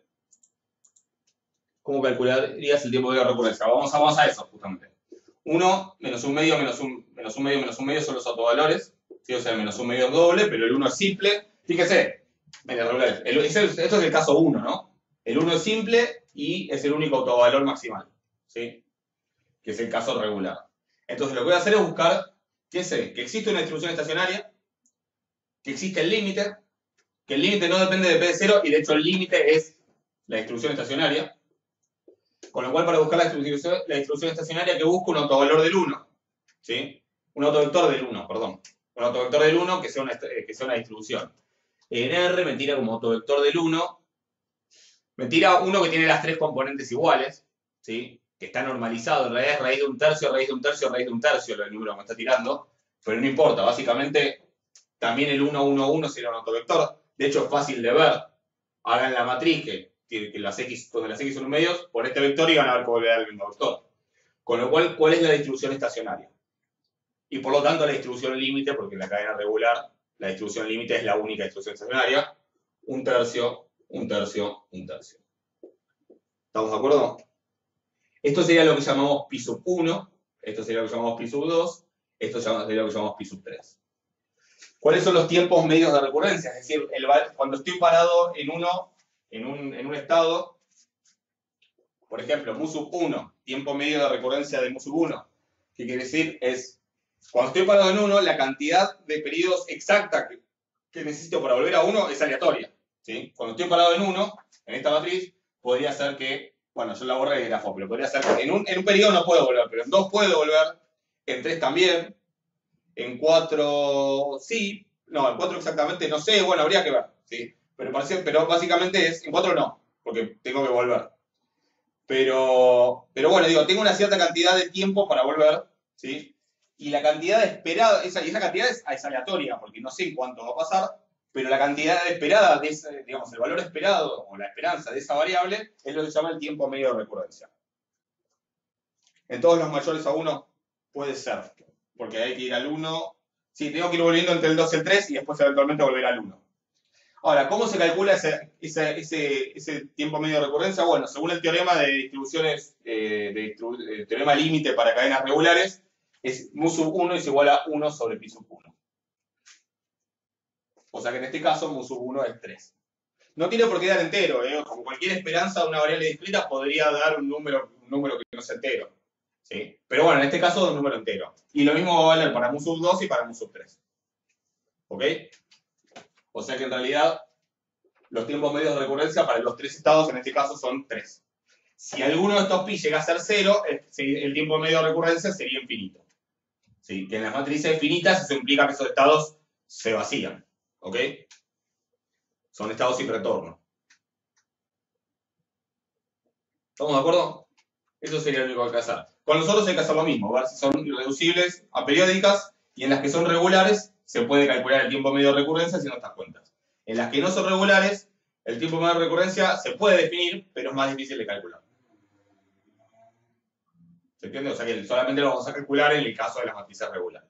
¿Cómo calcularías el tiempo de recurrencia? Vamos a eso, justamente. 1, menos 1 medio, menos 1 medio, menos 1 medio son los autovalores. ¿Sí? O sea, el menos 1 medio es doble, pero el 1 es simple. Fíjese, regulares. Esto es el caso 1, ¿no? El 1 es simple y es el único autovalor maximal. ¿Sí? Que es el caso regular. Entonces, lo que voy a hacer es buscar, ¿qué sé? Que existe una distribución estacionaria, que existe el límite, que el límite no depende de P de 0 y de hecho el límite es la distribución estacionaria. Con lo cual, para buscar la distribución estacionaria, que busco un autovalor del 1. ¿Sí? Un autovector del 1, perdón. Un autovector del 1 que sea una distribución. En R me tira como autovector del 1. Me tira uno que tiene las tres componentes iguales. ¿Sí? Que está normalizado. En realidad es raíz de un tercio, raíz de un tercio, raíz de un tercio el número que me está tirando. Pero no importa. Básicamente, también el 1, 1, 1 sería un autovector. De hecho, es fácil de ver. Hagan la matriz que las X, donde las X son medios, por este vector y van a ver cómo volverá el mismo vector. Con lo cual, ¿cuál es la distribución estacionaria? Y por lo tanto, la distribución límite, porque en la cadena regular, la distribución límite es la única distribución estacionaria. Un tercio, un tercio, un tercio. ¿Estamos de acuerdo? Esto sería lo que llamamos pi sub 1, esto sería lo que llamamos pi sub 2, esto sería lo que llamamos pi sub 3. ¿Cuáles son los tiempos medios de recurrencia? Es decir, cuando estoy parado en un estado, por ejemplo, mu sub 1, tiempo medio de recurrencia de mu sub 1, ¿qué quiere decir? Es, cuando estoy parado en 1, la cantidad de periodos exacta que necesito para volver a 1 es aleatoria. ¿Sí? Cuando estoy parado en 1, en esta matriz, podría ser que, bueno, yo la borré de grafo, pero podría ser que en un periodo no puedo volver, pero en 2 puedo volver, en 3 también, en 4 sí, no, en 4 exactamente no sé, bueno, habría que ver, ¿sí? Pero básicamente es, en 4 no, porque tengo que volver. Pero bueno, digo, tengo una cierta cantidad de tiempo para volver, ¿sí? Y la cantidad esperada, esa cantidad es aleatoria, porque no sé en cuánto va a pasar, pero la cantidad esperada, digamos, el valor esperado, o la esperanza de esa variable, es lo que se llama el tiempo medio de recurrencia. En todos los mayores a 1 puede ser, porque hay que ir al 1, sí, tengo que ir volviendo entre el 2 y el 3 y después eventualmente volver al 1. Ahora, ¿cómo se calcula ese tiempo medio de recurrencia? Bueno, según el teorema de distribuciones, teorema límite para cadenas regulares, es mu sub 1 es igual a 1 sobre pi sub 1. O sea que en este caso mu sub 1 es 3. No tiene por qué dar entero, como cualquier esperanza de una variable discreta podría dar un número que no sea entero. ¿Sí? Pero bueno, en este caso es un número entero. Y lo mismo va a valer para mu sub 2 y para mu sub 3. ¿Ok? O sea que en realidad los tiempos medios de recurrencia para los tres estados en este caso son 3. Si alguno de estos pi llega a ser 0, el tiempo medio de recurrencia sería infinito. ¿Sí? Que en las matrices finitas eso implica que esos estados se vacían. ¿Ok? Son estados sin retorno. ¿Estamos de acuerdo? Eso sería lo único que hay que hacer. Con nosotros hay que hacer lo mismo, ver si son irreducibles a periódicas y en las que son regulares se puede calcular el tiempo medio de recurrencia haciendo estas cuentas. En las que no son regulares, el tiempo medio de recurrencia se puede definir, pero es más difícil de calcular. ¿Se entiende? O sea que solamente lo vamos a calcular en el caso de las matrices regulares.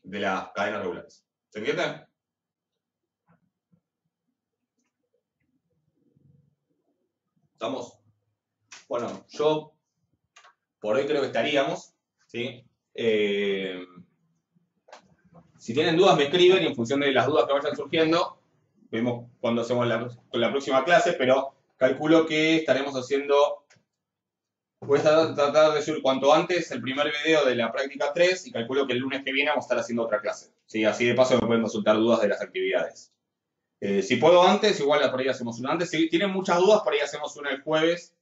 De las cadenas regulares. ¿Se entiende? ¿Estamos? Bueno, yo por hoy creo que estaríamos. ¿Sí? Si tienen dudas me escriben y en función de las dudas que vayan surgiendo, vemos cuando hacemos la próxima clase, pero calculo que estaremos haciendo, voy a tratar de subir cuanto antes el primer video de la práctica 3 y calculo que el lunes que viene vamos a estar haciendo otra clase. ¿Sí? Así de paso me pueden consultar dudas de las actividades. Si puedo antes, igual por ahí hacemos una antes. Si tienen muchas dudas, por ahí hacemos una el jueves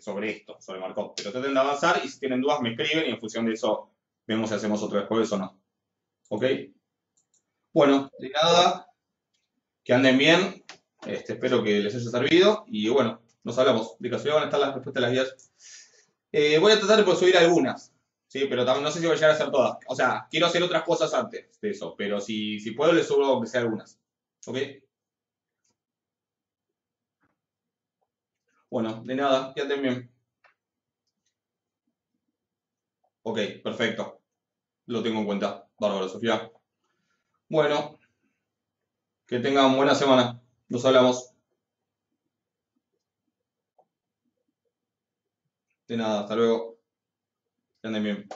sobre esto, sobre Markov. Pero traten de avanzar y si tienen dudas me escriben y en función de eso vemos si hacemos otro el jueves o no. ¿Ok? Bueno, de nada, que anden bien. Espero que les haya servido. Y bueno, nos hablamos. De casualidad van a estar las respuestas de las guías. Voy a tratar de subir algunas. ¿Sí? Pero no sé si voy a llegar a hacer todas. O sea, quiero hacer otras cosas antes de eso. Pero si puedo, les subo aunque sea algunas. ¿Ok? Bueno, de nada, que anden bien. Ok, perfecto. Lo tengo en cuenta. Bárbaro, Sofía. Bueno, que tengan buena semana. Nos hablamos. De nada, hasta luego. Que anden bien.